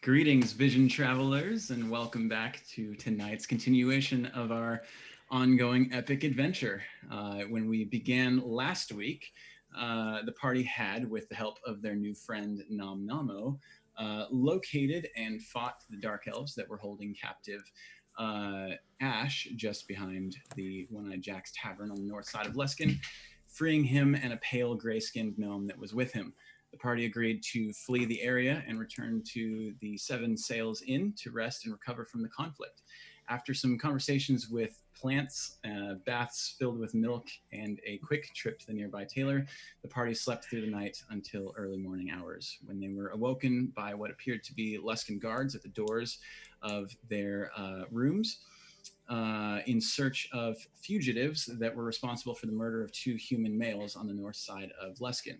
Greetings, Vision Travelers, and welcome back to tonight's continuation of our ongoing epic adventure. When we began last week, the party had, with the help of their new friend Nom Namo, located and fought the Dark Elves that were holding captive Ash just behind the One-Eyed Jack's tavern on the north side of Luskin, freeing him and a pale gray-skinned gnome that was with him. The party agreed to flee the area and return to the Seven Sails Inn to rest and recover from the conflict. After some conversations with plants, baths filled with milk, and a quick trip to the nearby tailor, the party slept through the night until early morning hours, when they were awoken by what appeared to be Luskin guards at the doors of their rooms in search of fugitives that were responsible for the murder of two human males on the north side of Luskin.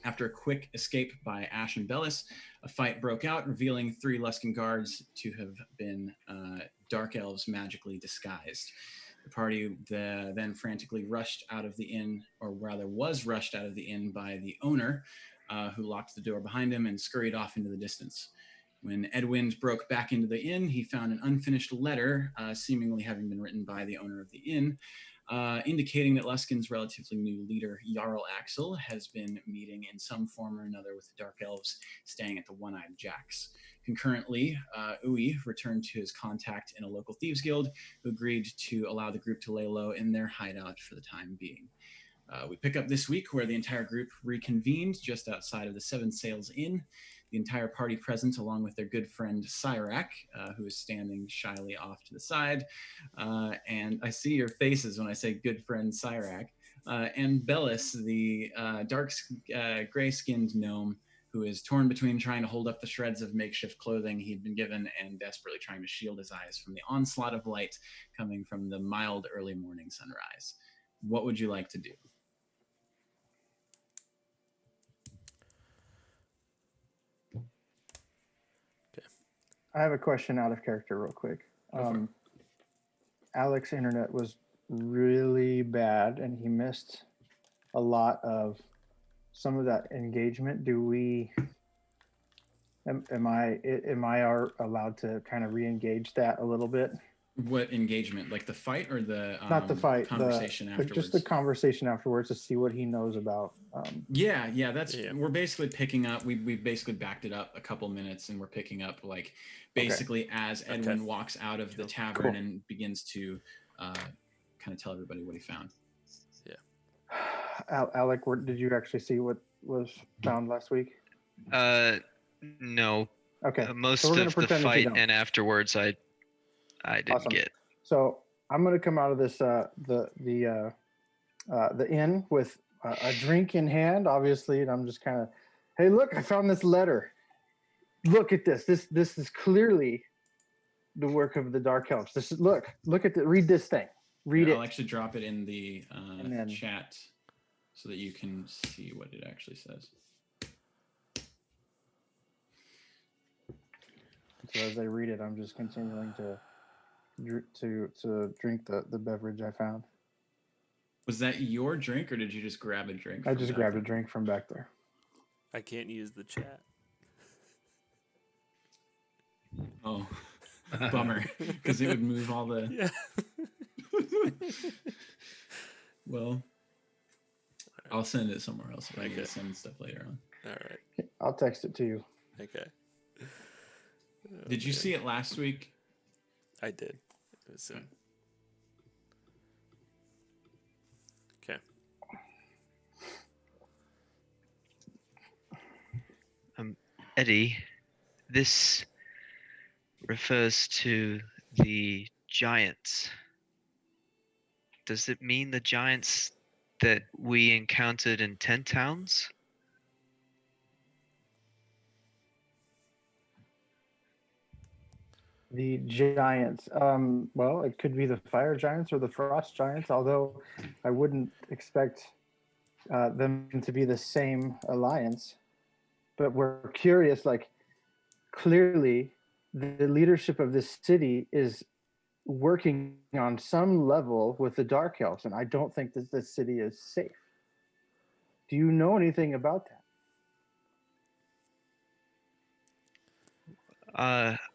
After a quick escape by Ash and Bellis, a fight broke out, revealing three Luskin guards to have been Dark Elves magically disguised. The party then frantically rushed out of the inn, or rather was rushed out of the inn by the owner, who locked the door behind him and scurried off into the distance. When Edwind broke back into the inn, he found an unfinished letter, seemingly having been written by the owner of the inn, indicating that Luskin's relatively new leader, Jarl Axel, has been meeting in some form or another with the Dark Elves staying at the One-Eyed Jacks. Concurrently, Uwe returned to his contact in a local thieves guild, who agreed to allow the group to lay low in their hideout for the time being. We pick up this week where the entire group reconvened just outside of the Seven Sails Inn. The entire party present, along with their good friend Cyrac, who is standing shyly off to the side. And I see your faces when I say good friend Cyrac. And Bellis, the dark gray-skinned gnome, who is torn between trying to hold up the shreds of makeshift clothing he'd been given and desperately trying to shield his eyes from the onslaught of light coming from the mild early morning sunrise. What would you like to do? I have a question out of character real quick. Alex's internet was really bad and he missed a lot of some of that engagement. Am I allowed to kind of re-engage that a little bit? What engagement? Like the fight or the not the fight, conversation afterwards? Just the conversation afterwards to see what he knows about. We're basically picking up. We basically backed it up a couple minutes, and we're picking up like basically as Edwin walks out of the tavern and begins to kind of tell everybody what he found. Yeah. Alec, did you actually see what was found last week? No. Okay. Most of the fight and afterwards, I didn't get. So I'm going to come out of this the inn with a drink in hand, obviously, and I'm just kind of, hey, look, I found this letter. Look at this. This is clearly the work of the Dark Elves. This is look at the read this thing. Read it. I'll actually drop it in the chat so that you can see what it actually says. So as I read it, I'm just continuing to drink the beverage I found. Was that your drink, or did you just grab a drink? I just grabbed a drink from back there. I can't use the chat. Oh, bummer, because it would move all the... Yeah. Well, I'll send it somewhere else if I can send stuff later on. All right. I'll text it to you. Okay. Did you see it last week? I did. It was soon. Okay. Eddie, this refers to the giants. Does it mean the giants that we encountered in 10 Towns? The giants. Well, it could be the fire giants or the frost giants, although I wouldn't expect them to be the same alliance. But we're curious, like, clearly the leadership of this city is working on some level with the Dark Elves, and I don't think that this city is safe. Do you know anything about that?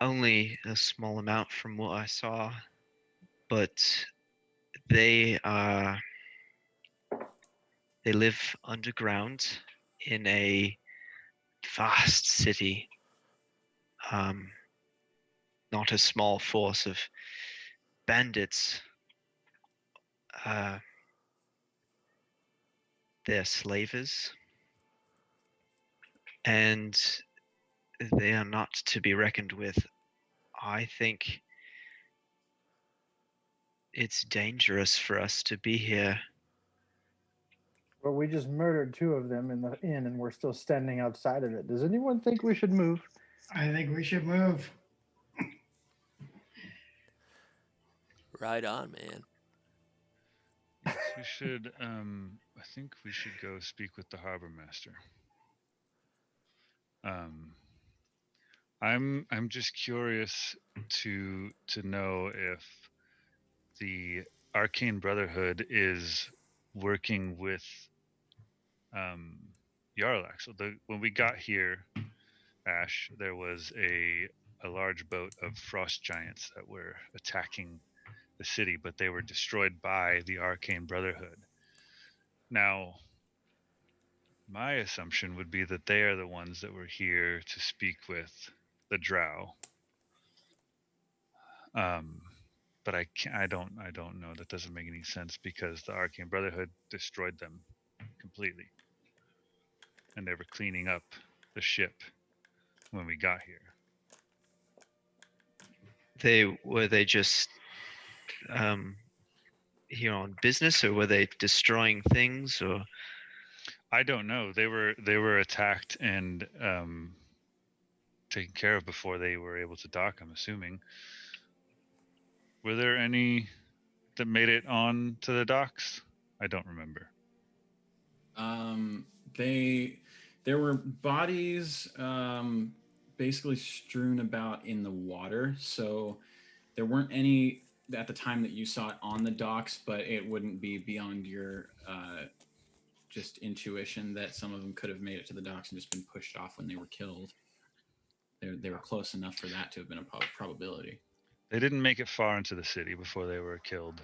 Only a small amount from what I saw, but they they live underground in a vast city. Not a small force of bandits. They're slavers, and they are not to be reckoned with. I think it's dangerous for us to be here. Well, we just murdered 2 of them in the inn, and we're still standing outside of it. Does anyone think we should move? I think we should move. Right on, man. Yes, we should. I think we should go speak with the harbor master. I'm just curious to know if the Arcane Brotherhood is working with Yarlax. So when we got here, Ash, there was a large boat of frost giants that were attacking the city, but they were destroyed by the Arcane Brotherhood. Now, my assumption would be that they are the ones that were here to speak with the Drow. But I don't know. That doesn't make any sense because the Arcane Brotherhood destroyed them completely, and they were cleaning up the ship when we got here. Were they just here on business, or were they destroying things, or? I don't know. They were attacked and taken care of before they were able to dock, I'm assuming. Were there any that made it on to the docks? I don't remember. There were bodies basically strewn about in the water, so there weren't any at the time that you saw it on the docks, but it wouldn't be beyond your just intuition that some of them could have made it to the docks and just been pushed off when they were killed. They were close enough for that to have been a probability. They didn't make it far into the city before they were killed.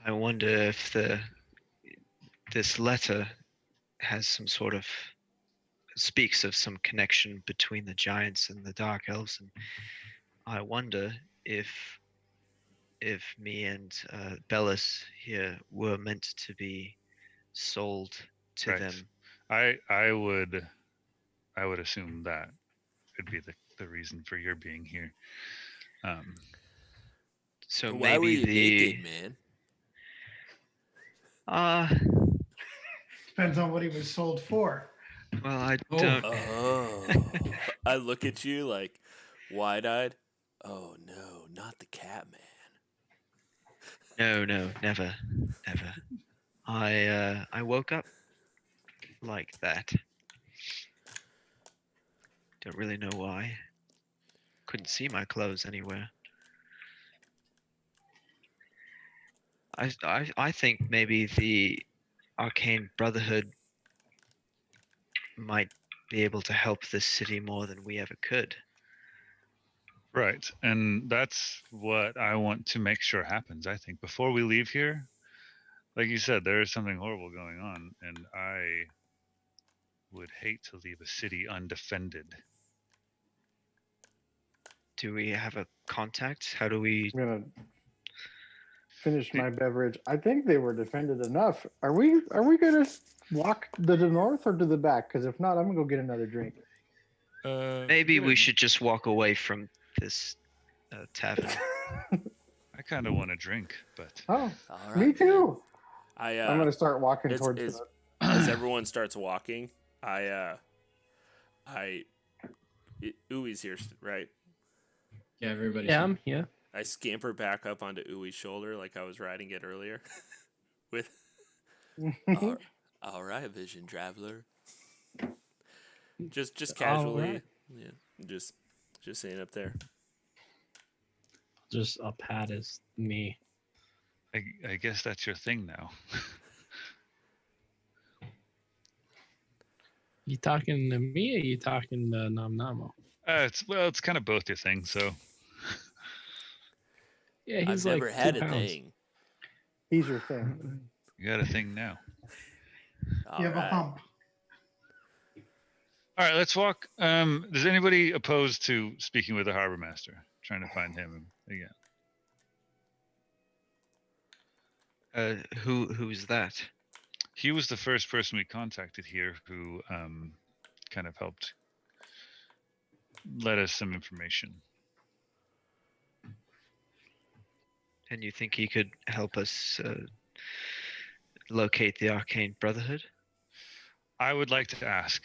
I wonder if this letter has some sort of speaks of some connection between the giants and the dark elves, and I wonder if me and Bellis here were meant to be sold to Right. them. I would assume that would be the reason for your being here. So But maybe why were you naked, man? Depends on what he was sold for. Well, I don't. Oh, I look at you like wide-eyed. Oh no, not the cat man. No, never. I woke up like that. Don't really know why. Couldn't see my clothes anywhere. I think maybe the Arcane Brotherhood might be able to help this city more than we ever could. Right. And that's what I want to make sure happens. I think before we leave here, like you said, there is something horrible going on, and I would hate to leave a city undefended. Do we have a contact? How do we? I'm gonna finish my beverage. I think they were defended enough. Are we gonna walk to the north or to the back? Because if not, I'm gonna go get another drink. Maybe we should just walk away from this tavern. I kind of want to drink, but Oh, All right, me too. I'm I'm gonna start walking towards as everyone starts walking, Uwe's here, right? Yeah, everybody. Yeah, I'm here. I scamper back up onto Uwe's shoulder like I was riding it earlier. With all right, Vision Traveler. Just casually, All right. yeah, just saying up there. Just a pat is me. I guess that's your thing now. You talking to me or you talking to Nam Namo? It's kind of both your thing. So Yeah, he's I've like never had 2 a pounds. thing. He's your thing. you got a thing now. All You have a right. hump. All right, let's walk. Is anybody opposed to speaking with the harbor master, trying to find him again? Who's that? He was the first person we contacted here who kind of helped let us some information. And you think he could help us locate the Arcane Brotherhood? I would like to ask.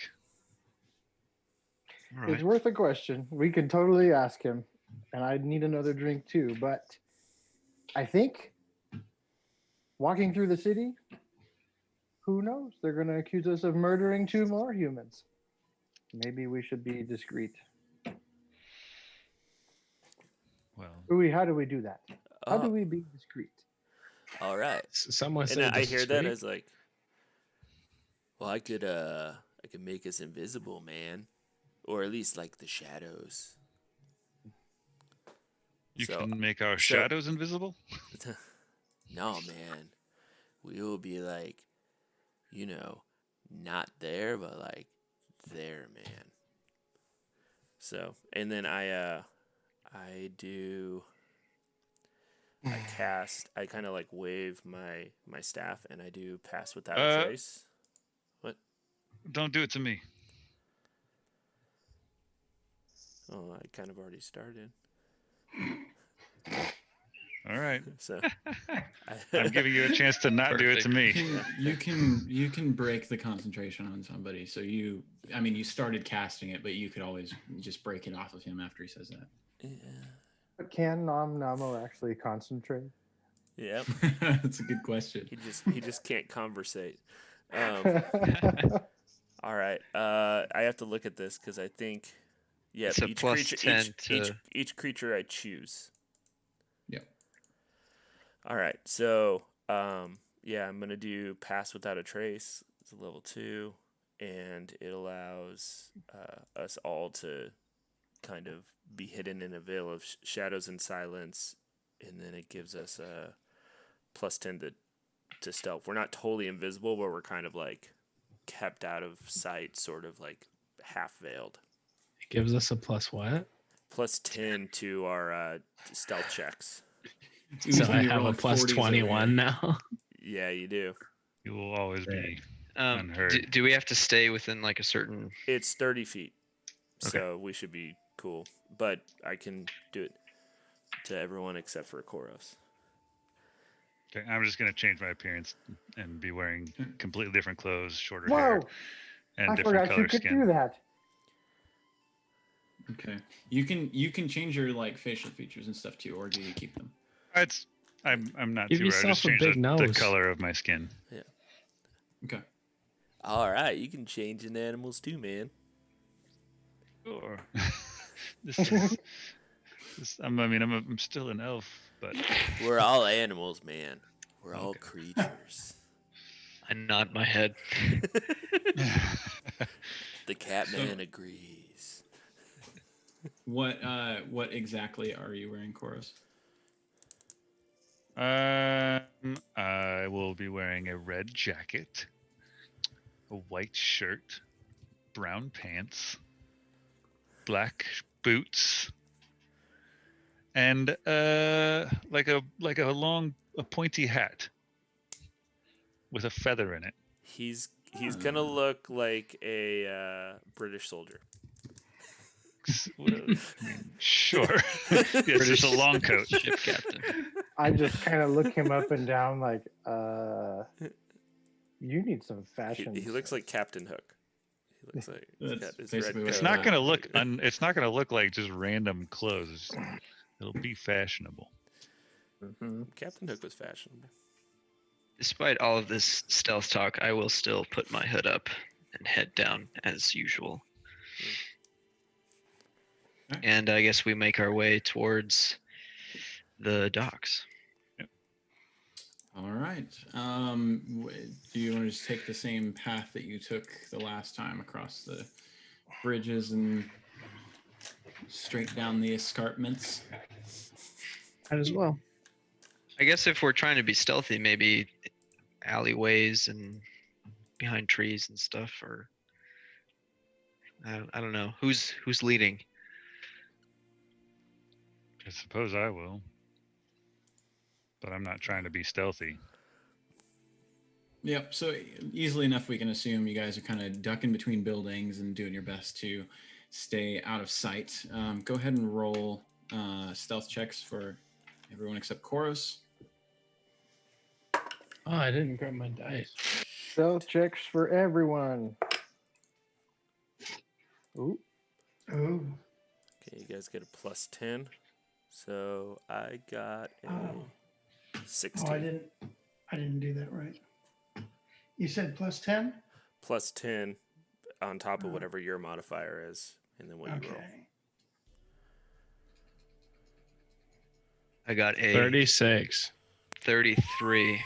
All right. It's worth a question. We can totally ask him. And I'd need another drink too. But I think walking through the city, who knows? They're going to accuse us of murdering 2 more humans. Maybe we should be discreet. Well, Louis, how do we do that? How do Oh, we be discreet? all right. Someone And said I hear that discreet. as like, well, I could make us invisible, man, or at least like the shadows. you So- can make our so- shadows invisible? No, man, we will be like, not there, but like there, man. So, and then I cast, I kind of like wave my staff, and I do pass without a trace. Don't do it to me. Oh, I kind of already started. All right. So I'm giving you a chance to not do it to me. You can break the concentration on somebody. So you started casting it, but you could always just break it off of him after he says that. yeah. But can Nam Namo actually concentrate? Yep. That's a good question. He just can't conversate. All right. I have to look at this because I think, yeah, It's a each plus creature, 10 each creature I choose. Yep. All right. So, yeah, I'm gonna do pass without a trace. It's a level 2, and it allows us all to kind of be hidden in a veil of shadows and silence, and then it gives us a plus 10 to stealth. We're not totally invisible, but we're kind of like kept out of sight, sort of like half veiled. It gives us a plus what? Plus 10 to our stealth checks. Who's So gonna I be have a rolling plus 40s over 21 here? now. Yeah, you do. You will always be Do, unheard. do we have to stay within like a certain? It's 30 feet, Okay. so we should be cool. But I can do it to everyone except for Koros. Okay, I'm just going to change my appearance and be wearing completely different clothes, shorter Whoa! hair, and I different forgot you color could skin. do that. Okay. You can change your like facial features and stuff too, or do you keep them? I'm not Give too worried. I just yourself a changed big the nose. color of my skin. Okay. All right, you can change into animals too, man. Sure. I'm still an elf, but We're all animals, man. We're all creatures. I nod my head. The Catman agrees. What exactly are you wearing, Koros? I will be wearing a red jacket, a white shirt, brown pants, black boots, and like a long pointy hat with a feather in it. He's gonna look like a British soldier. Well, sure. Yes, it's a long coat. Ship captain. I just kind of look him up and down like, you need some He, fashion. he looks like Captain Hook. He looks like he's That's got his basically red what It's it coat. not gonna look. It's not gonna look like just random clothes. It'll be fashionable. Captain Hook was fashionable. Despite all of this stealth talk, I will still put my hood up and head down as usual. Okay. And I guess we make our way towards the docks. All right. Do you want to just take the same path that you took the last time across the bridges and straight down the escarpments? Might as well. I guess if we're trying to be stealthy, maybe alleyways and behind trees and stuff, or I don't know who's leading. I suppose I will. But I'm not trying to be stealthy. Yep. So easily enough, we can assume you guys are kind of ducking between buildings and doing your best to stay out of sight. Go ahead and roll stealth checks for everyone except Koros. Oh, I didn't grab my dice. Stealth checks for everyone. Ooh. Ooh. Okay, you guys get a +10. So I got a Oh. 16. Oh, I didn't do that right. You said +10? +10 on top of Oh. whatever your modifier is, and then what you roll. Okay. I got a 36. 33.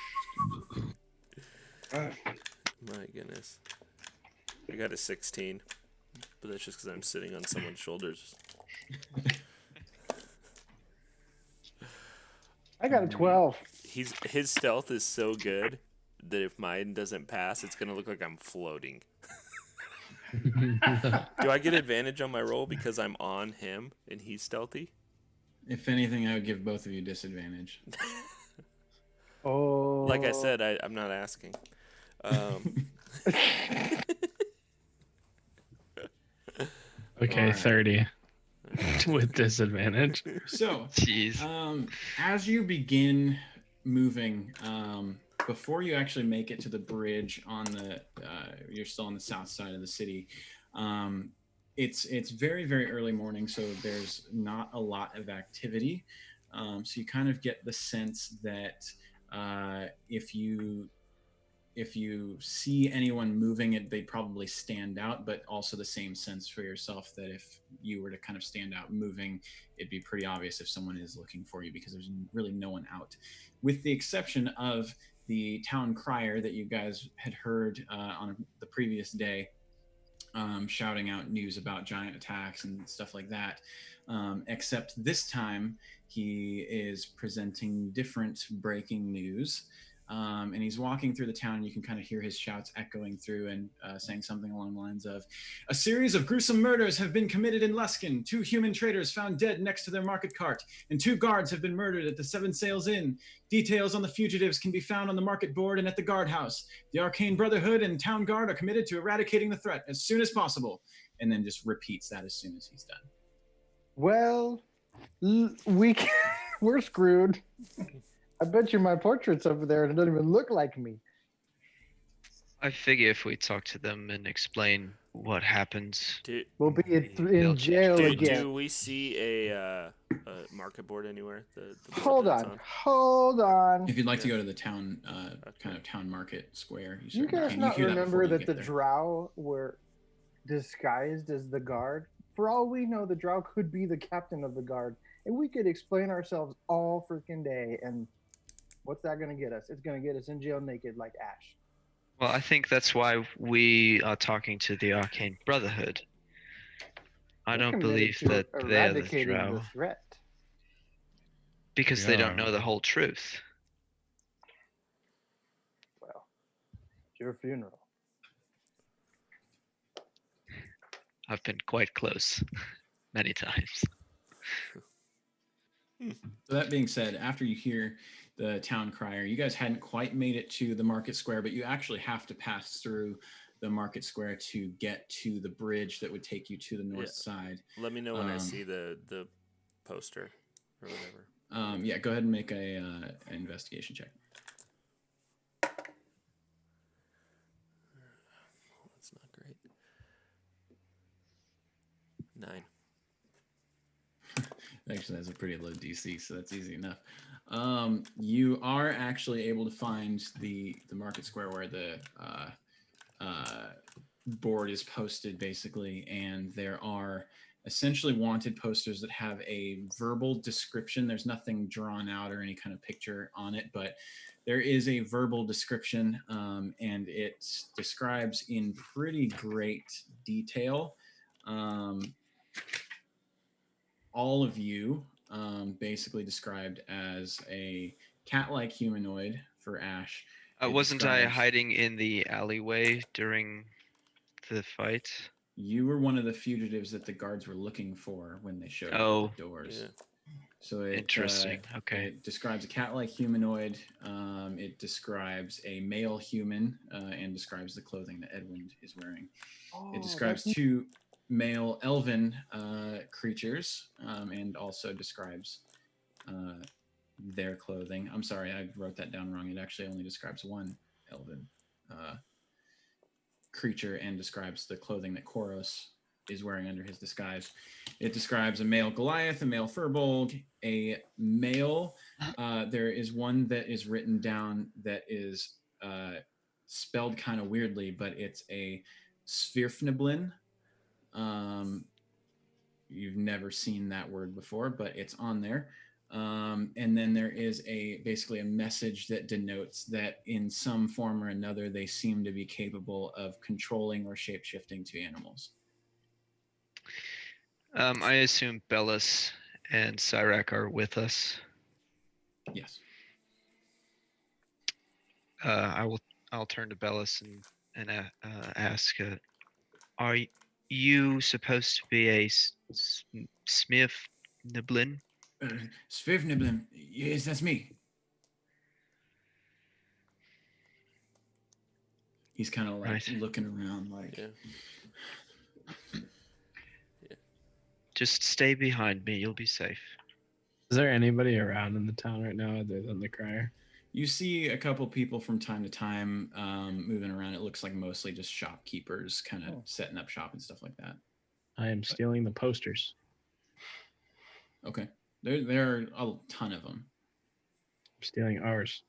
My goodness. I got a 16, but that's just because I'm sitting on someone's shoulders. I got a 12. His stealth is so good that if mine doesn't pass, it's gonna look like I'm floating. Do I get advantage on my roll because I'm on him and he's stealthy? If anything, I would give both of you disadvantage. Oh. Like I said, I'm not asking. Okay, Alright. 30 with disadvantage. So, Jeez. as you begin moving, before you actually make it to the bridge on the, you're still on the south side of the city. It's very, very early morning, so there's not a lot of activity. So you kind of get the sense that if you see anyone moving it, they'd probably stand out, but also the same sense for yourself that if you were to kind of stand out moving, it'd be pretty obvious if someone is looking for you because there's really no one out. With the exception of the town crier that you guys had heard on the previous day, shouting out news about giant attacks and stuff like that. Except this time, he is presenting different breaking news. And he's walking through the town, and you can kind of hear his shouts echoing through and saying something along the lines of, "A series of gruesome murders have been committed in Luskin. 2 human traders found dead next to their market cart, and 2 guards have been murdered at the Seven Sails Inn. Details on the fugitives can be found on the market board and at the guardhouse. The Arcane Brotherhood and Town Guard are committed to eradicating the threat as soon as possible." And then just repeats that as soon as he's done. Well, we're screwed. I bet you my portrait's over there and it doesn't even look like me. I figure if we talk to them and explain what happens, We'll be They'll in jail again. Do we see a market board anywhere? The board Hold that's on. Hold on. If you'd like to go to the town, kind of town market square, You certainly guys can. not hear remember before you that get the there. drow were disguised as the guard? For all we know, the drow could be the captain of the guard. And we could explain ourselves all freaking day. And what's that going to get us? It's going to get us in jail naked like Ash. well, I think that's why we are talking to the Arcane Brotherhood. I We're don't committed believe to that they're the eradicating drow the threat. because they don't Yeah. know the whole truth. Well, it's your funeral. I've been quite close many times. So that being said, after you hear the town crier, you guys hadn't quite made it to the market square, but you actually have to pass through the market square to get to the bridge that would take you to the north side. Let me know when I Um, see the poster or whatever. Yeah, go ahead and make an investigation check. That's not great. 9. Actually, that's a pretty low DC, so that's easy enough. You are actually able to find the market square where the board is posted, basically, and there are essentially wanted posters that have a verbal description. There's nothing drawn out or any kind of picture on it, but there is a verbal description, and it describes in pretty great detail all of you, basically described as a cat-like humanoid for Ash. It Wasn't I describes- hiding in the alleyway during the fight? You were one of the fugitives that the guards were looking for when they showed Oh. you the doors. Yeah. So it, Interesting. Okay. It describes a cat-like humanoid. It describes a male human, and describes the clothing that Edwin is wearing. It describes two male elven creatures, and also describes their clothing. I'm sorry, I wrote that down wrong. It actually only describes one elven creature and describes the clothing that Koros is wearing under his disguise. It describes a male Goliath, a male Furbolg, a male. There is one that is written down that is spelled kind of weirdly, but it's a Svirfneblin. You've never seen that word before, but it's on there. And then there is basically a message that denotes that in some form or another, they seem to be capable of controlling or shape-shifting to animals. I assume Bellis and Cyrak are with us. Yes. I'll turn to Bellis and ask, are you supposed to be a Svirfneblin? Svirfneblin. Yes, that's me. He's kind of like Right. looking around like... Yeah. Just stay behind me. You'll be safe. Is there anybody around in the town right now other than the crier? You see a couple people from time to time moving around. It looks like mostly just shopkeepers kind of setting up shop and stuff like that. I am stealing the posters. Okay. There are a ton of them. I'm stealing ours.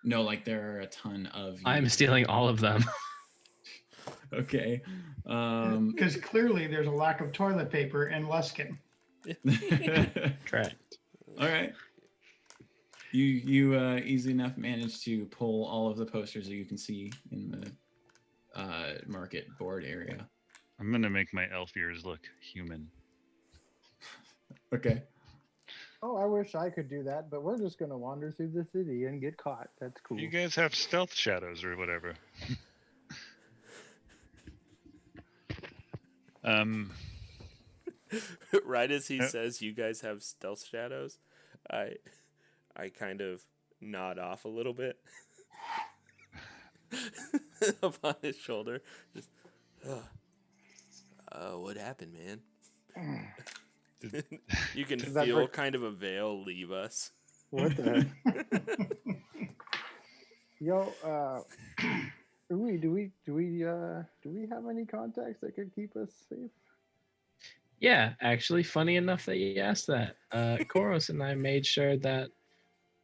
No, like there are a ton of you. I'm stealing all of them. Okay. Because clearly there's a lack of toilet paper in Luskin. Correct. All right. You easily enough managed to pull all of the posters that you can see in the market board area. I'm gonna make my elf ears look human. Okay. Oh, I wish I could do that, but we're just gonna wander through the city and get caught. That's cool. You guys have stealth shadows or whatever. Right as he says you guys have stealth shadows, I kind of nod off a little bit up on his shoulder. Just, what happened, man? You can that feel for- kind of a veil leave us. What the? Yo, do we have any contacts that could keep us safe? Yeah, actually, funny enough that you asked that. Koros and I made sure that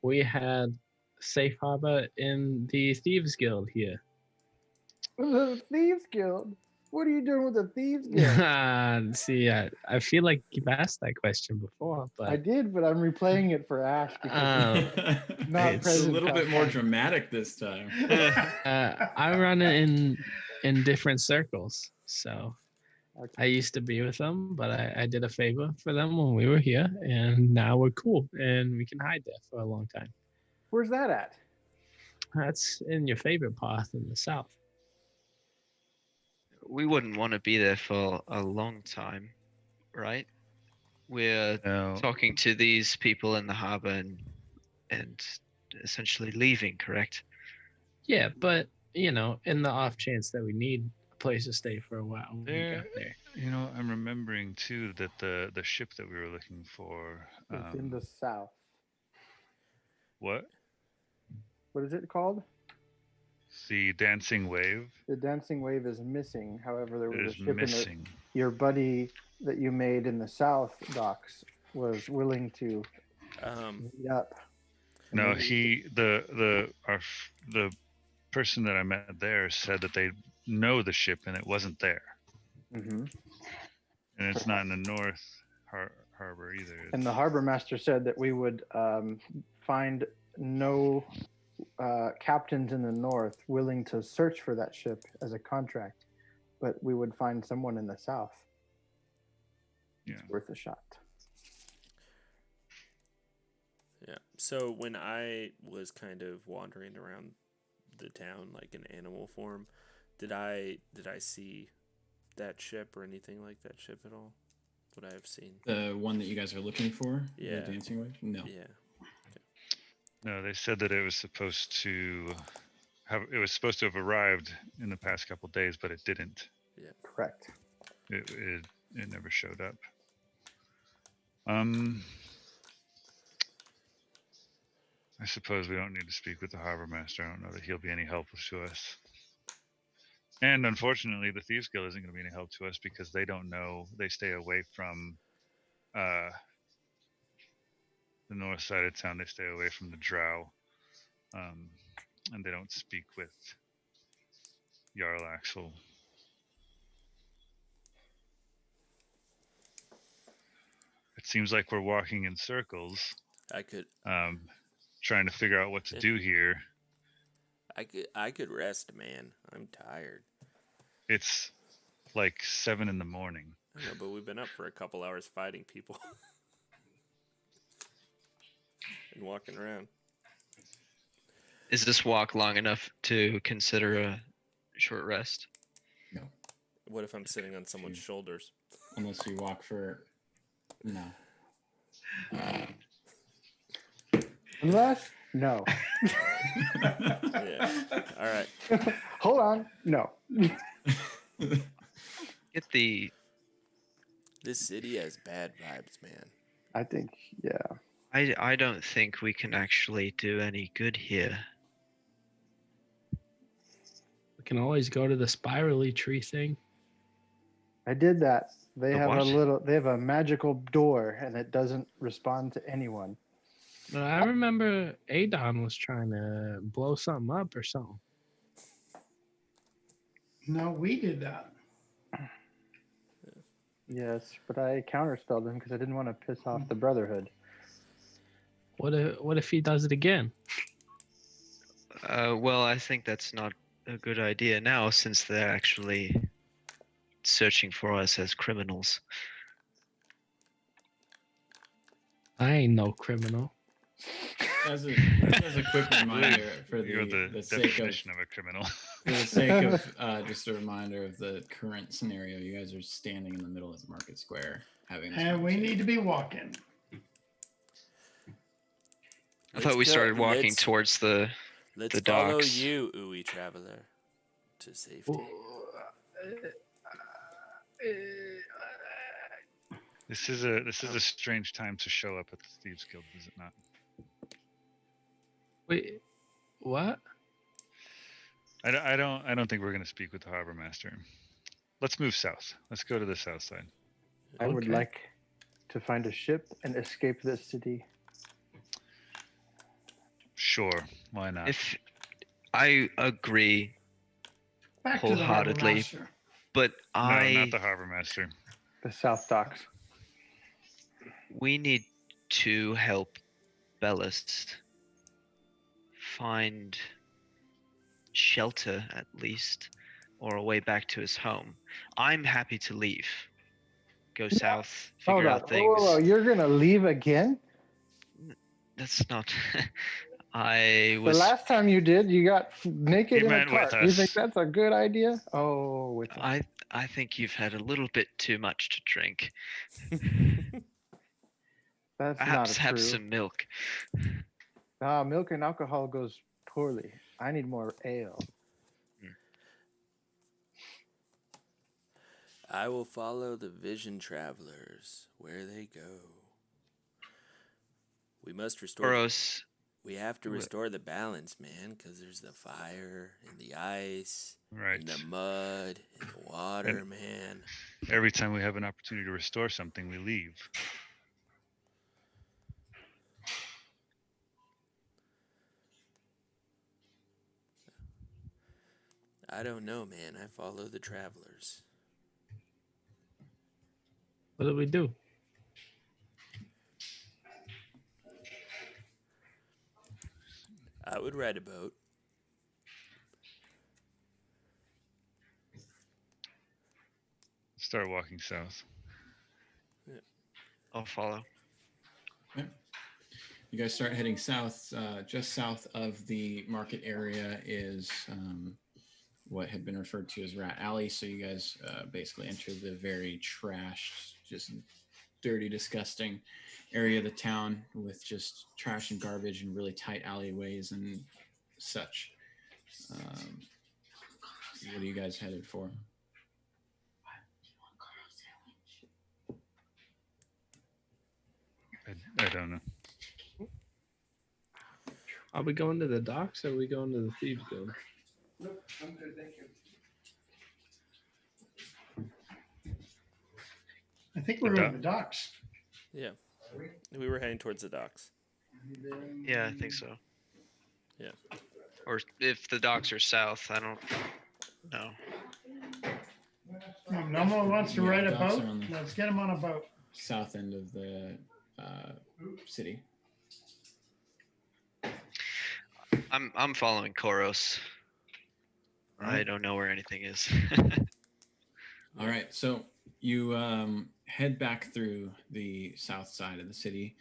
we had safe harbor in the Thieves Guild here. The Thieves Guild? What are you doing with the Thieves Guild? See, I feel like you've asked that question before, I but did, but I'm replaying it for Ash because not It's a present. little bit more time. dramatic this time. I run it in different circles. So Okay. I used to be with them, but I did a favor for them when we were here, and now we're cool and we can hide there for a long time. Where's that at? That's in your favorite path in the south. We wouldn't want to be there for a long time, right? We're No. talking to these people in the harbor and essentially leaving, correct? Yeah, but in the off chance that we need a place to stay for a while, when we There- got there. You know, I'm remembering too that the ship that we were looking for. It's in the south. What? What is it called? The dancing wave The Dancing Wave is missing. However, there was is a ship in missing. your buddy that you made in the south docks was willing to meet up. No, the person that I met there said that they know the ship and it wasn't there. Mm-hmm. And it's not in the north harbor either. And the It's- harbor master said that we would find no captains in the north willing to search for that ship as a contract, but we would find someone in the south. Yeah. It's worth a shot. Yeah. So when I was kind of wandering around the town like in animal form, did I see that ship or anything like that ship at all? Would I have seen? The one that you guys are looking for? Yeah. The dancing wave? No. Yeah. No, they said that it was supposed to have arrived in the past couple days, but it didn't. Correct. It never showed up. I suppose we don't need to speak with the harbor master. I don't know that he'll be any help to us. And unfortunately, the Thieves Guild isn't going to be any help to us because they don't know. They stay away from the north side of town. They stay away from the Drow, and they don't speak with Jarl Axel. It seems like we're walking in circles, I could trying to figure out what to do here. I could rest, man. I'm tired. It's like 7 in the morning. I know, but we've been up for a couple hours fighting people and walking around. Is this walk long enough to consider a short rest? No. What if I'm sitting on someone's shoulders? Unless you walk for. No. Unless, no. Yeah. All right. Hold on. No. Get the. This city has bad vibes, man. I think, yeah. I don't think we can actually do any good here. We can always go to the spirally tree thing. I did that. They The have what? they have a magical door and it doesn't respond to anyone. But I remember Adon was trying to blow something up or something. No, we did that. Yes, but I counterspelled him because I didn't want to piss off the Brotherhood. What if he does it again? Well, I think that's not a good idea now, since they're actually searching for us as criminals. I ain't no criminal. As a quick reminder for You're the sake of definition of a criminal. for the sake of just a reminder of the current scenario, you guys are standing in the middle of the market square having. This And we conversation. need to be walking. I thought we started walking let's- towards the. Let's the follow docks. you, Ooey Traveler, to safety. This is a strange time to show up at the Thieves Guild, is it not? Wait, what? I don't think we're going to speak with the harbor master. Let's move south. Let's go to the south side. I would Okay. like to find a ship and escape this city. Sure, why not? If I agree, Back to the harbor Wholeheartedly. master. but No, I not the harbor master. The South Docks. we need to help Bellis find shelter at least, or a way back to his home. I'm happy to leave. Go south, Hold figure on. out things. Whoa, you're going to leave again? That's not. I was. The last time you did, you got naked He in a meant with cart. You think us. that's a good idea? Oh, with us. I think you've had a little bit too much to drink. That's Perhaps not have true. some milk. Milk and alcohol goes poorly. I need more ale. I will follow the vision travelers where they go. We must restore. Boros, We have to Wh- restore the balance, man, because there's the fire and the ice Right. and the mud and the water, man. Every time we have an opportunity to restore something, we leave. I don't know, man. I follow the travelers. What do we do? I would ride a boat. Start walking south. I'll follow. Okay. You guys start heading south. Just south of the market area is what had been referred to as Rat Alley. So you guys basically enter the very trashed, just dirty, disgusting area of the town with just trash and garbage and really tight alleyways and such. What are you guys headed for? I don't know. Are we going to the docks or are we going to the Thieves Guild? Nope, I'm good, thank you. I think we're The going to the docks. Yeah. We were heading towards the docks. Yeah, I think so. Yeah. Or if the docks are south, I don't know. No one wants to Yeah, ride a docks boat. are on the- Let's get them on a boat. South end of the city. I'm following Koros. I Alright. don't know where anything is. All right, so you head back through the south side of the city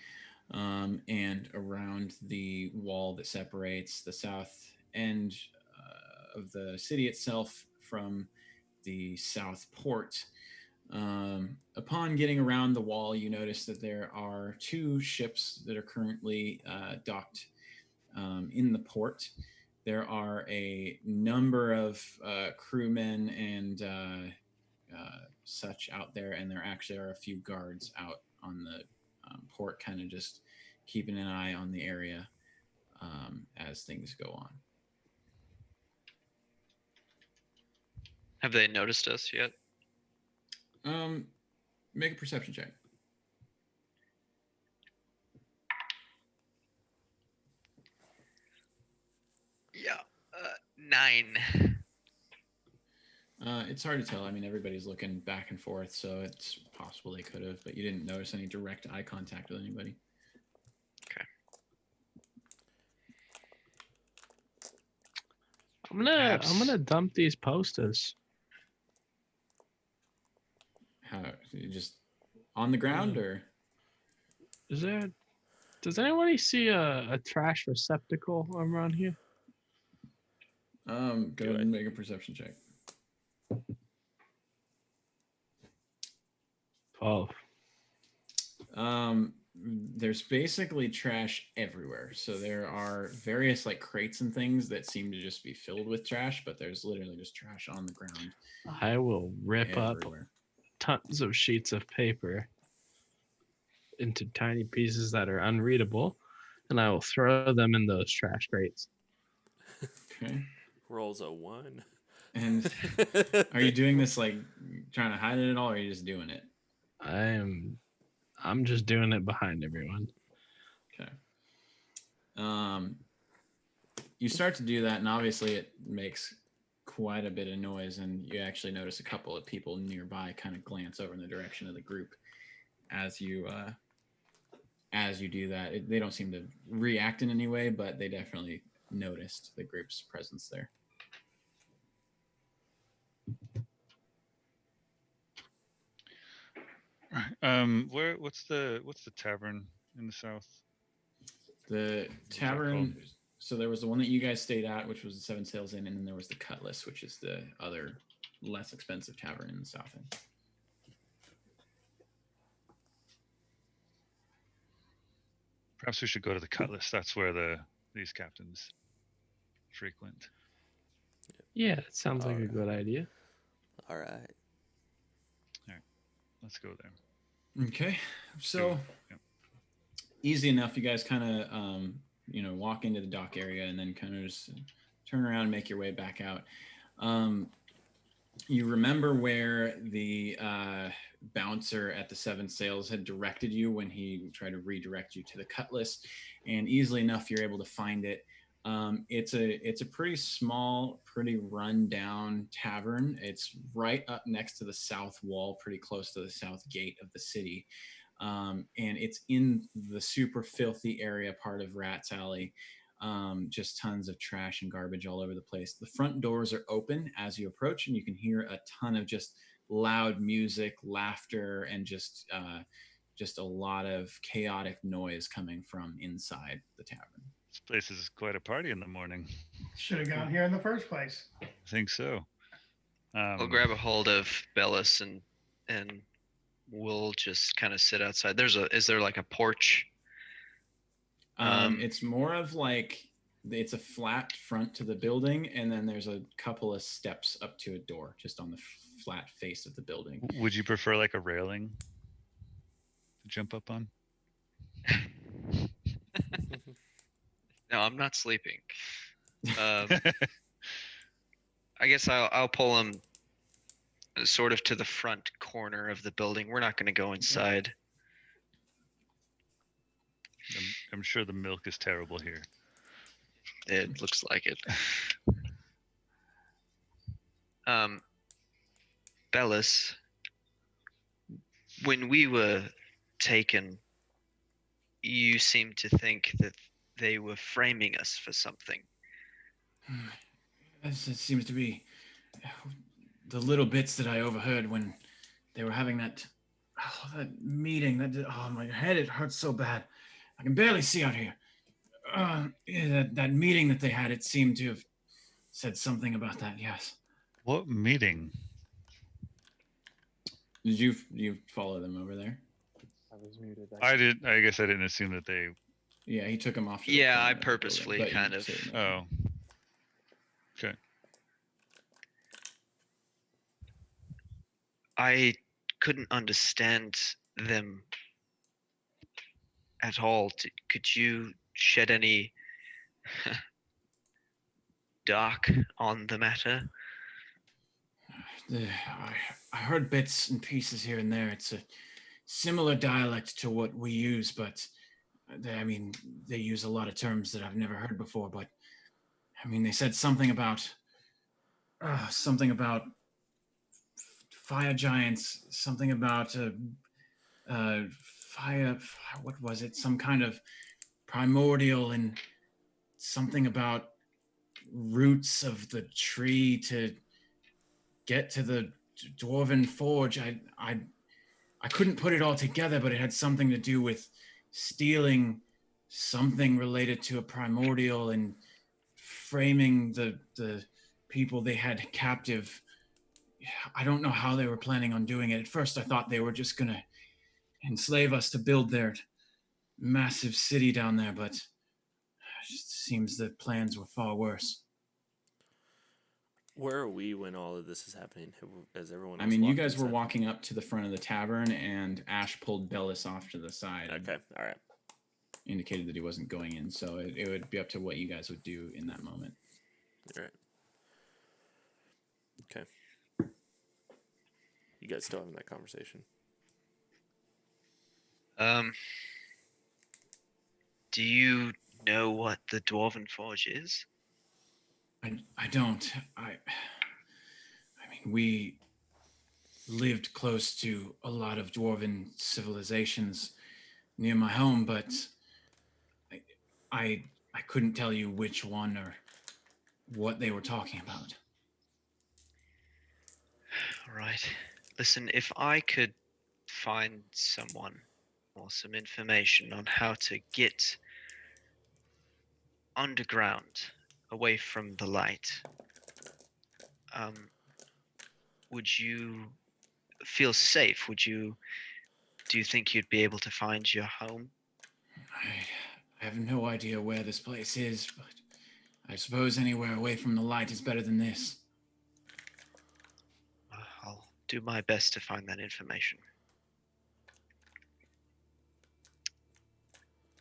and around the wall that separates the south end of the city itself from the south port. Upon getting around the wall, you notice that there are two ships that are currently docked in the port. There are a number of crewmen and such out there, and there actually are a few guards out on the port, kind of just keeping an eye on the area as things go on. Have they noticed us yet? Make a perception check. Yeah, 9. It's hard to tell. I mean, everybody's looking back and forth, so it's possible they could have, but you didn't notice any direct eye contact with anybody. I'm Perhaps- gonna dump these posters. How you just on the ground or? Does anybody see a trash receptacle around here? Go Do ahead I- and make a perception check. 12. There's basically trash everywhere. So there are various like crates and things that seem to just be filled with trash, but there's literally just trash on the ground I will rip up everywhere. tons of sheets of paper into tiny pieces that are unreadable, and I will throw them in those trash crates. Okay. Rolls a 1. And are you doing this like trying to hide it at all, or are you just doing it? I'm just doing it behind everyone. Okay. You start to do that, and obviously it makes quite a bit of noise, and you actually notice a couple of people nearby kind of glance over in the direction of the group as you do that. They don't seem to react in any way, but they definitely noticed the group's presence there. What's the tavern in the south? The that tavern. So there was the one that you guys stayed at, which was the Seven Sails Inn, and then there was the Cutlass, which is the other less expensive tavern in the south end. Perhaps we should go to the Cutlass. That's where these captains frequent. Yeah, it sounds like a Alright. good idea. All right. Let's go there. Okay, so Yep. easy enough. You guys kind of walk into the dock area and then kind of just turn around and make your way back out. You remember where the bouncer at the Seven Sails had directed you when he tried to redirect you to the Cutlass, and easily enough you're able to find it. It's a pretty small, pretty run down tavern. It's right up next to the south wall, pretty close to the south gate of the city. And it's in the super filthy area part of Rat's Alley. Just tons of trash and garbage all over the place. The front doors are open as you approach, and you can hear a ton of just loud music, laughter, and just a lot of chaotic noise coming from inside the tavern. This place is quite a party in the morning. Should have gone here in the first place. I think so. I'll grab a hold of Bellis and we'll just kind of sit outside. Is there like a porch? It's more of like it's a flat front to the building, and then there's a couple of steps up to a door just on the flat face of the building. Would you prefer like a railing to jump up on? No, I'm not sleeping. I guess I'll pull him sort of to the front corner of the building. We're not going to go inside. I'm sure the milk is terrible here. It looks like it. Bellis, when we were taken, you seemed to think that they were framing us for something. It seems to be the little bits that I overheard when they were having that meeting. My head, it hurts so bad. I can barely see out here. That meeting that they had, it seemed to have said something about that. Yes. What meeting? Did you follow them over there? I was muted. I did. I guess I didn't assume that they. Yeah, he took them off. Yeah, I purposefully kind of. Oh. Okay. I couldn't understand them at all. Could you shed any dark on the matter? I heard bits and pieces here and there. It's a similar dialect to what we use, but they use a lot of terms that I've never heard before. But they said something about fire giants, something about fire. What was it? Some kind of primordial, and something about roots of the tree to get to the Dwarven Forge. I couldn't put it all together, but it had something to do with stealing something related to a primordial and framing the people they had captive. I don't know how they were planning on doing it. At first, I thought they were just going to enslave us to build their massive city down there, but it seems the plans were far worse. Where are we when all of this is happening? As everyone, you guys were walking up to the front of the tavern, and Ash pulled Bellis off to the side. Okay, all right. Indicated that he wasn't going in, so it would be up to what you guys would do in that moment. All right. Okay. You guys still having that conversation? Do you know what the Dwarven Forge is? I don't. We lived close to a lot of Dwarven civilizations near my home, but I couldn't tell you which one or what they were talking about. All right. Listen, if I could find someone or some information on how to get underground, away from the light, would you feel safe? Do you think you'd be able to find your home? I have no idea where this place is, but I suppose anywhere away from the light is better than this. I'll do my best to find that information.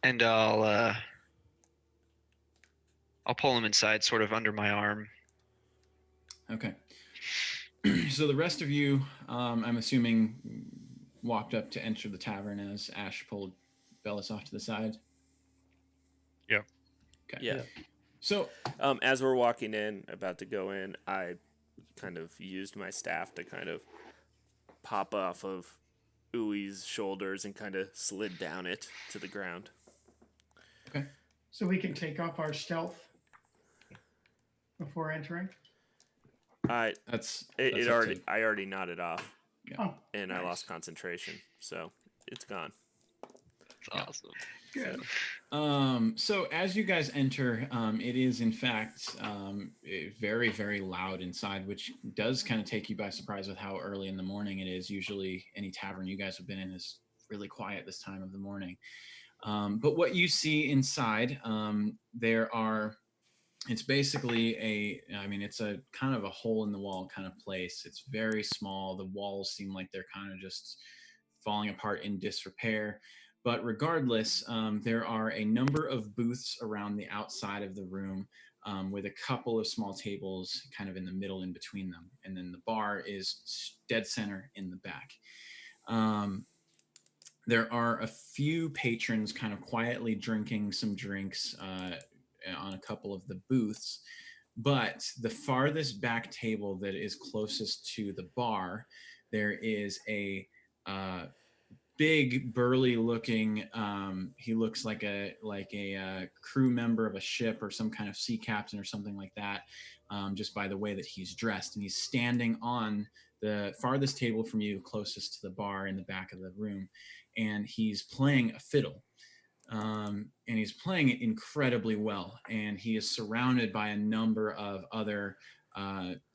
And I'll pull him inside, sort of under my arm. Okay. So the rest of you, I'm assuming, walked up to enter the tavern as Ash pulled Bellis off to the side. Yeah. Okay. Yeah. So As we're walking in, about to go in, I kind of used my staff to kind of pop off of Ui's shoulders and kind of slid down it to the ground. okay. So we can take off our stealth before entering. I That's it up already to- I already nodded off, Oh, and I nice. lost concentration, so it's gone. It's awesome. Good. So as you guys enter, it is in fact very, very loud inside, which does kind of take you by surprise with how early in the morning it is. Usually any tavern you guys have been in is really quiet this time of the morning. But what you see inside, it's basically it's a kind of a hole in the wall kind of place. It's very small. The walls seem like they're kind of just falling apart in disrepair. But regardless, there are a number of booths around the outside of the room with a couple of small tables kind of in the middle in between them. And then the bar is dead center in the back. There are a few patrons kind of quietly drinking some drinks on a couple of the booths. But the farthest back table that is closest to the bar, there is a big burly looking he looks like a crew member of a ship or some kind of sea captain or something like that, just by the way that he's dressed, and he's standing on the farthest table from you closest to the bar in the back of the room, and he's playing a fiddle, and he's playing it incredibly well, and he is surrounded by a number of other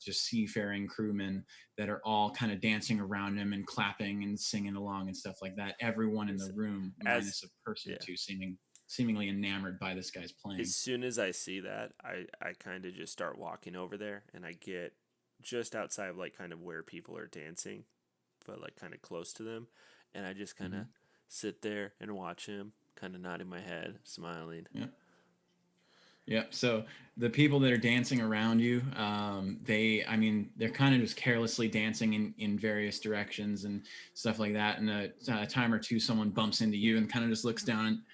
just seafaring crewmen that are all kind of dancing around him and clapping and singing along and stuff like that. Everyone in the room, minus a person or two, seemingly enamored by this guy's playing. As soon as I see that, I kind of just start walking over there, and I get just outside of like kind of where people are dancing, but like kind of close to them, and I just kind of sit there and watch him, kind of nodding my head, smiling. Yeah. So the people that are dancing around you, they're kind of just carelessly dancing in various directions and stuff like that. And a time or two, someone bumps into you and kind of just looks down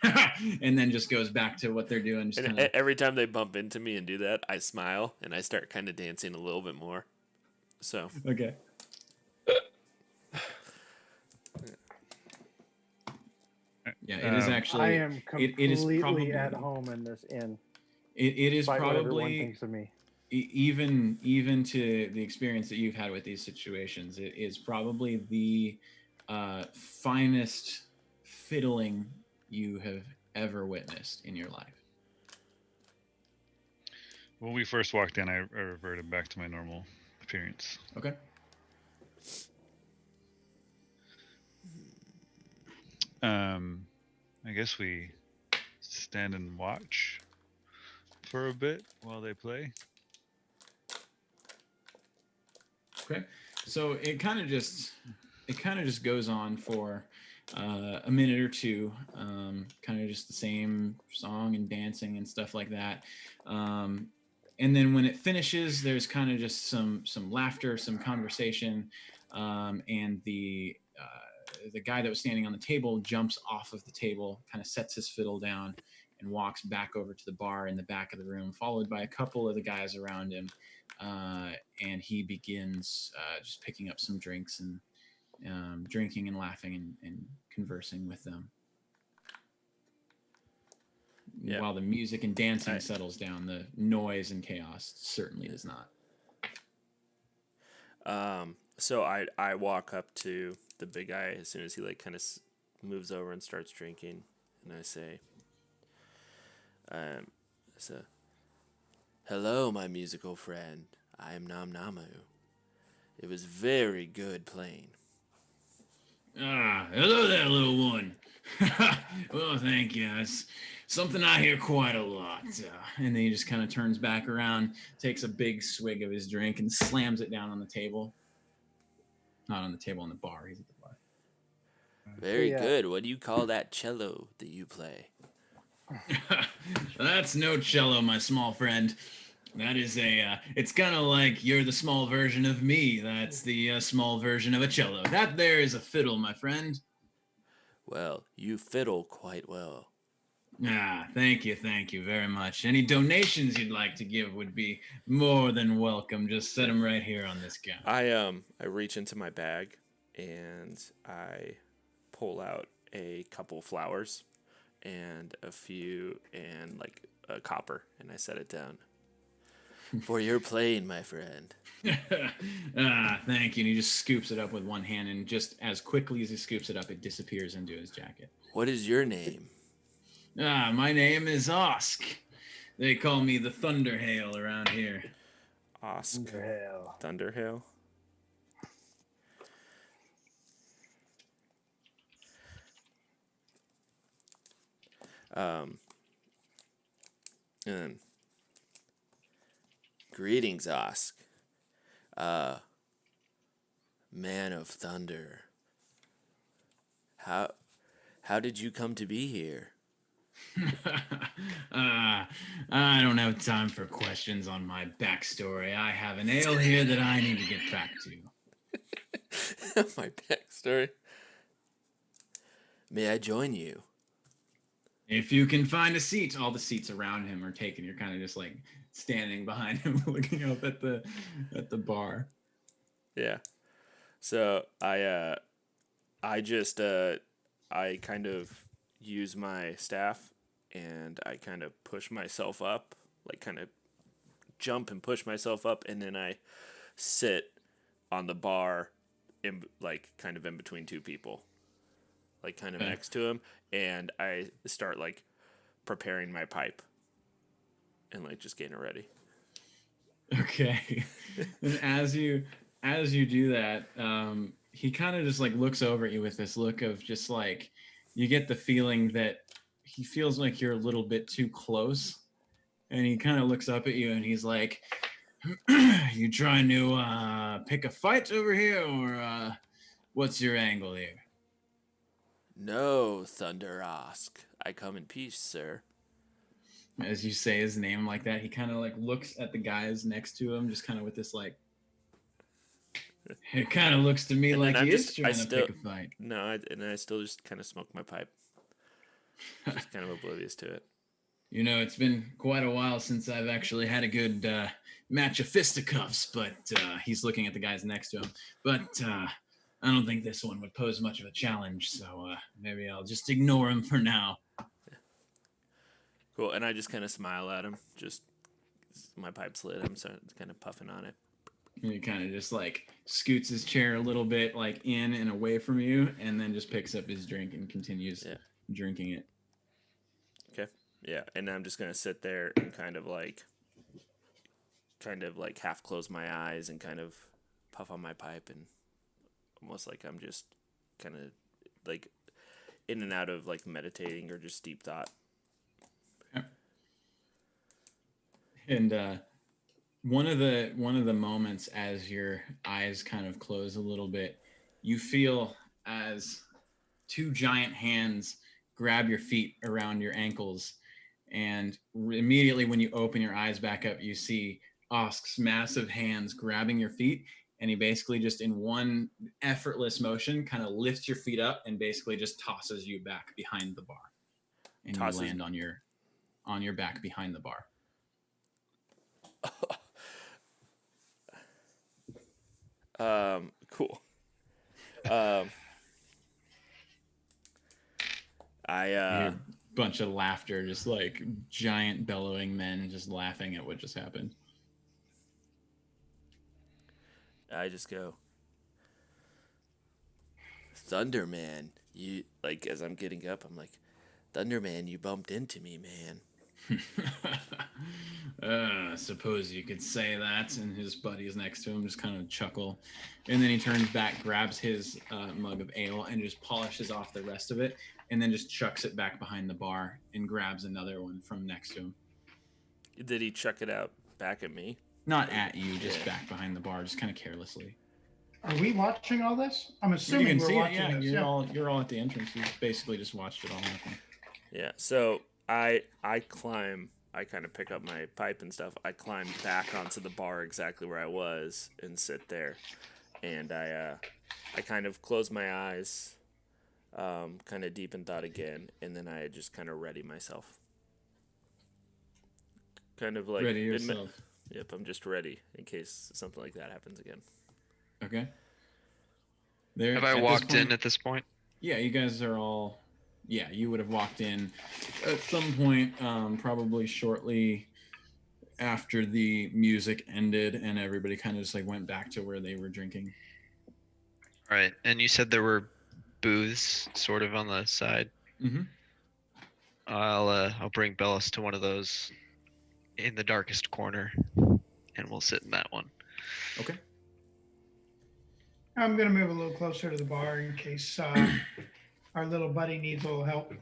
and then just goes back to what they're doing. Just And every time they bump into me and do that, I smile and I start kind of dancing a little bit more. So okay. Yeah, it is actually. I am completely it is probably, at home in this inn. It is despite what everyone probably thinks of me. Even to the experience that you've had with these situations, it is probably the finest fiddling you have ever witnessed in your life. When we first walked in, I reverted back to my normal appearance. Okay. I guess we stand and watch for a bit while they play. Okay. So it kind of just goes on for a minute or two, kind of just the same song and dancing and stuff like that. And then when it finishes, there's kind of just some laughter, some conversation, and the guy that was standing on the table jumps off of the table, kind of sets his fiddle down, and walks back over to the bar in the back of the room, followed by a couple of the guys around him. And he begins just picking up some drinks and drinking and laughing and conversing with them. Yeah. While the music and dancing settles down, the noise and chaos certainly does not. So I walk up to the big guy as soon as he like kind of moves over and starts drinking, and I say, "Hello, my musical friend. I am Nam Namu. It was very good playing." Ah, hello there, little one. Well, thank you. That's something I hear quite a lot. And then he just kind of turns back around, takes a big swig of his drink, and slams it down on the table. Not on the table, on the bar. He's at the bar. Very Yeah. good. What do you call that cello that you play? That's no cello, my small friend. That is it's kind of like you're the small version of me. That's the small version of a cello. That there is a fiddle, my friend. Well, you fiddle quite well. Thank you very much. Any donations you'd like to give would be more than welcome. Just set them right here on this counter. I reach into my bag and I pull out a couple flowers and a few and like a copper, and I set it down. For your plane, my friend. Thank you. And he just scoops it up with one hand, and just as quickly as he scoops it up, it disappears into his jacket. What is your name? My name is Osk. They call me the Thunderhail around here. Osk. Thunderhail. Thunderhail. And greetings, Osk. Man of Thunder. How did you come to be here? I don't have time for questions on my backstory. I have an ale here that I need to get back to. My backstory. May I join you? If you can find a seat. All the seats around him are taken. You're kind of just like standing behind him, looking up at the bar. Yeah. So I kind of use my staff and I kind of push myself up, like kind of jump and push myself up, and then I sit on the bar in like kind of in between two people, like kind of next to him, and I start like preparing my pipe and like just getting it ready. Okay. And as you do that, he kind of just like looks over at you with this look of just like, you get the feeling that he feels like you're a little bit too close, and he kind of looks up at you and he's like, you trying to pick a fight over here, or what's your angle here? No, Thunder Osk. I come in peace, sir. As you say his name like that, he kind of like looks at the guys next to him, just kind of with this like, it kind of looks to me And like then he is trying to pick a fight. No, and I still just kind of smoke my pipe. Just kind of oblivious to it. You know, it's been quite a while since I've actually had a good match of fisticuffs, but he's looking at the guys next to him. But I don't think this one would pose much of a challenge, so maybe I'll just ignore him for now. Cool, and I just kind of smile at him. Just my pipe's lit. I'm kind of puffing on it. And he kind of just like scoots his chair a little bit like in and away from you, and then just picks up his drink and continues drinking it. Okay. Yeah, and I'm just gonna sit there and kind of like half close my eyes and kind of puff on my pipe, and almost like I'm just kind of like in and out of like meditating or just deep thought. Okay. And one of the moments as your eyes kind of close a little bit, you feel as two giant hands grab your feet around your ankles, and immediately when you open your eyes back up, you see Osk's massive hands grabbing your feet, and he basically just in one effortless motion kind of lifts your feet up and basically just tosses you back behind the bar, and you land on your back behind the bar. Cool. A bunch of laughter, just like giant bellowing men just laughing at what just happened. I just go, Thunderman, you like as I'm getting up, I'm like, Thunderman, you bumped into me, man. Suppose you could say that. And his buddies next to him just kind of chuckle, and then he turns back, grabs his mug of ale, and just polishes off the rest of it, and then just chucks it back behind the bar and grabs another one from next to him. Did he chuck it out back at me? Not at you, just back behind the bar, just kind of carelessly. Are we watching all this? I'm assuming we're watching this. You're all at the entrance. You basically just watched it all happen. Yeah. So I climb. I kind of pick up my pipe and stuff. I climb back onto the bar exactly where I was and sit there, and I kind of close my eyes, kind of deep in thought again, and then I just kind of ready myself. Kind of like Ready yourself. Yep, I'm just ready in case something like that happens again. Okay. There. Have I at this walked in point- at this point? Yeah, you guys are all. Yeah, you would have walked in at some point, probably shortly after the music ended, and everybody kind of just like went back to where they were drinking. All right. And you said there were booths sort of on the side. Mm-hmm. I'll bring Bellis to one of those in the darkest corner, and we'll sit in that one. Okay. I'm gonna move a little closer to the bar in case our little buddy needs a little help.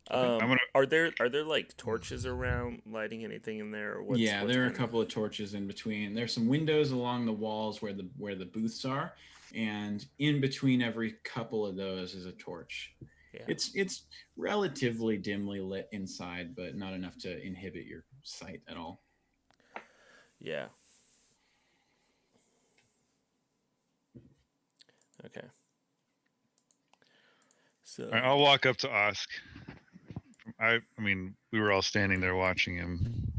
I'm gonna- Are there like torches around lighting anything in there? Or what's, Yeah, what's there are a kinda- couple of torches in between. There's some windows along the walls where the booths are, and in between every couple of those is a torch. Yeah. It's relatively dimly lit inside, but not enough to inhibit your sight at all. Yeah. Okay. So All right, I'll walk up to Osk. I mean, we were all standing there watching him.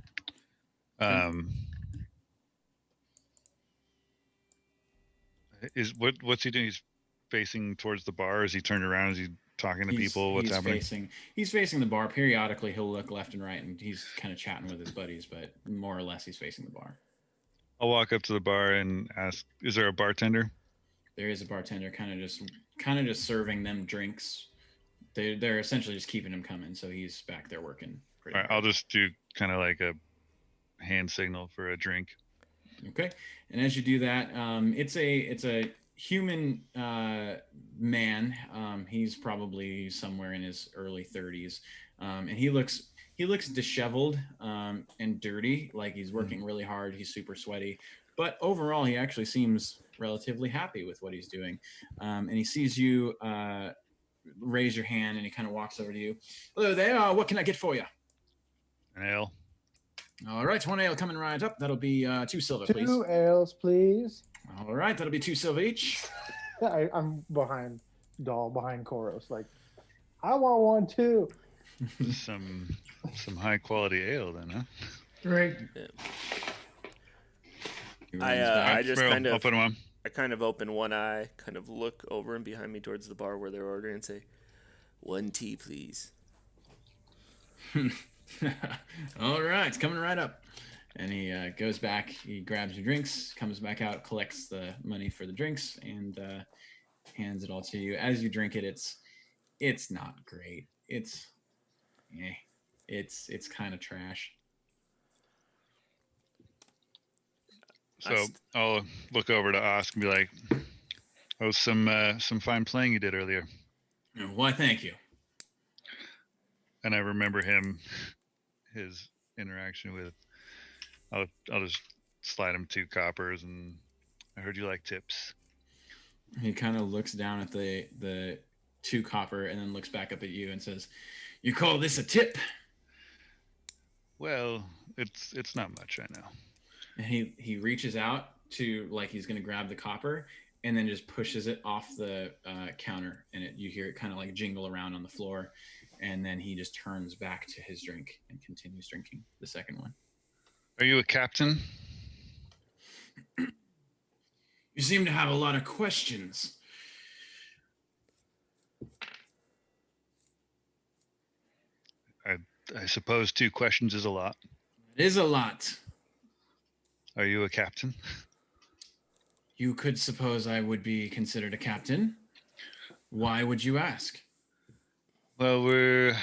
What's he doing? He's facing towards the bar. Is he turned around? Is he talking to people? What's happening? He's facing the bar. Periodically, he'll look left and right, and he's kind of chatting with his buddies, but more or less, he's facing the bar. I'll walk up to the bar and ask, "Is there a bartender?" There is a bartender, kind of just serving them drinks. They're essentially just keeping him coming, so he's back there working. Pretty All right, hard. I'll just do kind of like a hand signal for a drink. Okay, and as you do that, it's a human man. He's probably somewhere in his early 30s, and he looks disheveled and dirty, like he's working really hard. He's super sweaty, but overall, he actually seems relatively happy with what he's doing. And he sees you raise your hand, and he kind of walks over to you. Hello there. What can I get for you? An ale. All right, one ale coming right up. That'll be 2 silver, please. 2 ales, please. All right, that'll be 2 silver each. I'm behind Koros. Like, I want one too. some high quality ale then, huh? Great. He I runs back. just Bro, kind I'll of put him on. I kind of open one eye, kind of look over and behind me towards the bar where they're ordering, and say, "1 tea, please." All right, it's coming right up. And he goes back, he grabs your drinks, comes back out, collects the money for the drinks, and hands it all to you. As you drink it, it's not great. It's kind of trash. So I'll look over to Osk and be like, "Oh, some fine playing you did earlier." Why, thank you. And I remember his interaction with. I'll just slide him 2 coppers, and I heard you like tips. He kind of looks down at the 2 copper and then looks back up at you and says, "You call this a tip?" Well, it's not much, I know. And he reaches out to, like, he's going to grab the copper, and then just pushes it off the counter, and you hear it kind of like jingle around on the floor, and then he just turns back to his drink and continues drinking the second one. Are you a captain? You seem to have a lot of questions. I suppose 2 questions is a lot. It is a lot. Are you a captain? You could suppose I would be considered a captain. Why would you ask? Well, we're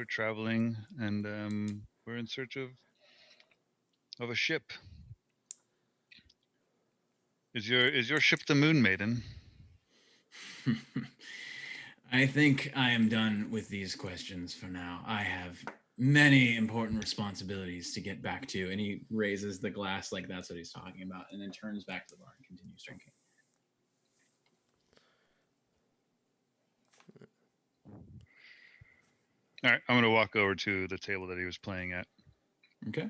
traveling, and we're in search of a ship. Is your ship the Moon Maiden? I think I am done with these questions for now. I have many important responsibilities to get back to. And he raises the glass like that's what he's talking about, and then turns back to the bar and continues drinking. All right, I'm gonna walk over to the table that he was playing at Okay.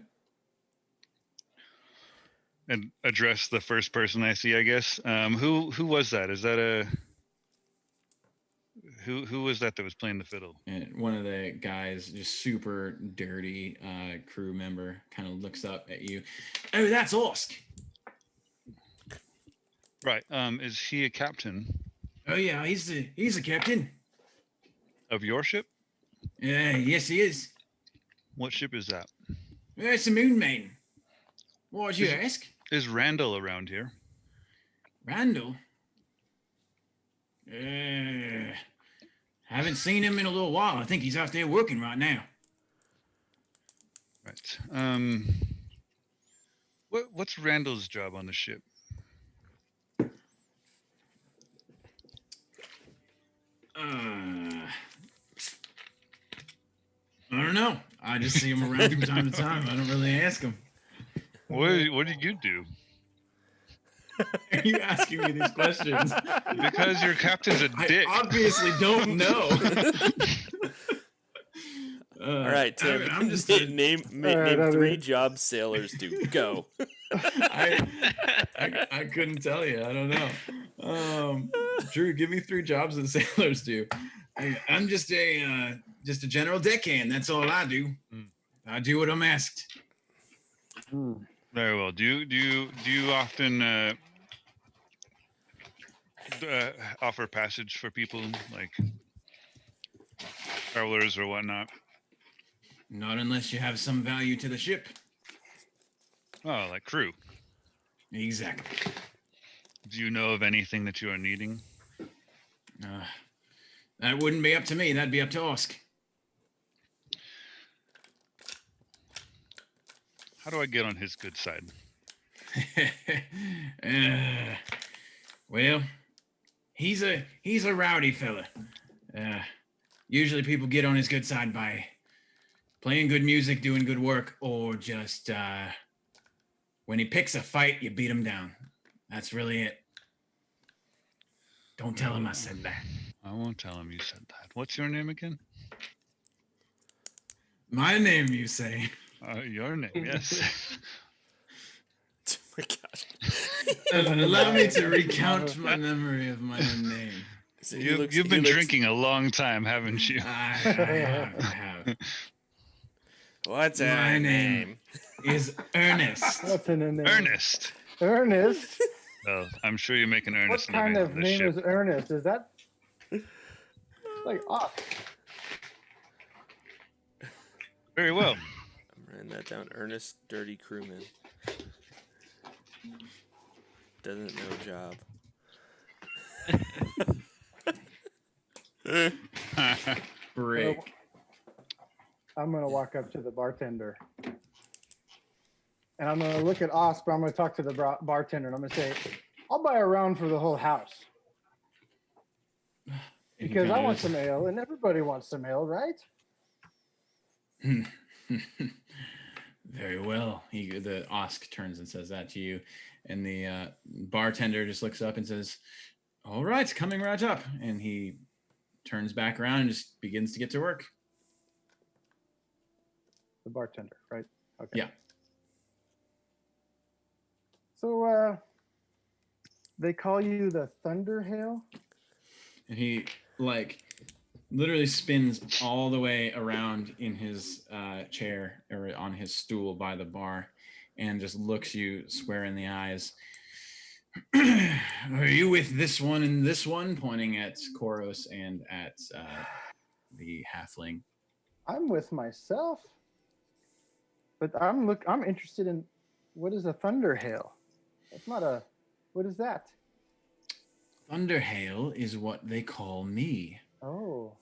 and address the first person I see. I guess. Who was that? Is that Who was that was playing the fiddle? And one of the guys, just super dirty crew member, kind of looks up at you. Oh, that's Osk. Right. Is he a captain Oh yeah, he's the captain. of your ship? Yes, he is. What ship is that? It's a Moon Maiden. Why'd you ask? Is Randall around here? Randall? Haven't seen him in a little while. I think he's out there working right now. Right. What's Randall's job on the ship? I don't know. I just see him around from time to time. I don't really ask him. What do you do? Are you asking me these questions? Because your captain's a dick. I obviously don't know. All right, Tim. I'm just name three jobs sailors do. Go. I couldn't tell you. I don't know. Drew, give me 3 jobs that sailors do. I'm just a general deckhand. That's all I do. I do what I'm asked. Very well. Do you often offer passage for people like travelers or whatnot? Not unless you have some value to the ship. Oh, like crew. Exactly. Do you know of anything that you are needing? That wouldn't be up to me. That'd be up to Osk. How do I get on his good side? Well, he's a rowdy fella. Usually people get on his good side by playing good music, doing good work, or just when he picks a fight, you beat him down. That's really it. Don't tell him I said that. I won't tell him you said that. What's your name again? My name, you say? Your name, yes. Oh my gosh. Allow me to recount my memory of my own name. So You've been drinking a long time, haven't you? I have. What's My her name is Ernest. What's in a name? Ernest. Ernest? Well, I'm sure you make an What earnest kind living of on this name ship. is Ernest? Is that like Very well. I'm writing that down. Ernest Dirty Crewman. Doesn't know job. Break. I'm gonna walk up to the bartender and I'm gonna look at Osp, but I'm gonna talk to the bartender and I'm gonna say, I'll buy a round for the whole house. Because I want some ale and everybody wants some ale, right? Very well. The Osk turns and says that to you, and the bartender just looks up and says, "All right, coming right up." And he turns back around and just begins to get to work. The bartender, right? Okay. Yeah. So they call you the Thunderhail? And he literally spins all the way around in his chair or on his stool by the bar and just looks you square in the eyes. Are you with this one and this one? Pointing at Koros and at the halfling. I'm with myself. But I'm interested in what is a Thunderhail? That's not a what is that? Thunderhail is what they call me. Oh.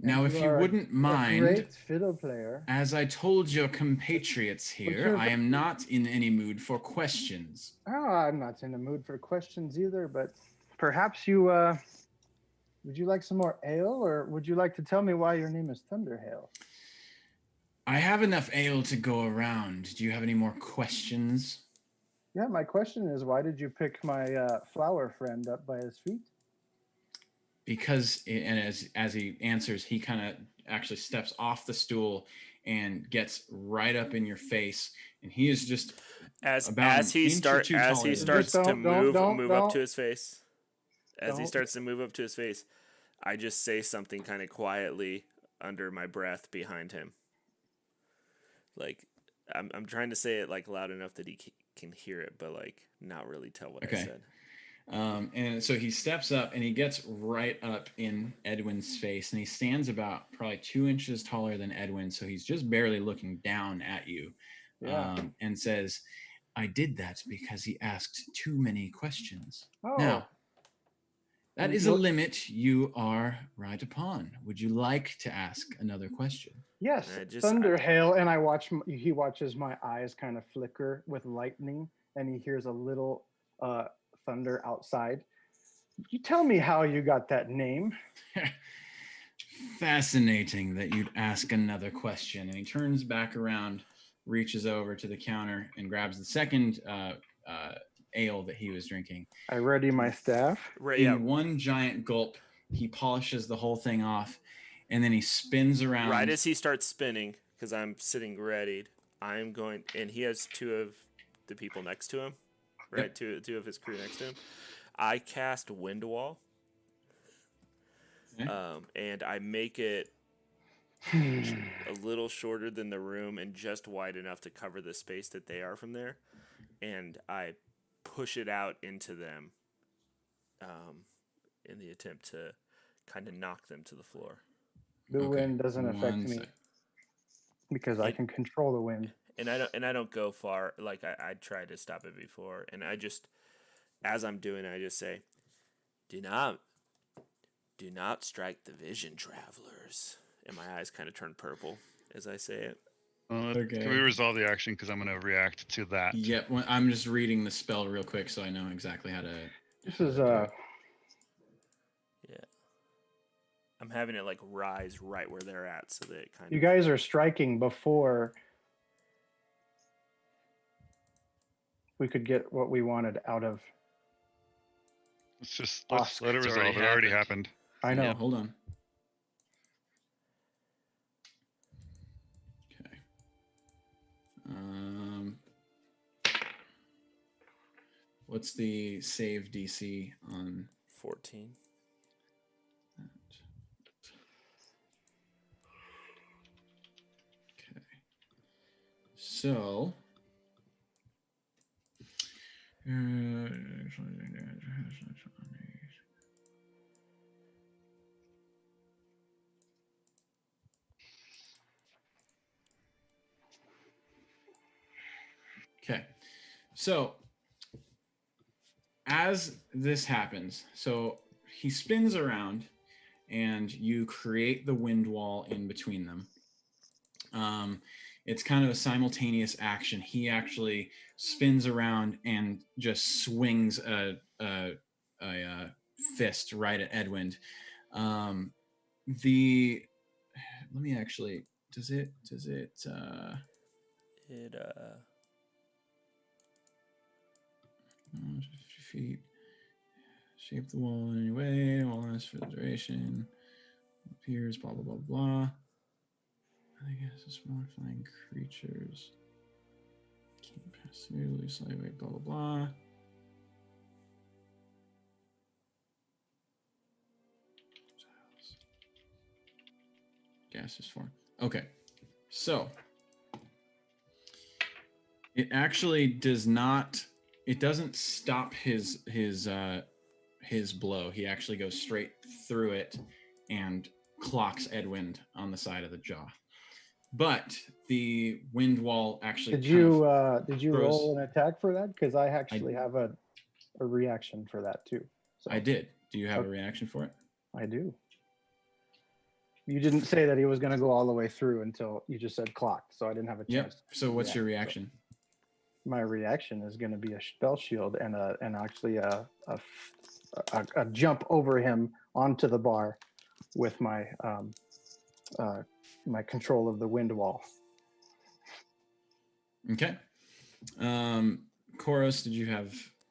Now, And if you are wouldn't a mind, great fiddle player. as I told your compatriots here, I am not in any mood for questions. Oh, I'm not in the mood for questions either, but perhaps you would you like some more ale, or would you like to tell me why your name is Thunderhail? I have enough ale to go around. Do you have any more questions? Yeah, my question is, why did you pick my flower friend up by his feet? Because, and as he answers, he kind of actually steps off the stool and gets right up in your face, and he is just As about he an inch or two taller starts than you. to move up don't. to his face. As he Don't. starts to move up to his face. I just say something kind of quietly under my breath behind him. Like, I'm trying to say it like loud enough that he can hear it, but like not really tell what I Okay. said. And so he steps up and he gets right up in Edwin's face, and he stands about probably 2 inches taller than Edwin. So he's just barely looking down at you, Yeah. and says, I did that because he asked too many questions. Oh. Now, that And is a what- limit you are right upon. Would you like to ask another question? Yes, I just- thunder hail, and I watch. He watches my eyes kind of flicker with lightning, and he hears a little thunder outside. You tell me how you got that name. Fascinating that you'd ask another question. And he turns back around, reaches over to the counter, and grabs the second ale that he was drinking. I ready my staff. Right? In Yeah. one giant gulp, he polishes the whole thing off, and then he spins around. Right as he starts spinning, because I'm sitting readied, I'm going, and he has two of the people next to him, right? Yep. Two of his crew next to him. I cast Wind Wall, Okay. and I make it a little shorter than the room and just wide enough to cover the space that they are from there, and I push it out into them, in the attempt to kind of knock them to the floor. The Okay, wind doesn't affect one me sec. because I can control the wind. And I don't go far. Like I tried to stop it before, and I just, as I'm doing it, I just say, do not strike the vision, travelers. And my eyes kind of turn purple as I say it. Okay. Can we resolve the action? Because I'm going to react to that. Yep. I'm just reading the spell real quick so I know exactly how to. This is Yeah. I'm having it like rise right where they're at, so that it kind you of. guys are striking before we could get what we wanted out of. Let's Oscar. let it It's resolve. already It already happened. I know. Yeah, hold on. Okay. What's the save DC on 14. that? Okay. So. Okay. So as this happens, so he spins around and you create the wind wall in between them. It's kind of a simultaneous action. He actually spins around and just swings a fist right at Edwin. Let me actually, does it, It 50 feet, shape the wall in any way, wall lasts for the duration, appears, blah, blah, blah, blah. I guess it's more flying creatures. Can't pass through, loose lightweight, blah, blah, blah. Gaseous form. Okay, so it actually does not. It doesn't stop his blow. He actually goes straight through it and clocks Edwin on the side of the jaw. But the wind wall actually. Did you throws- roll an attack for that? Because I actually have a reaction for that too. So I did. Do you have a reaction for it? I do. You didn't say that he was going to go all the way through until you just said clocked, so I didn't have a Yep. chance. So what's your react. reaction? My reaction is going to be a spell shield and actually a jump over him onto the bar with my my control of the wind wall. Okay. Koros,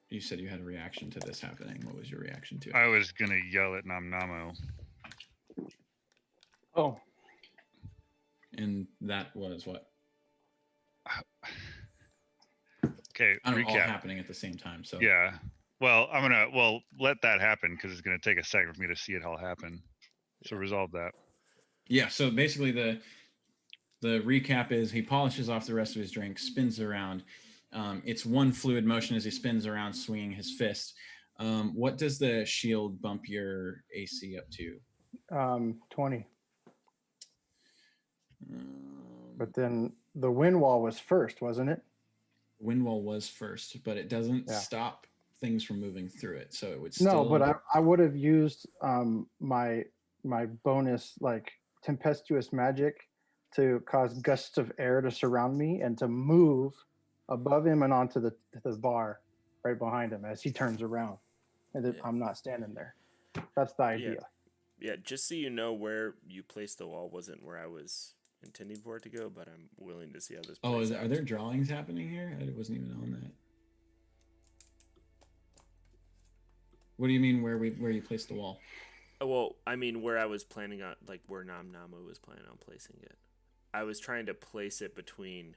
you said you had a reaction to this happening. What was your reaction to it? I was going to yell at Namnamo. Oh, And that was what? Okay, I don't know, all recap. happening at the same time. So Yeah. Well, let that happen because it's going to take a second for me to see it all happen. So resolve that. Yeah. So basically, the recap is he polishes off the rest of his drink, spins around. It's one fluid motion as he spins around, swinging his fist. What does the shield bump your AC up to? 20. Um, But then the wind wall was first, wasn't it? wind wall was first, but it doesn't Yeah. stop things from moving through it. So it would No, still. but I would have used my bonus like tempestuous magic to cause gusts of air to surround me and to move above him and onto the bar right behind him as he turns around, and then Yeah. I'm not standing there. That's the idea. Yeah, just so you know, where you placed the wall wasn't where I was intending for it to go, but I'm willing to see how this plays out. Are there drawings happening here? I wasn't even on that. What do you mean where you placed the wall? Well, I mean where I was planning on, like where Nam Namu was planning on placing it. I was trying to place it between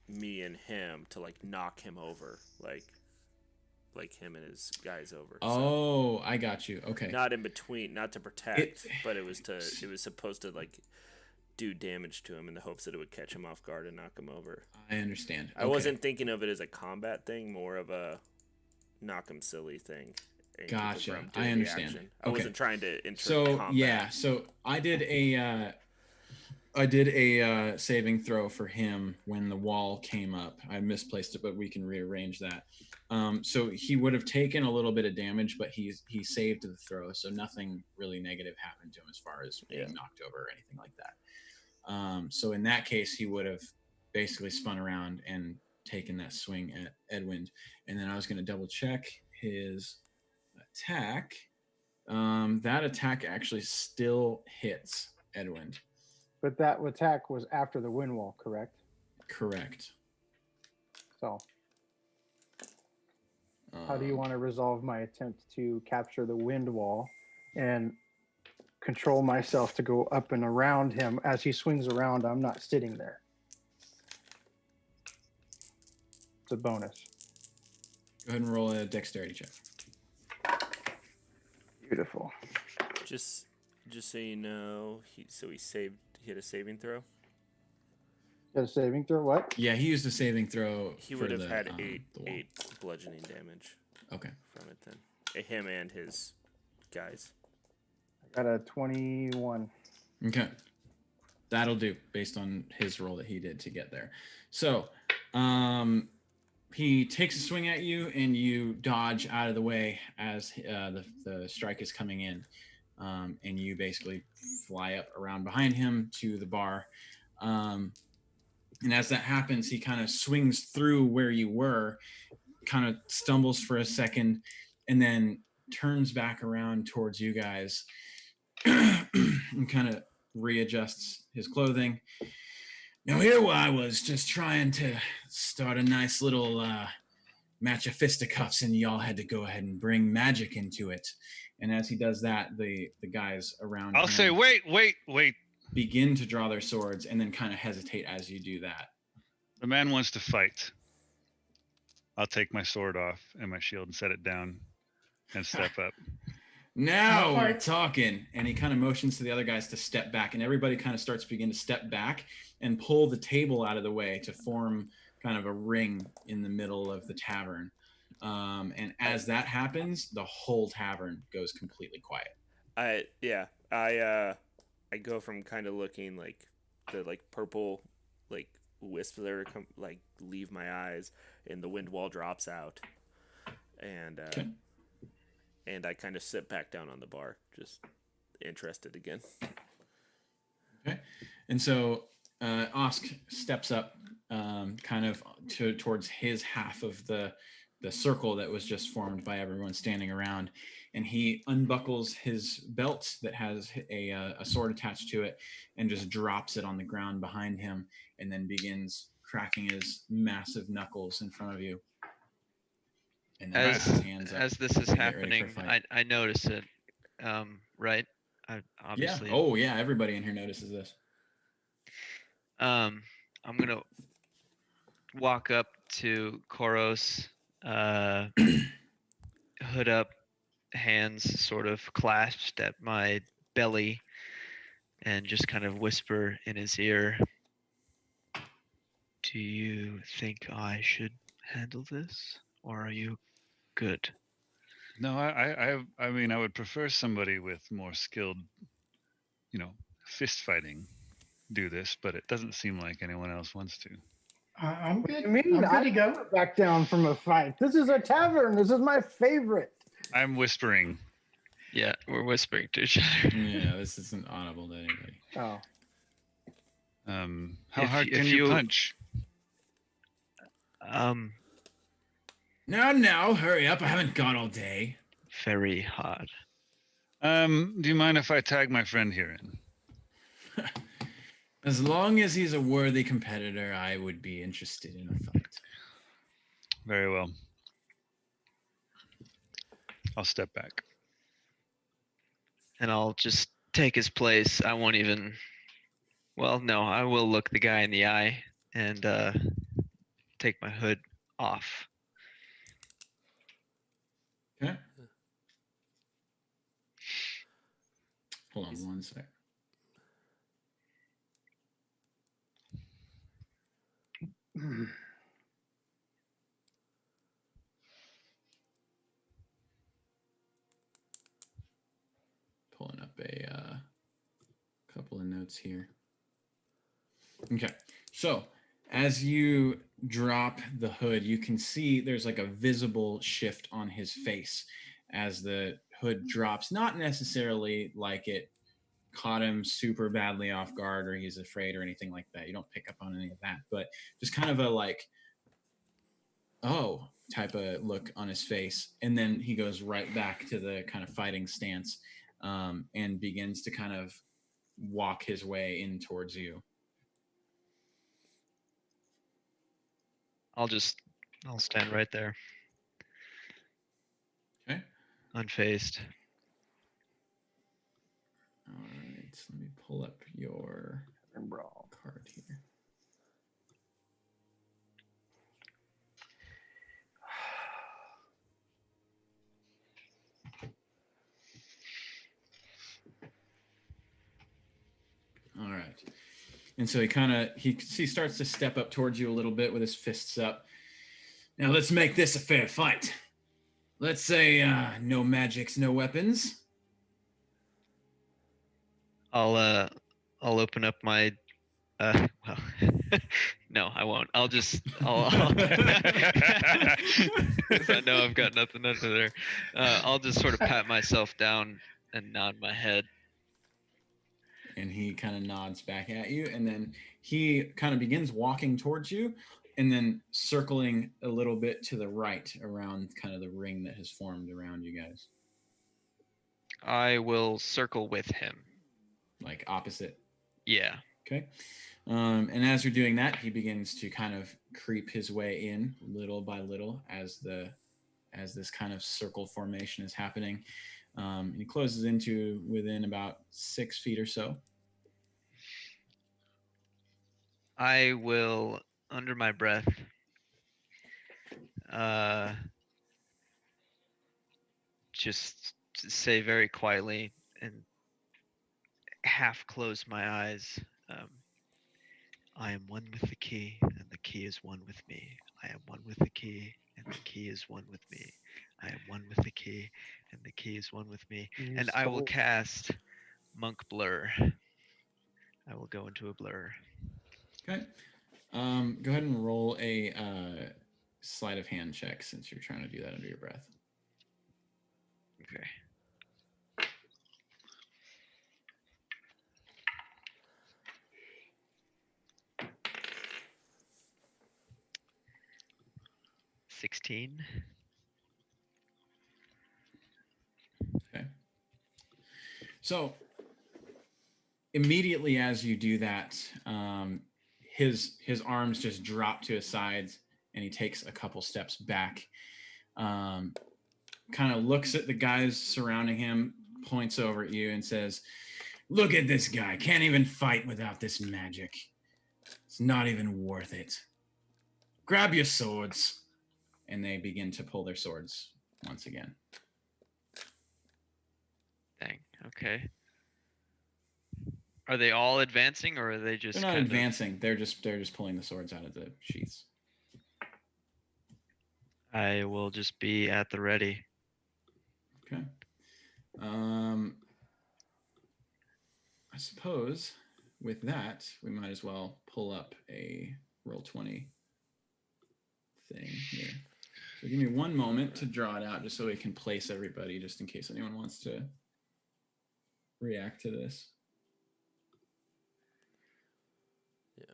me and him to like knock him over, like him and his guys over. Oh, I got you. Okay. Not in between, not to protect, but it was supposed to like do damage to him in the hopes that it would catch him off guard and knock him over. I understand. I wasn't thinking of it as a combat thing, more of a knock him silly thing. and keep him Gotcha. from I doing the understand. action. I Okay. wasn't trying to insert So combat. yeah, so I did a saving throw for him when the wall came up. I misplaced it, but we can rearrange that. So he would have taken a little bit of damage, but he saved the throw, so nothing really negative happened to him as far as being knocked over or anything like that. So in that case, he would have basically spun around and taken that swing at Edwind. And then I was going to double check his attack. That attack actually still hits Edwind. But that attack was after the wind wall, correct? Correct. So how do you want to resolve my attempt to capture the wind wall and control myself to go up and around him as he swings around? I'm not sitting there. It's a bonus. Go ahead and roll a dexterity check. Beautiful. Just so you know, he hit a saving throw. Got a saving throw? What? Yeah, he used a saving throw. He would have had the wall. 8 bludgeoning damage Okay. from it then. Him and his guys. I got a 21. Okay. That'll do based on his roll that he did to get there. So, he takes a swing at you and you dodge out of the way as the strike is coming in. And you basically fly up around behind him to the bar. And as that happens, he kind of swings through where you were, kind of stumbles for a second, and then turns back around towards you guys and kind of readjusts his clothing. Now here I was just trying to start a nice little match of fisticuffs, and y'all had to go ahead and bring magic into it. And as he does that, the guys around I'll him say, wait. begin to draw their swords and then kind of hesitate as you do that. The man wants to fight. I'll take my sword off and my shield and set it down and step up. Now we're talking. And he kind of motions to the other guys to step back, and everybody kind of starts to begin to step back and pull the table out of the way to form kind of a ring in the middle of the tavern. And as that happens, the whole tavern goes completely quiet. I go from kind of looking like the purple wisps that are leave my eyes, and the wind wall drops out, and Okay. and I kind of sit back down on the bar, just interested again. Okay. And so Osk steps up kind of towards his half of the circle that was just formed by everyone standing around, and he unbuckles his belt that has a sword attached to it and just drops it on the ground behind him, and then begins cracking his massive knuckles in front of you. And then puts his hands up As this is to get ready for happening, fight. I notice it. Right? I obviously. Yeah. Oh yeah. Everybody in here notices this. I'm gonna walk up to Koros, hood up, hands sort of clasped at my belly and just kind of whisper in his ear, "Do you think I should handle this, or are you good?" No, I mean, I would prefer somebody with more skilled, fist fighting do this, but it doesn't seem like anyone else wants to. I'm good. I mean, I'm good I to go. never back down from a fight. This is a tavern. This is my favorite. I'm whispering. Yeah, we're whispering to each other. Yeah, this isn't audible to anybody. Oh, How If hard y- can if you you- punch? Now, hurry up. I haven't got all day. Very hard. Do you mind if I tag my friend here in? As long as he's a worthy competitor, I would be interested in a fight. Very well. I'll step back. And I'll just take his place. I won't even. Well, no, I will look the guy in the eye and take my hood off. Okay. Hold on one sec. Pulling up a couple of notes here. Okay, so as you drop the hood, you can see there's like a visible shift on his face as the hood drops. Not necessarily like it caught him super badly off guard or he's afraid or anything like that. You don't pick up on any of that, but just kind of a like, oh, type of look on his face. And then he goes right back to the kind of fighting stance and begins to kind of walk his way in towards you. I'll stand right there, Okay. unfazed. All right. So let me pull up your brawl. card here. All right. And so he starts to step up towards you a little bit with his fists up. Now let's make this a fair fight. Let's say no magics, no weapons. I'll open up my well no, I won't. I'll I know I've got nothing under there. I'll just sort of pat myself down and nod my head. And he kind of nods back at you, and then he kind of begins walking towards you and then circling a little bit to the right around kind of the ring that has formed around you guys, I will circle with him. like opposite. Yeah. Okay. And as you're doing that, he begins to kind of creep his way in little by little as this kind of circle formation is happening. And he closes into within about 6 feet or so. I will, under my breath, just say very quietly and half close my eyes. I am one with the key, and the key is one with me. I am one with the key, and the key is one with me. I am one with the key, and the key is one with me. And I will cast Monk Blur. I will go into a blur. Okay. Go ahead and roll a sleight of hand check since you're trying to do that under your breath. Okay. $16. Okay. So immediately as you do that, his arms just drop to his sides, and he takes a couple steps back. Kind of looks at the guys surrounding him, points over at you, and says, "Look at this guy. Can't even fight without this magic. It's not even worth it. Grab your swords." And they begin to pull their swords once again. Dang. Okay. Are they all advancing, or are they just They're not kind advancing. They're just pulling the swords out of the sheaths. I will just be at the ready. Okay. I suppose with that, we might as well pull up a Roll20 thing here. So give me one moment to draw it out just so we can place everybody, just in case anyone wants to react to this. Yeah.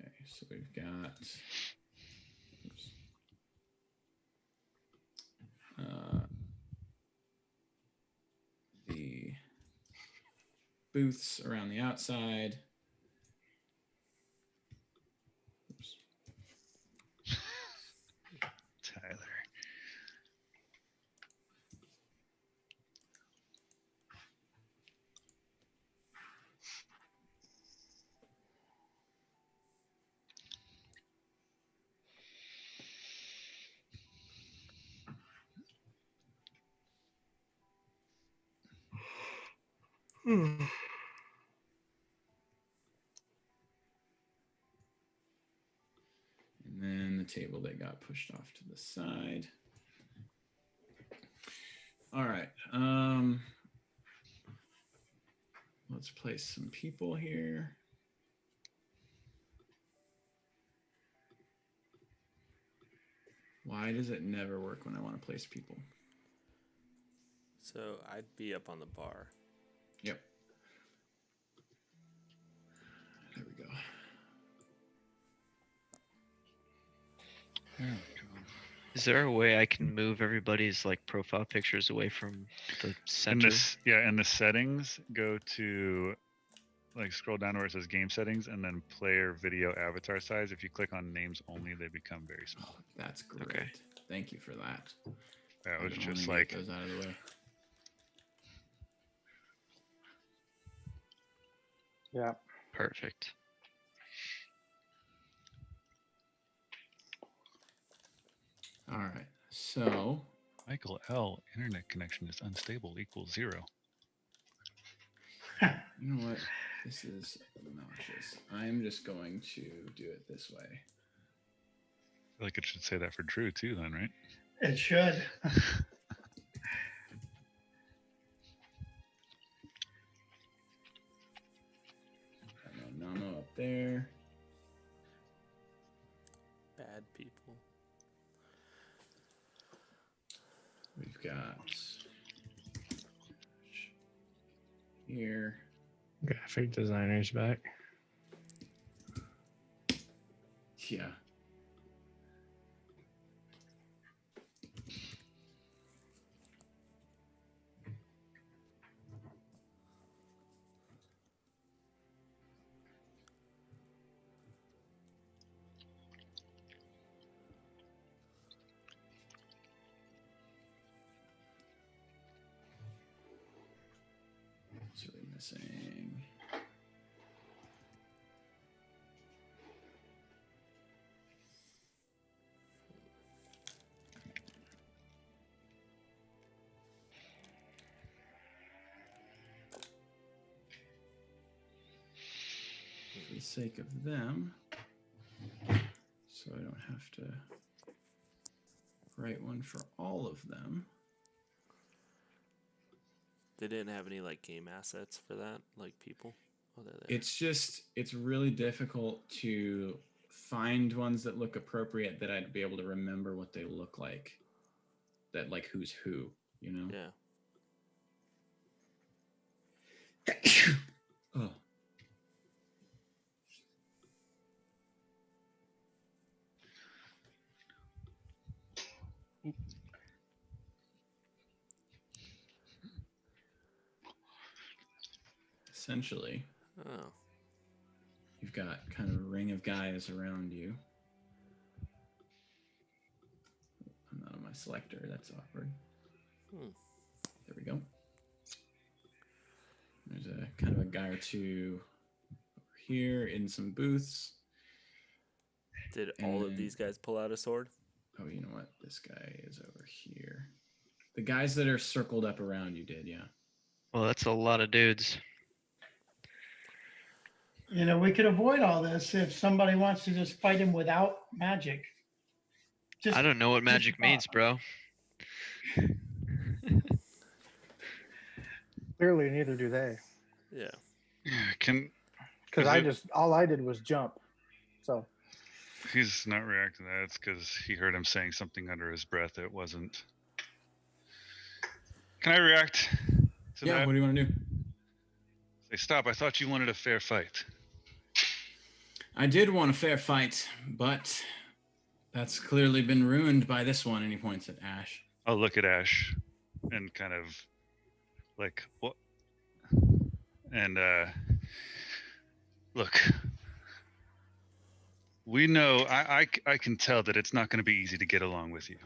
Okay, so we've got oops, the booths around the outside. Oops. Tyler. And then the table that got pushed off to the side. All right. Let's place some people here. Why does it never work when I want to place people? So I'd be up on the bar. Yep. There we go. There we go. Is there a way I can move everybody's like profile pictures away from the In center? this, in the settings, go to like scroll down where it says game settings and then player video avatar size. If you click on names only, they become very small. Oh, that's great. Okay. Thank you for that. That was I've been just wanting to like get those out of the way. Yeah. Perfect. All right. So Michael L. Internet connection is unstable equals 0. you know what? This is obnoxious. I'm just going to do it this way. I feel like it should say that for Drew too, then, right? It should. Namo up there. Bad people. We've got here. Graphic designers back. Yeah. What's really missing? For the sake of them, so I don't have to write one for all of them. They didn't have any like game assets for that, like people. Oh, they're there. It's really difficult to find ones that look appropriate that I'd be able to remember what they look like. That like who's who, you know? Yeah. Oh. Essentially, Oh. you've got kind of a ring of guys around you. I'm not on my selector. That's awkward. Hmm. There we go. There's a kind of a guy or two here in some booths. Did And all then- of these guys pull out a sword? Oh, you know what? This guy is over here. The guys that are circled up around you did, yeah. Well, that's a lot of dudes. You know, we could avoid all this if somebody wants to just fight him without magic. Just, I don't know what just magic a means, thought. bro. Clearly, neither do they. Yeah. Can Because Is it- all I did was jump. So he's not reacting to that? It's because he heard him saying something under his breath. It wasn't. Can I react to Yeah, that? what do you want to do? Say, stop! I thought you wanted a fair fight. I did want a fair fight, but that's clearly been ruined by this one. And he points at Ash. I'll look at Ash and kind of like what and look, we know I can tell that it's not going to be easy to get along with you.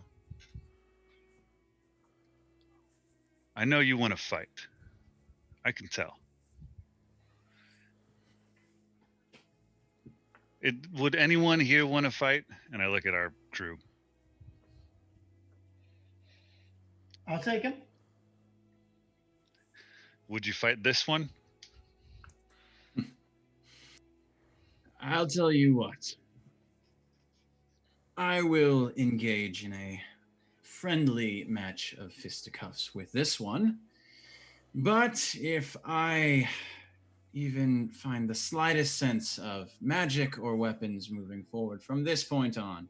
I know you want to fight. I can tell. Would anyone here want to fight? And I look at our crew. I'll take him. Would you fight this one? I'll tell you what. I will engage in a friendly match of fisticuffs with this one. But if I even find the slightest sense of magic or weapons moving forward from this point on,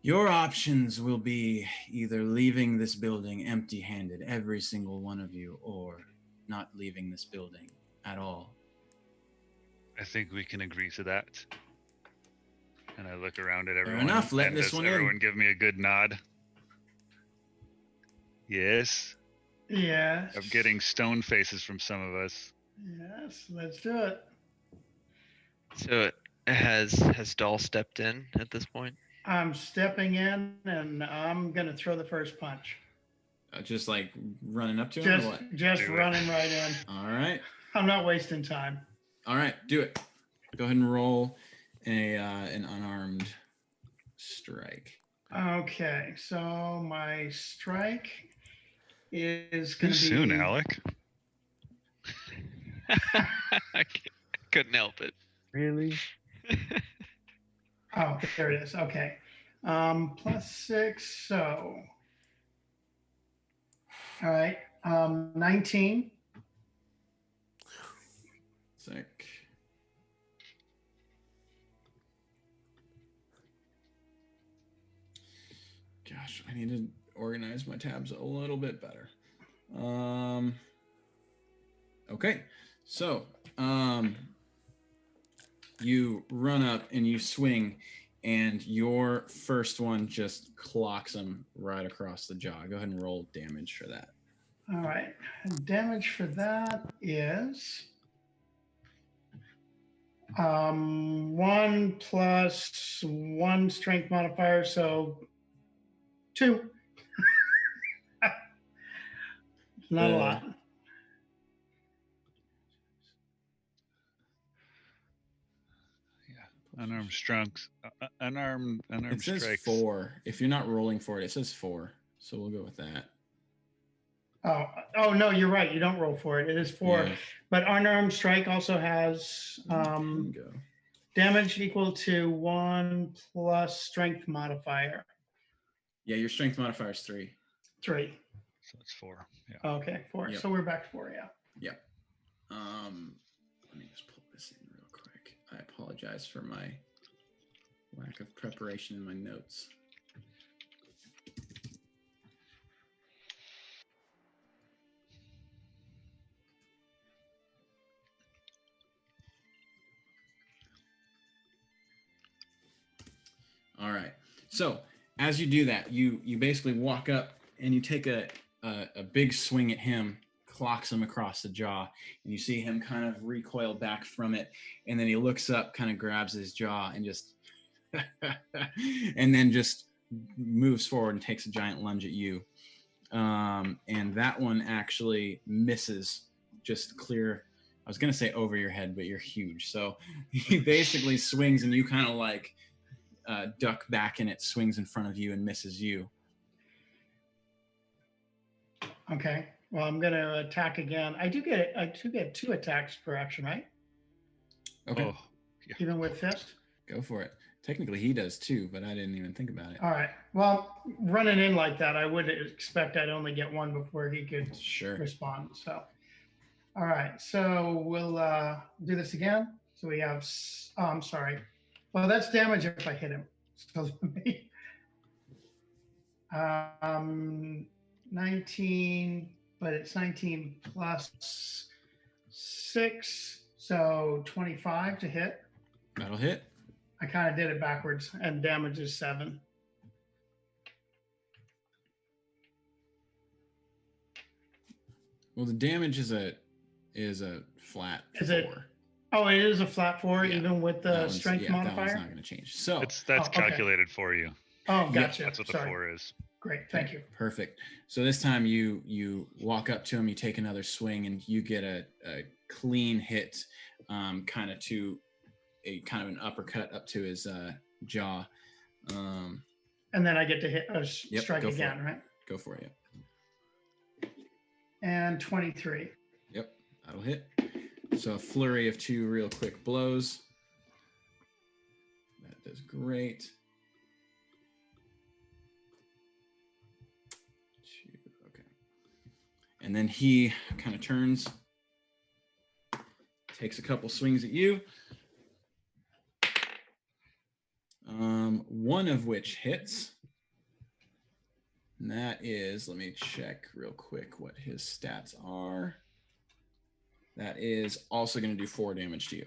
your options will be either leaving this building empty-handed, every single one of you, or not leaving this building at all. I think we can agree to that. And I look around at everyone. enough, let and this does one in. everyone give me a good nod? Yes. Yes. I'm getting stone faces from some of us. Yes, let's do it. So has Dahl stepped in at this point? I'm stepping in and I'm gonna throw the first punch. Just like running up to him or what? Just Do it. running right in. All right. I'm not wasting time. All right, do it. Go ahead and roll an unarmed strike. Okay, so my strike is Too gonna be soon, Alec. I couldn't help it. really, Oh, there it is. Okay. +6, so. All right. 19. Sick. Gosh, I need to organize my tabs a little bit better. Okay, so you run up and you swing, and your first one just clocks him right across the jaw. Go ahead and roll damage for that. All right. Damage for that is 1 + 1 strength modifier, so 2. Not a lot. Unarmed strikes. Unarmed It says strikes. 4. If you're not rolling for it, it says 4. So we'll go with that. Oh no, you're right. You don't roll for it. It is 4. Yeah. But unarmed strike also has Bingo. damage equal to 1 + strength modifier, Yeah, your strength modifier is 3. 3. So it's 4. Yeah. Okay, 4. Yep. So we're back to 4. Yeah. Yep. Let me just pull this in real quick. I apologize for my lack of preparation in my notes. All right. So as you do that, you basically walk up and you take a big swing at him, clocks him across the jaw, and you see him kind of recoil back from it, and then he looks up, kind of grabs his jaw, and just and then just moves forward and takes a giant lunge at you. And that one actually misses just clear. I was gonna say over your head, but you're huge. So he basically swings, and you kind of like duck back, and it swings in front of you and misses you. Okay. Well, I'm going to attack again. I do get 2 attacks per action, right? Okay, Oh, yeah. Even with fist. go for it. Technically, he does too, but I didn't even think about it. All right. Well, running in like that, I would expect I'd only get 1 before he could Sure. respond. So, all right. So we'll do this again. So we have. Oh, I'm sorry. Well, that's damage if I hit him. So let me. 19, but it's 19 plus 6, so 25 to hit. That'll hit. I kind of did it backwards, and damage is 7. Well, the damage is a flat Is 4. it- Oh, it is a flat 4, Yeah. even with That the one's- strength That one's modifier. not going to change. So That's okay. calculated for you. Oh, gotcha. That's what the Sorry. 4 is. Great, thank you. perfect. So this time you walk up to him, you take another swing, and you get a clean hit, kind of to a kind of an uppercut up to his jaw. And then I get to hit Yep, strike go for again, it. right? Go for it. Yep. And 23. Yep, that'll hit. So a flurry of 2 real quick blows. That does great. 2, okay. And then he kind of turns, takes a couple swings at you. One of which hits. And that is, let me check real quick what his stats are. That is also going to do 4 damage to you.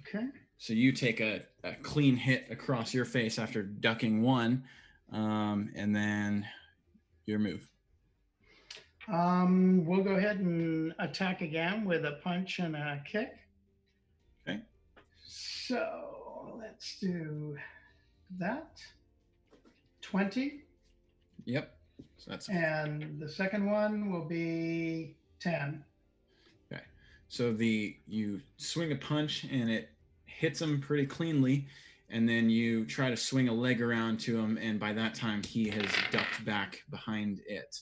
Okay. So you take a clean hit across your face after ducking 1, and then your move. We'll go ahead and attack again with a punch and a kick. Okay. So let's do that. 20. Yep. So that's And the second one will be 10. okay. So you swing a punch and it hits him pretty cleanly, and then you try to swing a leg around to him, and by that time he has ducked back behind it.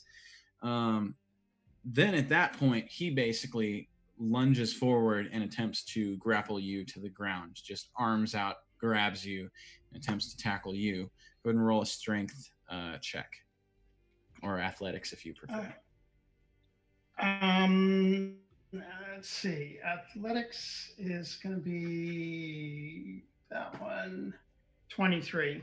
Then at that point, he basically lunges forward and attempts to grapple you to the ground. Just arms out, grabs you, and attempts to tackle you. Go ahead and roll a strength check, or athletics if you prefer. Let's see. Athletics is going to be that one. 23.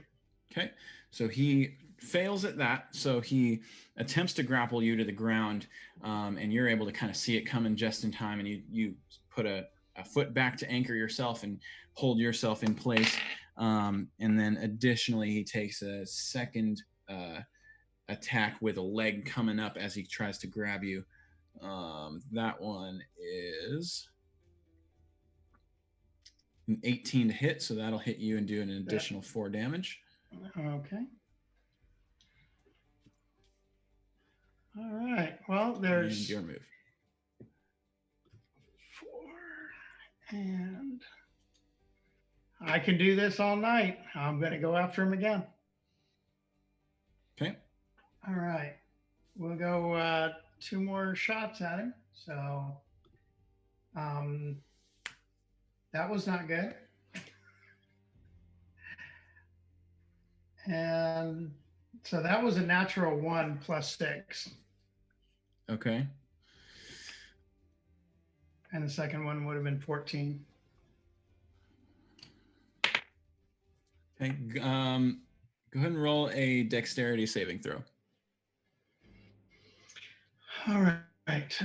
Okay, so he fails at that. So he attempts to grapple you to the ground, and you're able to kind of see it coming just in time, and you put a foot back to anchor yourself and hold yourself in place. And then additionally, he takes a second attack with a leg coming up as he tries to grab you. That one is an 18 to hit, so that'll hit you and do an additional 4 damage. Okay. All right. Well, And there's your move. 4. And I can do this all night. I'm going to go after him again. Okay. All right. We'll go 2 more shots at him. So that was not good. And so that was a natural 1 plus 6. Okay. And the second one would have been 14. Okay. Go ahead and roll a dexterity saving throw. All right.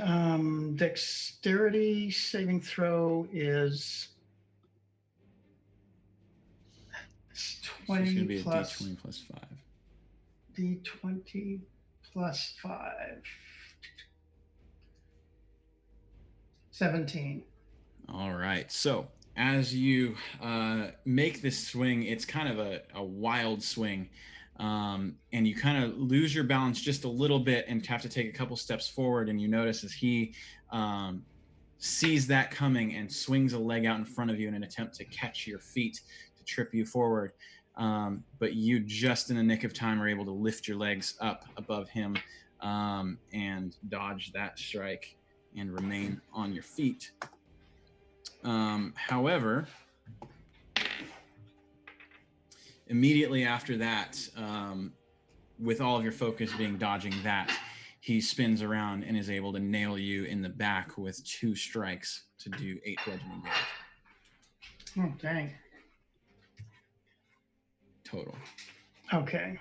Dexterity saving throw is So it's going to 20 be a plus d20 plus 5. D20 plus 5. 17. All right. So as you make this swing, it's kind of a wild swing. and you kind of lose your balance just a little bit and have to take a couple steps forward. And you notice as he sees that coming and swings a leg out in front of you in an attempt to catch your feet to trip you forward. But you just in the nick of time are able to lift your legs up above him and dodge that strike and remain on your feet. However, immediately after that, with all of your focus being dodging that, he spins around and is able to nail you in the back with 2 strikes to do 8 bludgeoning damage. Oh, dang. Total. Okay.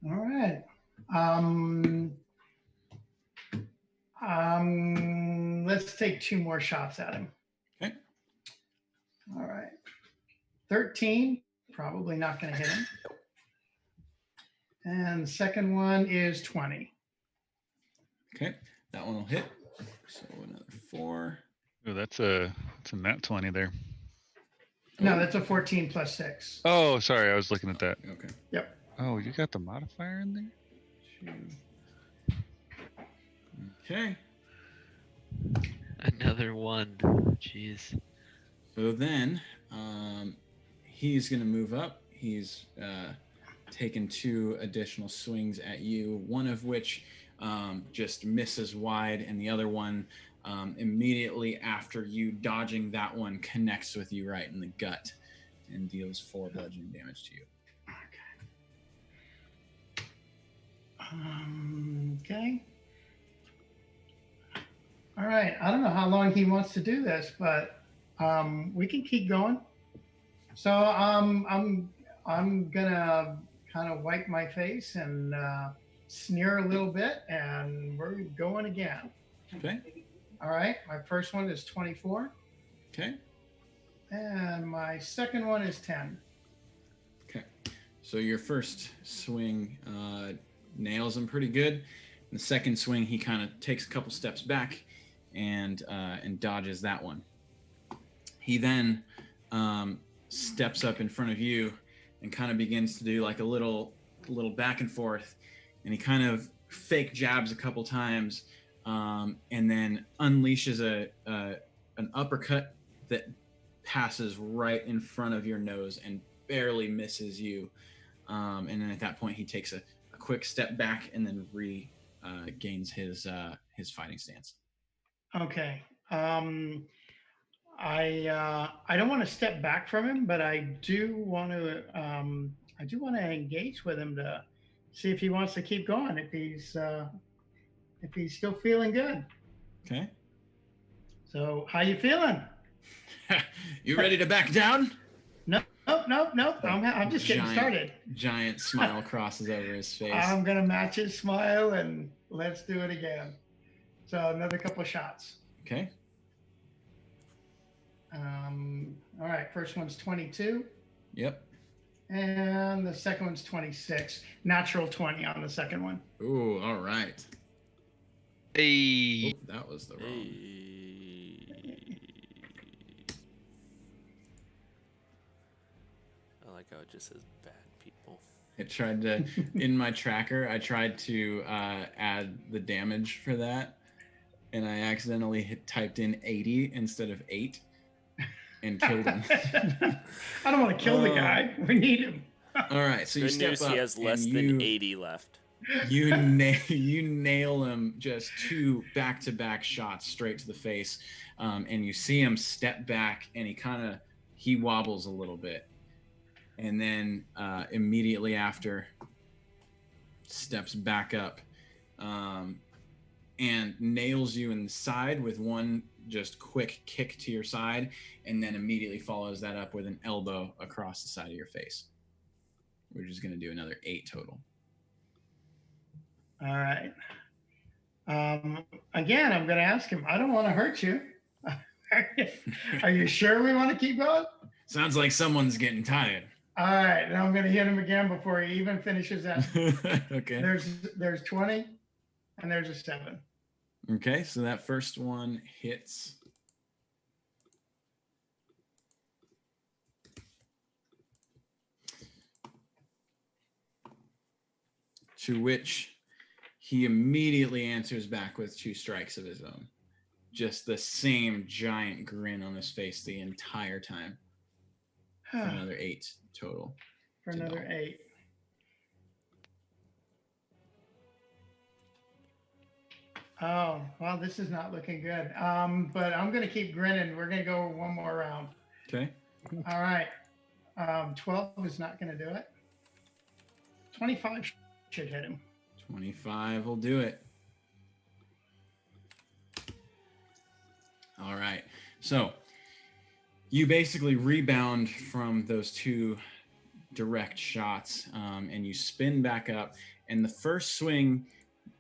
All right. Let's take 2 more shots at him. Okay. All right. 13, probably not going to hit him. And the second one is 20. Okay, that one will hit. So another 4. Oh, that's a nat 20 there. No, that's a 14 plus 6. Oh, sorry, I was looking at that. Okay. Yep. Oh, you got the modifier in there? 2. Okay. Another 1. Jeez. So then he's going to move up. He's taken 2 additional swings at you, one of which just misses wide, and the other one immediately after you dodging that one connects with you right in the gut and deals 4 bludgeoning damage to you. Okay. All right. I don't know how long he wants to do this, but we can keep going. So I'm gonna kind of wipe my face and sneer a little bit, and we're going again. Okay. All right. My first one is 24, Okay. and my second one is 10. Okay. So your first swing nails him pretty good. In the second swing, he kind of takes a couple steps back and dodges that one. He then steps up in front of you and kind of begins to do like a little back and forth, and he kind of fake jabs a couple times, and then unleashes an uppercut that passes right in front of your nose and barely misses you. And then at that point, he takes a quick step back and then gains his fighting stance. Okay. I don't want to step back from him, but I do want to engage with him to see if he wants to keep going, if he's still feeling good. Okay. So how you feeling? You ready to back down? Nope. I'm just getting started. Giant smile crosses over his face. I'm gonna match his smile and let's do it again. So another couple shots. Okay. All right, first one's 22. Yep. And the second one's 26. Natural 20 on the second one. Ooh, all right. Hey. Oh, that was the wrong. I like how it just says bad people. It tried to, in my tracker, I tried to add the damage for that, and I accidentally typed in 80 instead of 8 and killed him. I don't want to kill the guy. We need him. All right, so you Good step news, up he has less and than 80 left. You nail him, just 2 back-to-back shots straight to the face, and you see him step back, and he wobbles a little bit, and then immediately after steps back up and nails you in the side with one just quick kick to your side, and then immediately follows that up with an elbow across the side of your face. We're just going to do another 8 total. All right. Again, I'm going to ask him. I don't want to hurt you. Are you sure we want to keep going? Sounds like someone's getting tired. All right. Now I'm going to hit him again before he even finishes that. Okay. There's 20 and there's a 7. Okay, so that first one hits. To which he immediately answers back with 2 strikes of his own. Just the same giant grin on his face the entire time. For another 8 total. For another 8. Oh, well, this is not looking good. But I'm going to keep grinning. We're going to go one more round. Okay. All right. 12 is not going to do it. 25 should hit him. 25 will do it. All right. So you basically rebound from those 2 direct shots, and you spin back up, and the first swing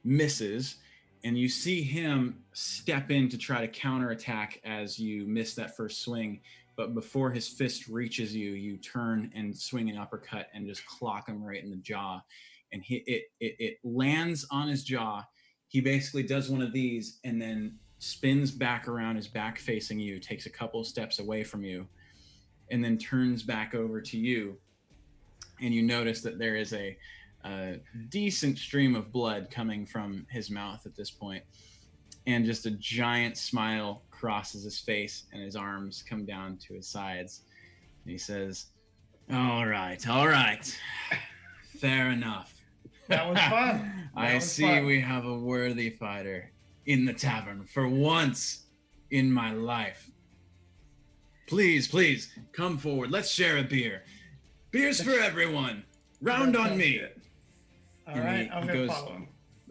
misses, and you see him step in to try to counterattack as you miss that first swing. But before his fist reaches you, you turn and swing an uppercut and just clock him right in the jaw. And it lands on his jaw. He basically does one of these and then spins back around, his back facing you, takes a couple steps away from you, and then turns back over to you. And you notice that there is a decent stream of blood coming from his mouth at this point, and just a giant smile crosses his face, and his arms come down to his sides, and he says, all right, fair enough. That was fun. I see we have a worthy fighter in the tavern for once in my life. Please come forward, let's share a beer. Beers for everyone. Round on me. All right, I'm going to follow him.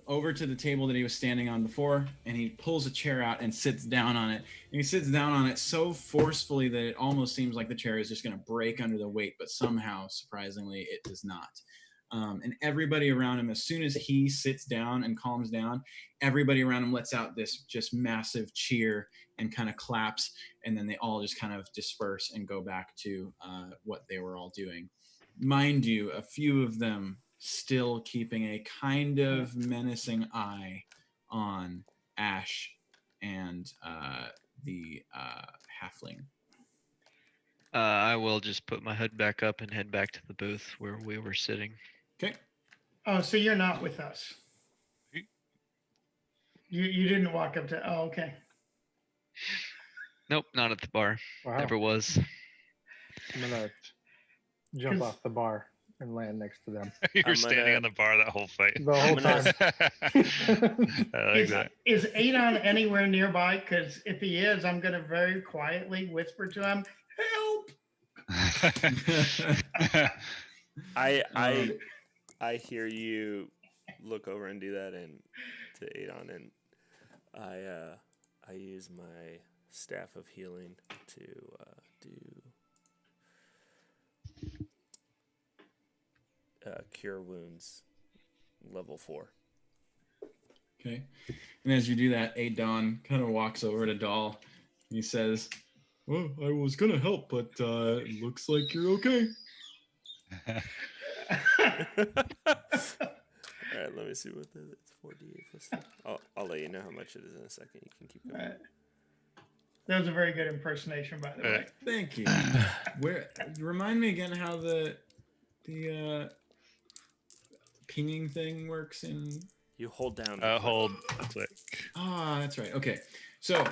Over to the table that he was standing on before, and he pulls a chair out and sits down on it. And he sits down on it so forcefully that it almost seems like the chair is just going to break under the weight, but somehow, surprisingly, it does not. And everybody around him, as soon as he sits down and calms down, everybody around him lets out this just massive cheer and kind of claps, and then they all just kind of disperse and go back to what they were all doing. Mind you, a few of them still keeping a kind of menacing eye on Ash and the halfling. I will just put my hood back up and head back to the booth where we were sitting. Okay. Oh, so you're not with us. You didn't walk up to. Oh, okay. Nope, not at the bar. Wow. Never was. I'm gonna jump off the bar and land next to them. You were standing on the bar that whole fight. The whole time. I like that. Is Adon anywhere nearby? Because if he is, I'm going to very quietly whisper to him, "Help!" I hear you look over and do that, and to Adon, and I use my staff of healing to do cure wounds level 4. Okay. And as you do that, Adon kind of walks over to Dahl. He says, well, I was going to help, but it looks like you're okay. All right, let me see what that is. 4d8 plus 3. I'll let you know how much it is in a second. You can keep going. Right. That was a very good impersonation, by the way. Thank you. Remind me again how the pinging thing works in. You hold down. Hold click. Ah, that's right. Okay, so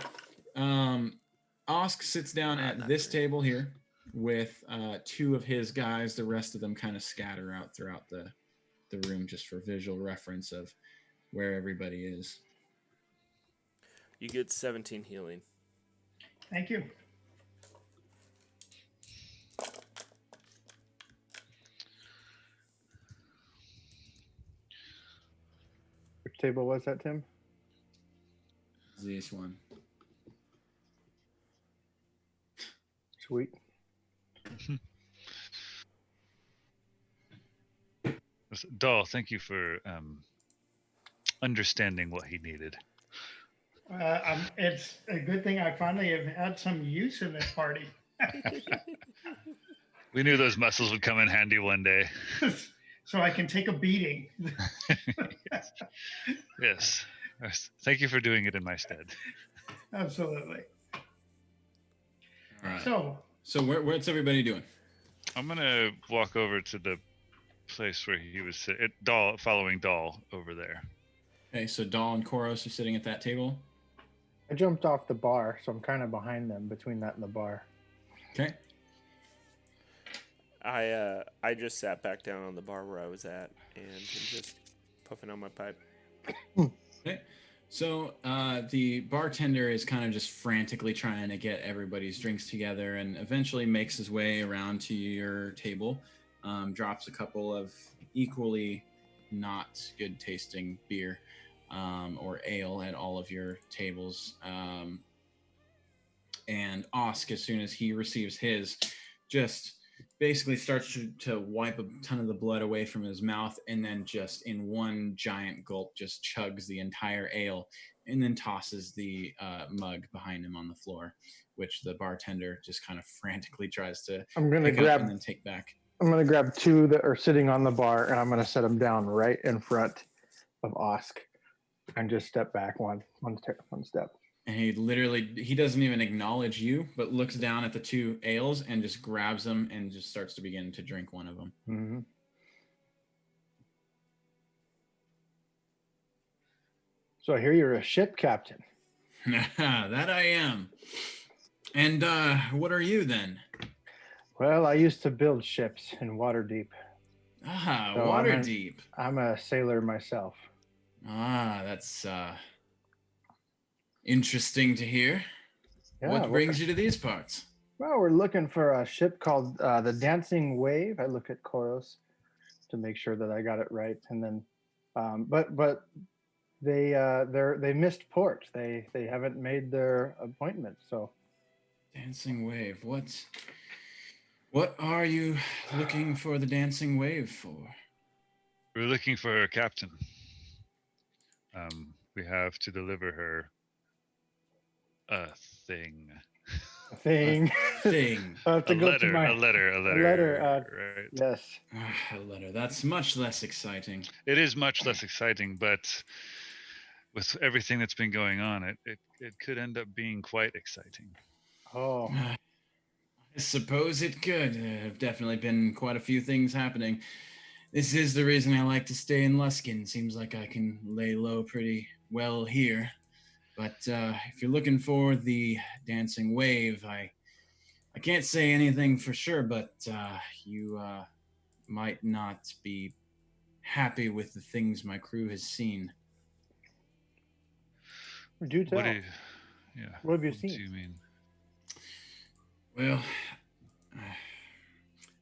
Osk sits down at this table here with 2 of his guys. The rest of them kind of scatter out throughout the room just for visual reference of where everybody is. You get 17 healing. Thank you. Which table was that, Tim? This one. Sweet. Dahl, thank you for understanding what he needed. It's a good thing I finally have had some use in this party. We knew those muscles would come in handy one day. So I can take a beating. Yes. Thank you for doing it in my stead. Absolutely. All right. So what's everybody doing? I'm going to walk over to the place where he was sitting. Dahl, following Dahl over there. Okay, so Dahl and Koros are sitting at that table. I jumped off the bar, so I'm kind of behind them between that and the bar. Okay. I just sat back down on the bar where I was at and am just puffing on my pipe. Okay. So the bartender is kind of just frantically trying to get everybody's drinks together and eventually makes his way around to your table, drops a couple of equally not good tasting beer or ale at all of your tables. And Osk, as soon as he receives his, just basically starts to wipe a ton of the blood away from his mouth and then just in one giant gulp just chugs the entire ale and then tosses the mug behind him on the floor, which the bartender just kind of frantically tries to pick up and then take back. I'm going to grab two that are sitting on the bar and I'm going to set them down right in front of Osk and just step back one step. And he doesn't even acknowledge you, but looks down at the two ales and just grabs them and just starts to begin to drink one of them. Mm-hmm. So I hear you're a ship captain. That I am. And what are you then? Well, I used to build ships in Waterdeep. Ah, So Waterdeep. I'm a sailor myself. Ah, that's interesting to hear. Yeah, What brings you to these parts? Well, we're looking for a ship called the Dancing Wave. I look at Koros to make sure that I got it right, and then, but they missed port. They haven't made their appointment. So, Dancing Wave. What are you looking for the Dancing Wave for? We're looking for a captain. We have to deliver her a thing. A thing. I have to a letter. Right. Yes. A letter. That's much less exciting. It is much less exciting, but with everything that's been going on, it could end up being quite exciting. Oh. I suppose it could. There have definitely been quite a few things happening. This is the reason I like to stay in Luskin. Seems like I can lay low pretty well here. But if you're looking for the Dancing Wave, I can't say anything for sure, but you might not be happy with the things my crew has seen. Do tell. What have you seen? What do you mean? Well,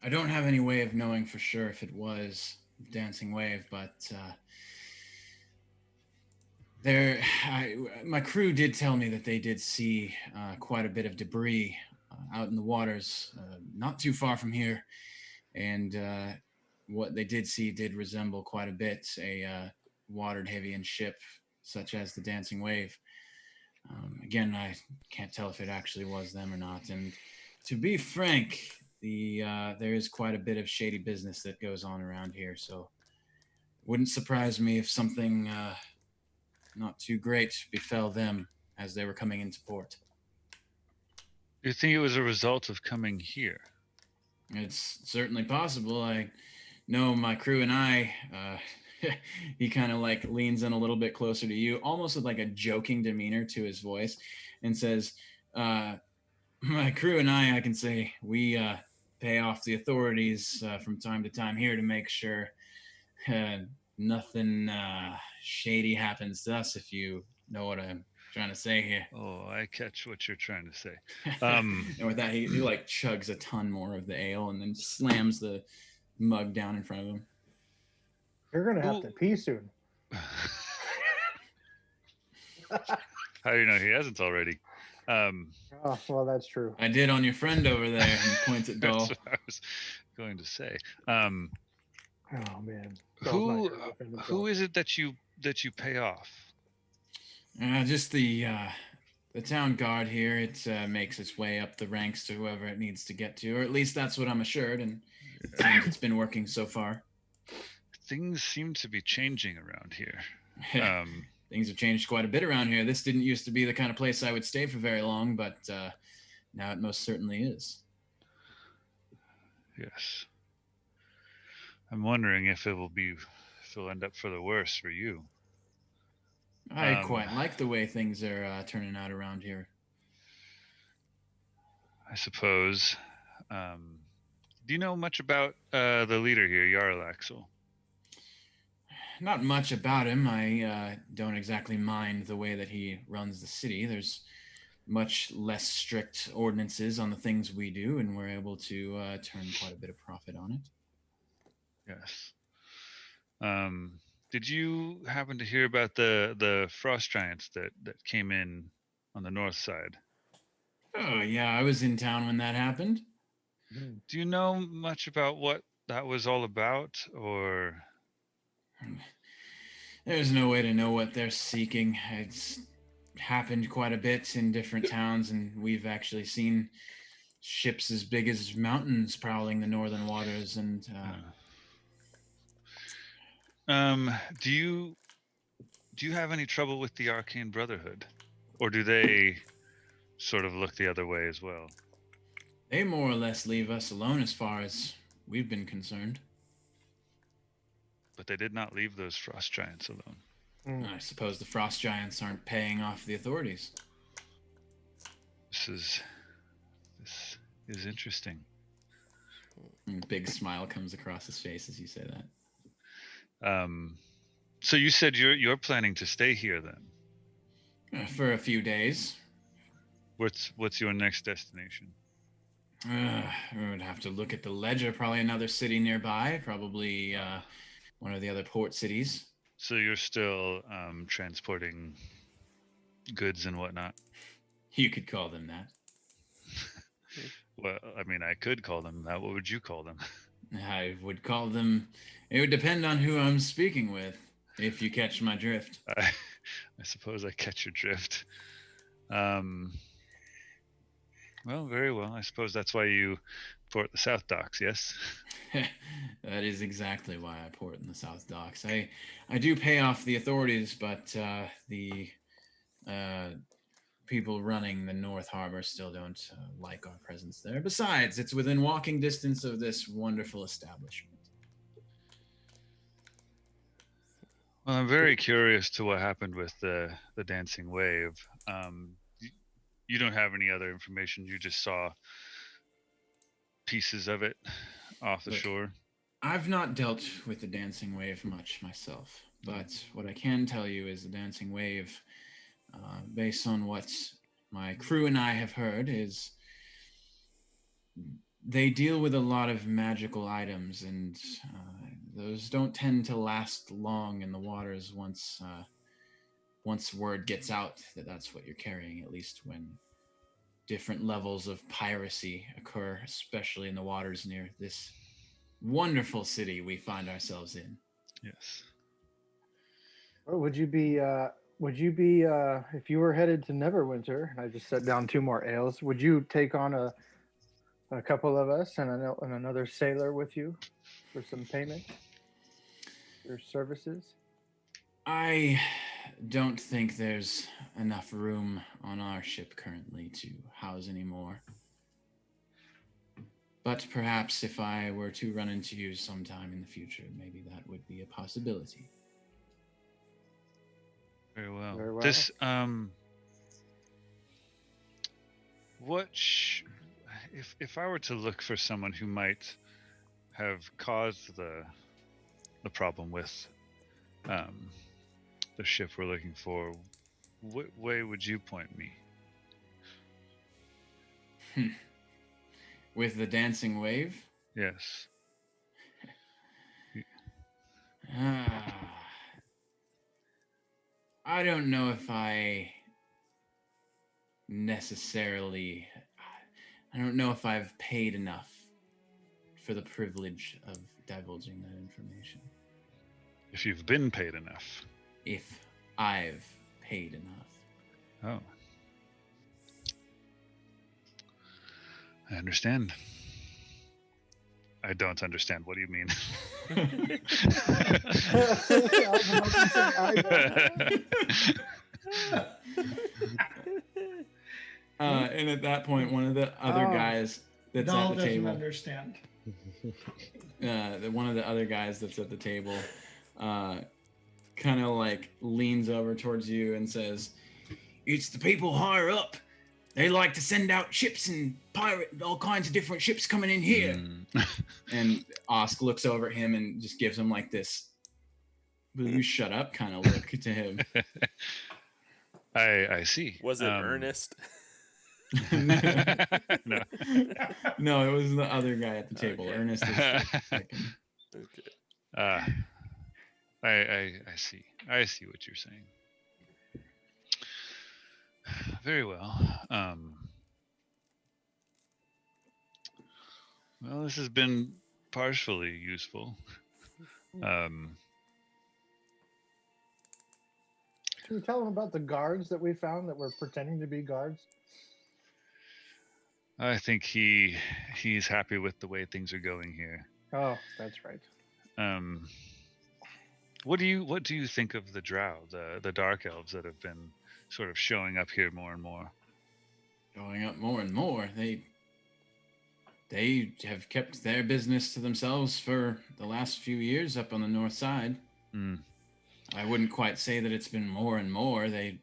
I don't have any way of knowing for sure if it was Dancing Wave, but my crew did tell me that they did see quite a bit of debris out in the waters, not too far from here, and what they did see did resemble quite a bit a watered Heavian ship such as the Dancing Wave. Again, I can't tell if it actually was them or not, and to be frank, there is quite a bit of shady business that goes on around here, so wouldn't surprise me if something not too great befell them as they were coming into port. Do you think it was a result of coming here? It's certainly possible. I know my crew and I, he kind of like leans in a little bit closer to you, almost with like a joking demeanor to his voice, and says, my crew and I can say we pay off the authorities from time to time here to make sure nothing shady happens to us, if you know what I'm trying to say here. Oh, I catch what you're trying to say. And with that, he like chugs a ton more of the ale and then slams the mug down in front of him. You're going to have to pee soon. How do you know he hasn't already? Oh, well, that's true. I did on your friend over there, and points at Dahl. That's what I was going to say. Oh man. Who is it that you pay off? Just the town guard here. It makes its way up the ranks to whoever it needs to get to, or at least that's what I'm assured, and it seems it's been working so far. Things seem to be changing around here. Things have changed quite a bit around here. This didn't used to be the kind of place I would stay for very long, but now it most certainly is. Yes. I'm wondering if it'll end up for the worse for you. I Um, quite like the way things are turning out around here. I suppose. Do you know much about the leader here, Jarl Axel? Not much about him. I don't exactly mind the way that he runs the city. There's much less strict ordinances on the things we do, and we're able to turn quite a bit of profit on it. Yes. Did you happen to hear about the frost giants that came in on the north side? Oh, yeah, I was in town when that happened. Do you know much about what that was all about, or There's no way to know what they're seeking. It's happened quite a bit in different towns, and we've actually seen ships as big as mountains prowling the northern waters. And do you have any trouble with the Arcane Brotherhood, or do they sort of look the other way as well? they more or less leave us alone as far as we've been concerned. But they did not leave those frost giants alone. I suppose the frost giants aren't paying off the authorities. This is interesting. And a big smile comes across his face as you say that. So you said you're planning to stay here then? For a few days. What's your next destination? We would have to look at the ledger. Probably another city nearby. Probably one of the other port cities. So you're still transporting goods and whatnot? You could call them that. Well, I mean, I could call them that. What would you call them? I would call them... It would depend on who I'm speaking with, if you catch my drift. I suppose I catch your drift. Well, very well. I suppose that's why you port the South Docks, yes? That is exactly why I port in the South Docks. I do pay off the authorities, but the people running the North Harbor still don't like our presence there. Besides, it's within walking distance of this wonderful establishment. Well, I'm very curious to what happened with the dancing wave. You don't have any other information. You just saw pieces of it off the shore. I've not dealt with the dancing wave much myself, but what I can tell you is the dancing wave, based on what my crew and I have heard, is they deal with a lot of magical items, and those don't tend to last long in the waters once word gets out that that's what you're carrying, at least when different levels of piracy occur, especially in the waters near this wonderful city we find ourselves in. Yes. Or would you be if you were headed to Neverwinter, and I just set down 2 more ales, would you take on a couple of us and another sailor with you for some payment? Your services? I don't think there's enough room on our ship currently to house any more. But perhaps if I were to run into you sometime in the future, maybe that would be a possibility. Very well. Very well. This if I were to look for someone who might have caused the problem with the ship we're looking for, what way would you point me? With the dancing wave? Yes. I don't know if I necessarily... I don't know if I've paid enough for the privilege of divulging that information. If you've been paid enough. If I've paid enough. Oh. I understand. I don't understand. What do you mean? And at that point, one of the other guys that's Dahl at the doesn't table... understand. one of the other guys that's at the table, kind of like leans over towards you and says, "It's the people higher up. They like to send out ships and pirate all kinds of different ships coming in here." And Osk looks over at him and just gives him like this, "Will you shut up?" kind of look to him. I see. Was it Ernest? No, it was the other guy at the table. Okay. Ernest is the second. Okay. I see. I see what you're saying. Very well. Well, this has been partially useful. Can you tell them about the guards that we found that were pretending to be guards? I think he's happy with the way things are going here. Oh, that's right. What do you think of the Drow, the Dark Elves that have been sort of showing up here more and more? Going up more and more. They have kept their business to themselves for the last few years up on the north side. I wouldn't quite say that it's been more and more. They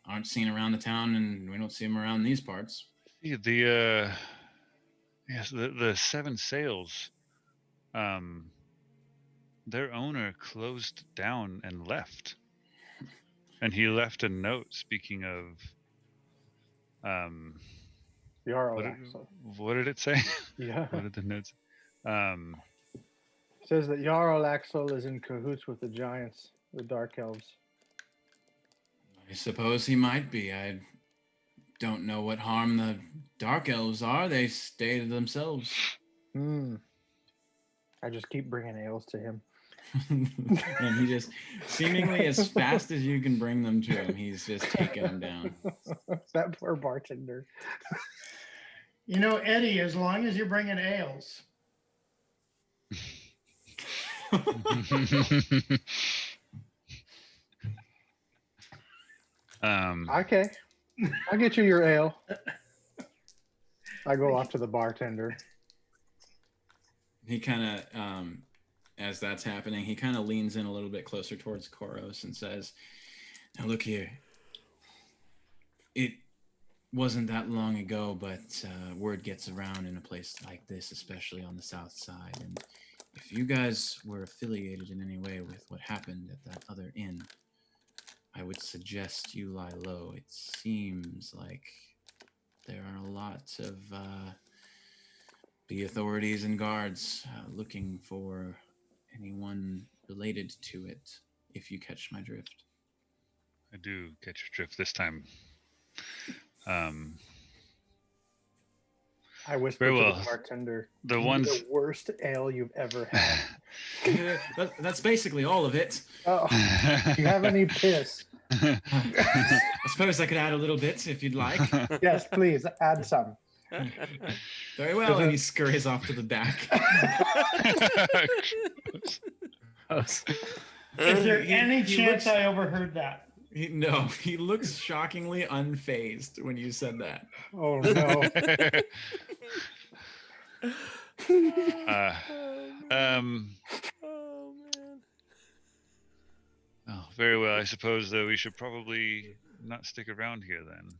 aren't seen around the town, and we don't see them around these parts. The Seven Sails, their owner closed down and left, and he left a note speaking of Jarl what Axel. what did it say? Yeah. What did the notes? Says that Jarl Axel is in cahoots with the giants, the Dark Elves. I suppose he might be. I don't know what harm the Dark Elves are. They stay to themselves. I just keep bringing ales to him. And he just, seemingly as fast as you can bring them to him, he's just taking them down. That poor bartender. You know, Eddie, as long as you're bringing ales. Okay. I'll get you your ale. I go off to the bartender. He kind of, as that's happening, he kind of leans in a little bit closer towards Koros and says, "Now look here. It wasn't that long ago, but word gets around in a place like this, especially on the south side. And if you guys were affiliated in any way with what happened at that other inn, I would suggest you lie low. It seems like there are a lot of the authorities and guards looking for anyone related to it, if you catch my drift." I do catch your drift this time. I whisper Very to well. the bartender, The "Give me ones the worst ale you've ever had." That's basically all of it. Oh, do you have any piss? I suppose I could add a little bit if you'd like. Yes, please add some. Very well. And he scurries off to the back. Is there any he chance looks- I overheard that? No, he looks shockingly unfazed when you said that. Oh no. Oh man. Oh, very well. I suppose we should probably not stick around here then.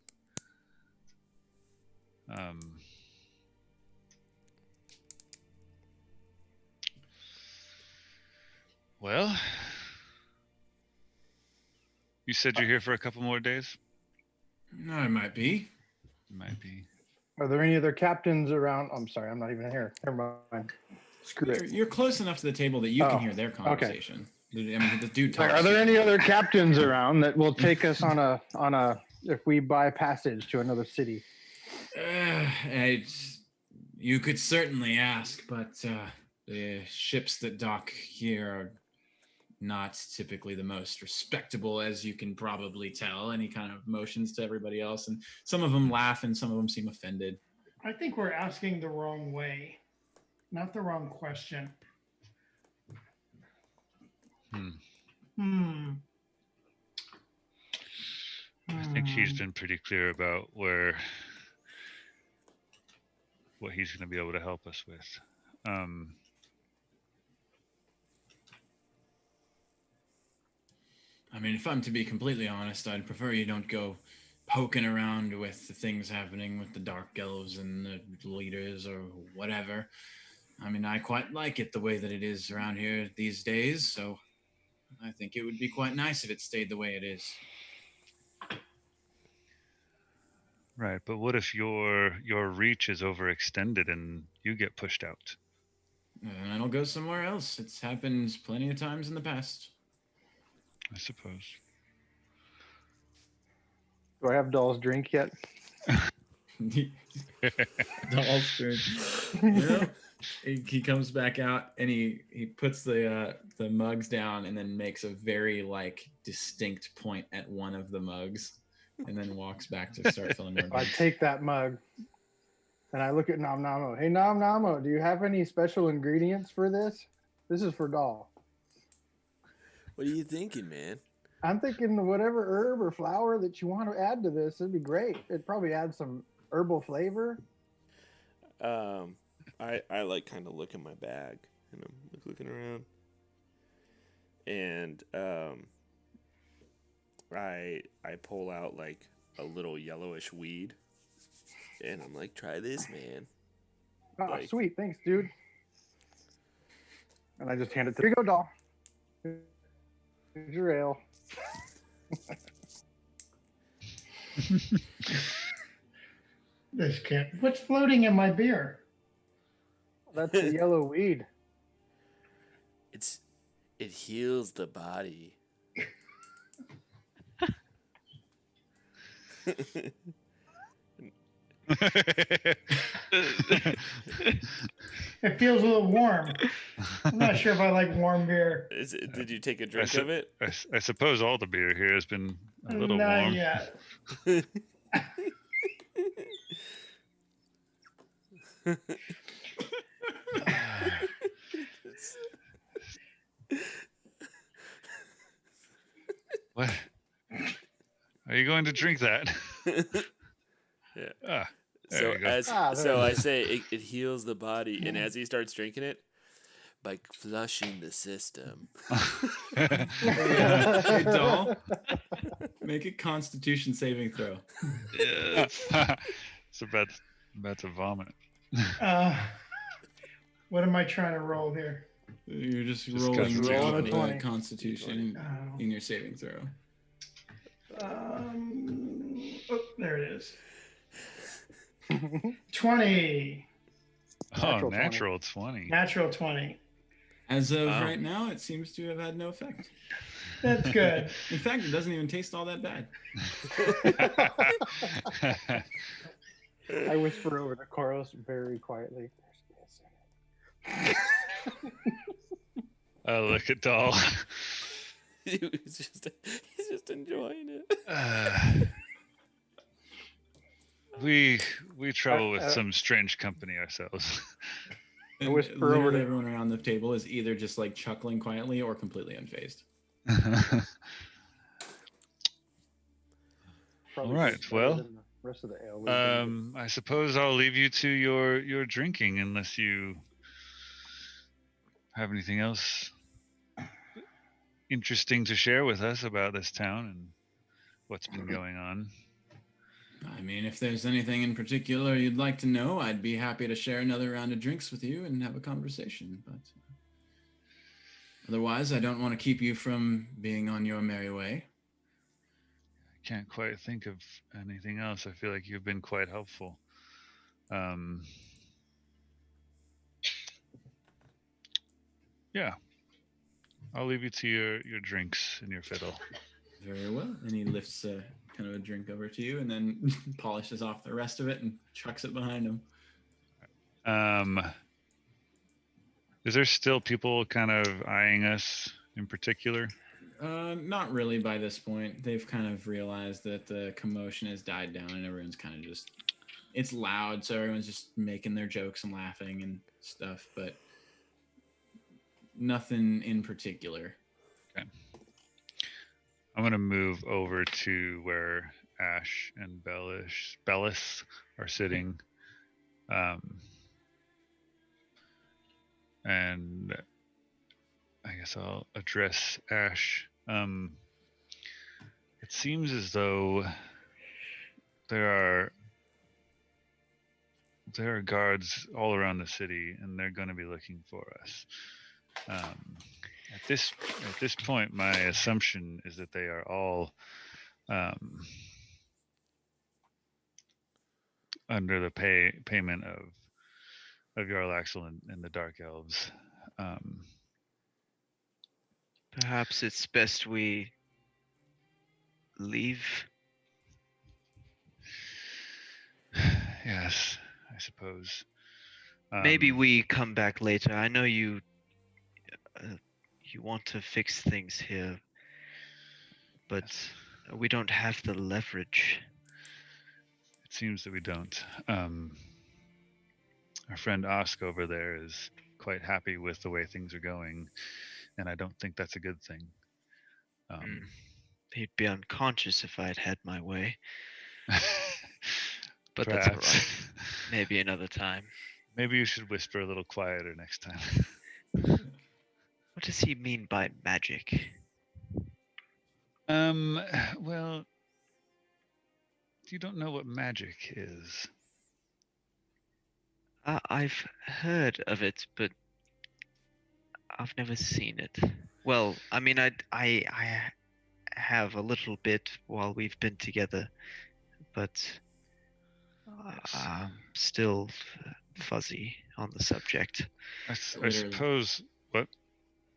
Well, you said you're here for a couple more days? No, it might be. Might be. Are there any other captains around? I'm sorry, I'm not even here. Never mind. Screw it. You're close enough to the table that you can Oh, hear their okay. conversation. I mean, the dude talks. Are there any other captains around that will take us on a if we buy passage to another city? You could certainly ask, but the ships that dock here are not typically the most respectable, as you can probably tell. And he kind of motions to everybody else, and some of them laugh and some of them seem offended. I think we're asking the wrong way, not the wrong question. I think he's been pretty clear about what he's going to be able to help us with. I mean, if I'm to be completely honest, I'd prefer you don't go poking around with the things happening with the Dark Elves and the leaders or whatever. I mean, I quite like it the way that it is around here these days, so I think it would be quite nice if it stayed the way it is. Right, but what if your reach is overextended and you get pushed out? And I'll go somewhere else. It's happened plenty of times in the past. I suppose. Do I have Doll's drink yet? Doll's turn. Yeah. He comes back out and he puts the mugs down and then makes a very like distinct point at one of the mugs and then walks back to start filling more I drinks. take that mug and I look at Nom Namo. Hey, Nom Namo, do you have any special ingredients for this? This is for Doll. What are you thinking, man? I'm thinking whatever herb or flower that you want to add to this, it'd be great. It'd probably add some herbal flavor. I like kind of look in my bag and I'm looking around, and I pull out like a little yellowish weed, and I'm like, try this, man. Oh, Like- sweet. Thanks, dude. And I just hand it to you. Here you go, Doll. Here's your ale. This can't. What's floating in my beer? That's the yellow weed. It heals the body. It feels a little warm. I'm not sure if I like warm beer. Did you take a drink su- of it? I suppose all the beer here has been a little Not warm. yet. What? Are you going to drink that? Yeah. Ah, there So you go. There I it is. say it heals the body, and as he starts drinking it, by flushing the system. Hey, Doll, make a Constitution saving throw. It's about to vomit. What am I trying to roll here? You're just Just rolling Constitution. Rolling a the 20. Constitution Oh. in your saving throw. Oh, there it is. 20. Oh, Natural 20. natural 20. Natural 20. As of Wow. right now, it seems to have had no effect. That's good. In fact, it doesn't even taste all that bad. I whisper over to Koros very quietly. There's piss in it. Oh, look at Doll. he's just enjoying it. We travel with Uh, some strange company ourselves. And whisper over literally to- everyone around the table is either just like chuckling quietly or completely unfazed. Probably All right, tastes better well, than the rest of the ale. we've been I suppose I'll leave you to your drinking unless you have anything else interesting to share with us about this town and what's been going on. I mean, if there's anything in particular you'd like to know, I'd be happy to share another round of drinks with you and have a conversation. But otherwise, I don't want to keep you from being on your merry way. I can't quite think of anything else. I feel like you've been quite helpful. Yeah, I'll leave you to your drinks and your fiddle. Very well. And he lifts kind of a drink over to you and then polishes off the rest of it and chucks it behind him. Is there still people kind of eyeing us in particular? Not really by this point. They've kind of realized that the commotion has died down and everyone's kind of just, it's loud, so everyone's just making their jokes and laughing and stuff, but nothing in particular. I'm gonna move over to where Ash and Bellis are sitting. and I guess I'll address Ash. It seems as though there are guards all around the city, and they're going to be looking for us. At this point, my assumption is that they are all under the payment of Jarl Axel and the Dark Elves. Perhaps it's best we leave. Yes, I suppose. Maybe we come back later. I know you want to fix things here, but we don't have the leverage. It seems that we don't. Our friend Osk over there is quite happy with the way things are going, and I don't think that's a good thing. He'd be unconscious if I'd had my way. But Perhaps. That's all right. Maybe another time. Maybe you should whisper a little quieter next time. What does he mean by magic? Well, you don't know what magic is. I've heard of it, but I've never seen it. Well, I mean, I have a little bit while we've been together, but I'm still fuzzy on the subject. I Literally. suppose. What?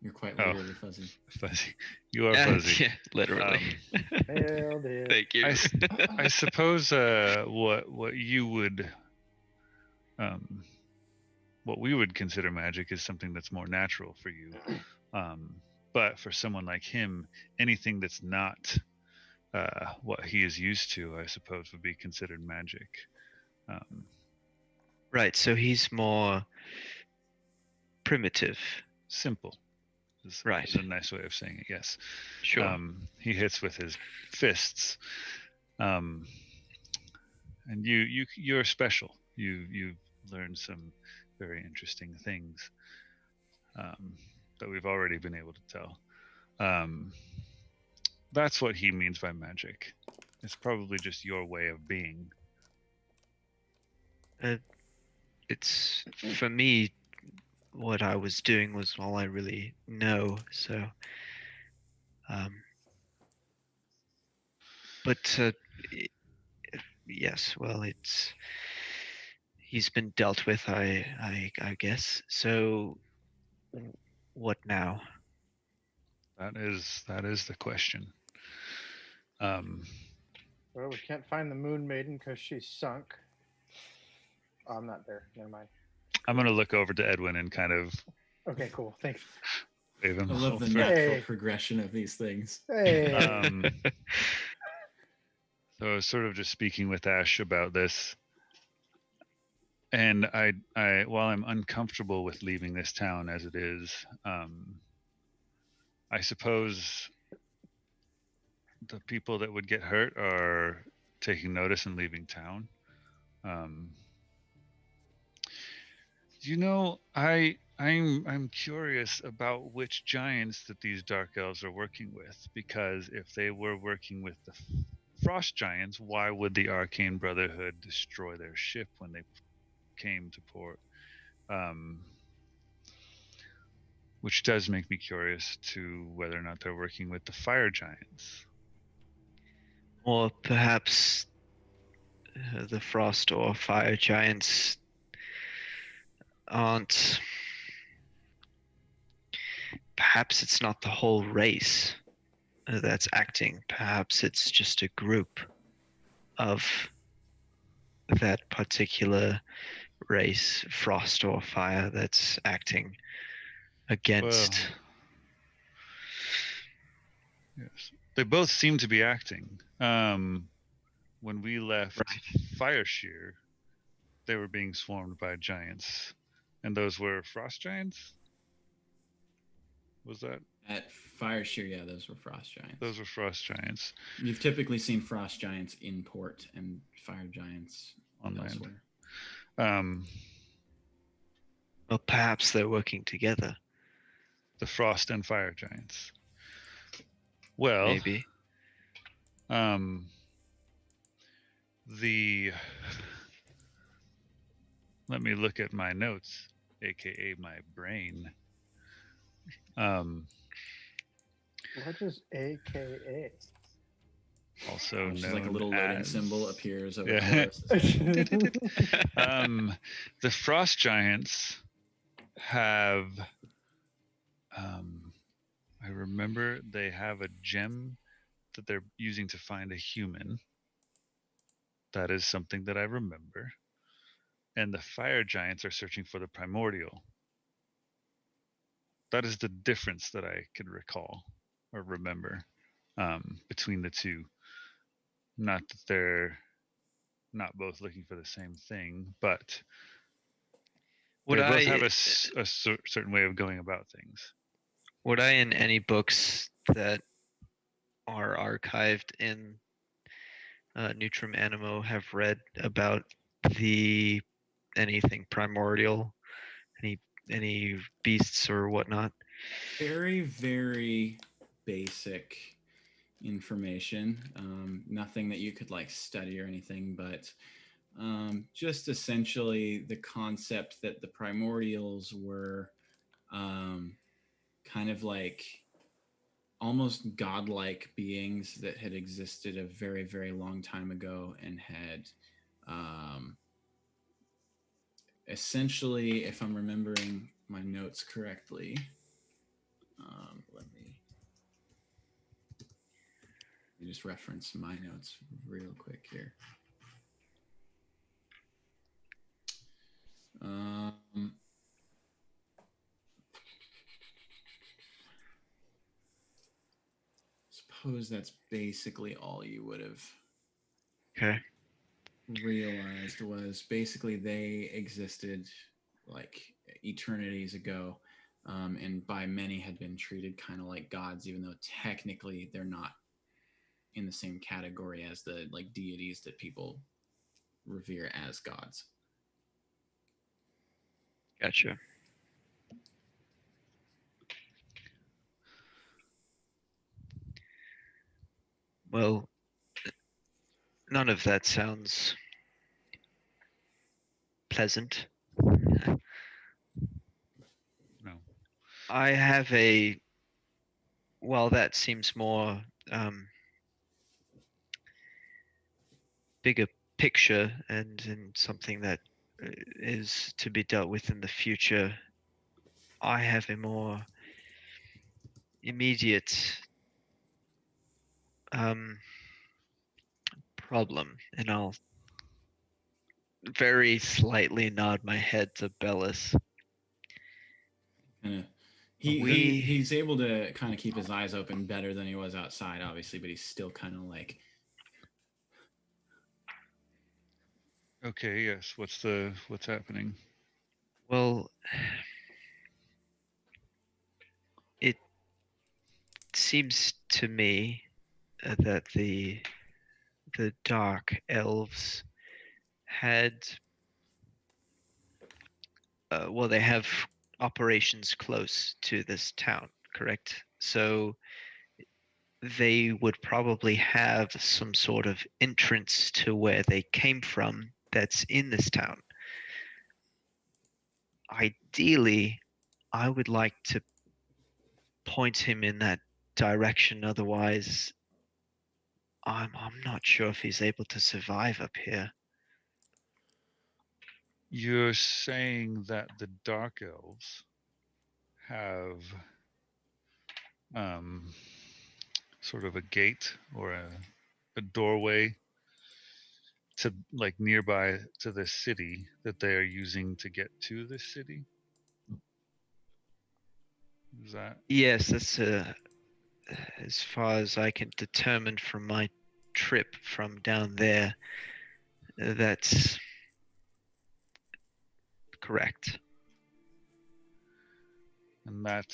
You're quite literally fuzzy. Fuzzy. You are fuzzy. Yeah, literally. Nailed it. Thank you. I suppose what you would what we would consider magic is something that's more natural for you. But for someone like him, anything that's not what he is used to, I suppose, would be considered magic. Right, so he's more primitive. Simple. Right. Is a nice way of saying it. Yes. Sure. He hits with his fists. And you're special. You've learned some very interesting things that we've already been able to tell. That's what he means by magic. It's probably just your way of being. It's for me. What I was doing was all I really know. So, but yes. Well, he's been dealt with. I guess. So, what now? That is the question. Well, we can't find the Moon Maiden because she's sunk. Oh, I'm not there. Never mind. I'm going to look over to Edwin and kind of Okay, cool. Thanks. wave him. I love the off. natural progression of these things. Hey. So I was sort of just speaking with Ash about this. And I while I'm uncomfortable with leaving this town as it is, I suppose the people that would get hurt are taking notice and leaving town. I'm curious about which giants that these dark elves are working with, because if they were working with the frost giants, why would the Arcane Brotherhood destroy their ship when they came to port? Which does make me curious to whether or not they're working with the fire giants. Or perhaps the frost or fire giants aren't. Perhaps it's not the whole race that's acting. Perhaps it's just a group of that particular race, frost or fire, that's acting against. Yes, they both seem to be acting. When we left Fireshear, they were being swarmed by giants, and those were frost giants. Was that At Fireshear? Yeah, those were frost giants. those were frost giants You've typically seen frost giants in port and fire giants on land? elsewhere. Well, perhaps they're working together. The frost and fire giants. Well, Maybe. The let me look at my notes, aka my brain. What is AKA? Also Which is known like a little loading as symbol appears over Yeah. Chorus. The frost giants have I remember they have a gem that they're using to find a human. That is something that I remember. And the fire giants are searching for the primordial. That is the difference that I could recall or remember between the two. Not that they're not both looking for the same thing, but Would they both have I a certain way of going about things. would I in any books that are archived in Neutrum Animo have read about the anything primordial, any beasts or whatnot? Very, very basic information. Nothing that you could like study or anything, but just essentially the concept that the primordials were kind of like almost godlike beings that had existed a very, very long time ago and had essentially, if I'm remembering my notes correctly, let me just reference my notes real quick here. Suppose that's basically all you would have Okay. realized was basically they existed like eternities ago, and by many had been treated kind of like gods, even though technically they're not in the same category as the like deities that people revere as gods. Gotcha. Well, none of that sounds pleasant. No. I have well, that seems more bigger picture and something that is to be dealt with in the future. I have a more immediate problem, and I'll very slightly nod my head to Bellis. Kind of, We- he's able to kind of keep his eyes open better than he was outside, obviously, but he's still kind of like, Okay, yes. What's happening? Well, it seems to me that the dark elves had well, they have operations close to this town, correct? So they would probably have some sort of entrance to where they came from that's in this town. Ideally, I would like to point him in that direction. Otherwise, I'm not sure if he's able to survive up here. You're saying that the dark elves have sort of a gate or a doorway to like nearby to the city that they are using to get to this city? Is that Yes, that's as far as I can determine from my trip from down there. That's correct. and that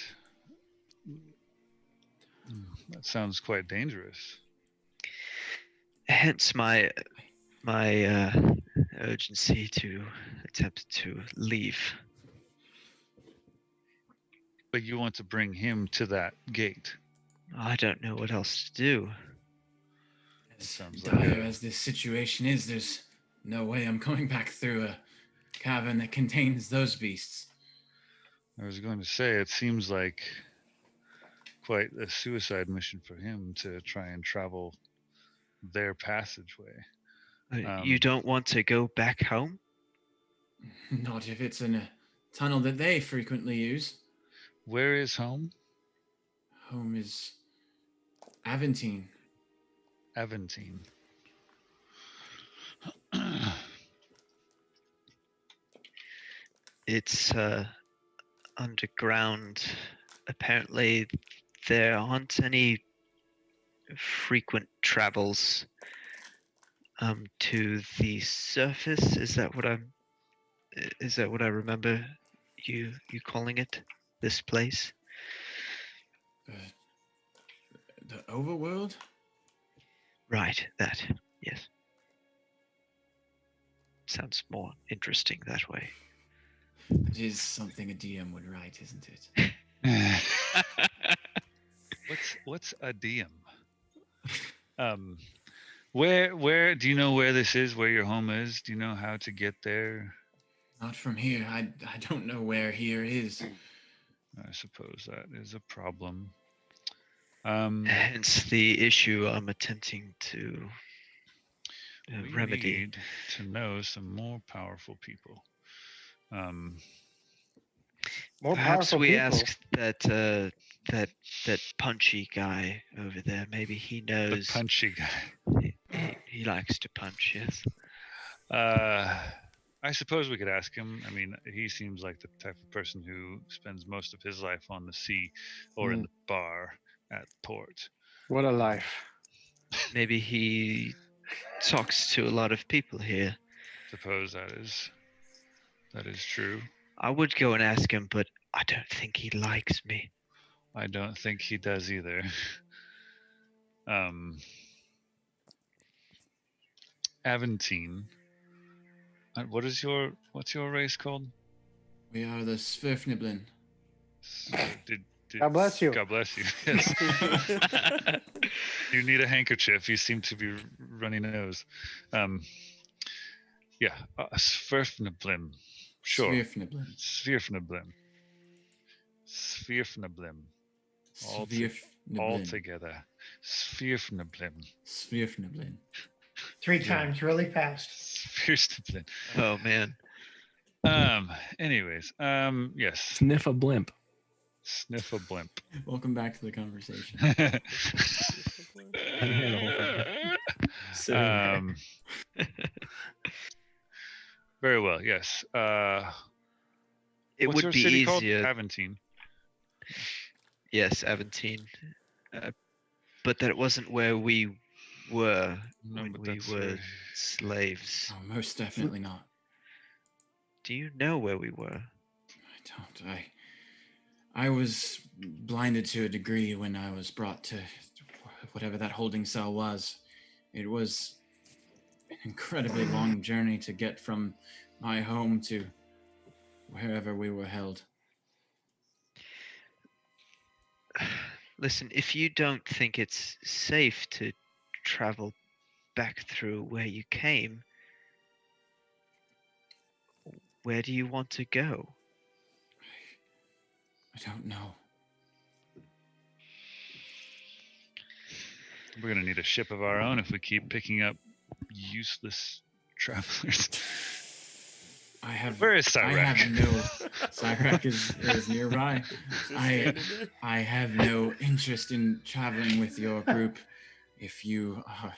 sounds quite dangerous. Hence my urgency to attempt to leave. But you want to bring him to that gate. I don't know what else to do. As sounds like dire a- as this situation is, there's no way I'm going back through a cavern that contains those beasts. I was going to say, it seems like quite a suicide mission for him to try and travel their passageway. You don't want to go back home? Not if it's in a tunnel that they frequently use. Where is home? Home is Aventine. Aventine. It's underground. Apparently, there aren't any frequent travels to the surface. Is that what I remember you calling it? This place? The overworld? Right, that. Yes. Sounds more interesting that way. It is something a DM would write, isn't it? What's a DM? Where do you know where this is? Where your home is? Do you know how to get there? Not from here. I don't know where here is. I suppose that is a problem. Hence the issue I'm attempting to We remedy. need to know some more powerful people. More Perhaps powerful we people. ask that punchy guy over there. Maybe he The knows. punchy guy. He likes to punch. Yes. I suppose we could ask him. I mean, he seems like the type of person who spends most of his life on the sea or in the bar at port. What a life. Maybe he talks to a lot of people here. Suppose that is true. I would go and ask him, but I don't think he likes me. I don't think he does either. Aventine. What's your race called? We are the Svirfniblin. God bless you. God bless you. Yes. You need a handkerchief. You seem to be runny nose. Yeah, Svirfniblim. Sure. Svirfniblin. Svirfniblim. Svirfniblim. All Svirfniblin. together. Svirfniblim. Svirfniblin. 3 times really fast. Svirfniblim. Oh man. Anyways, yes. Sniff a blimp. Sniff a blimp. Welcome back to the conversation. Sit in there. Very well. Yes. It What's would your be city easier. called? Aventine. Yes, Aventine. But that wasn't where we were No, when but we that's were where- slaves. Oh, most definitely not. Do you know where we were? I don't. I was blinded to a degree when I was brought to whatever that holding cell was. It was an incredibly long journey to get from my home to wherever we were held. Listen, if you don't think it's safe to travel back through where you came, where do you want to go? I don't know. We're gonna need a ship of our own if we keep picking up useless travelers. I have. Where is I Cyrac? have no. Cyrac is nearby. I have no interest in traveling with your group if you are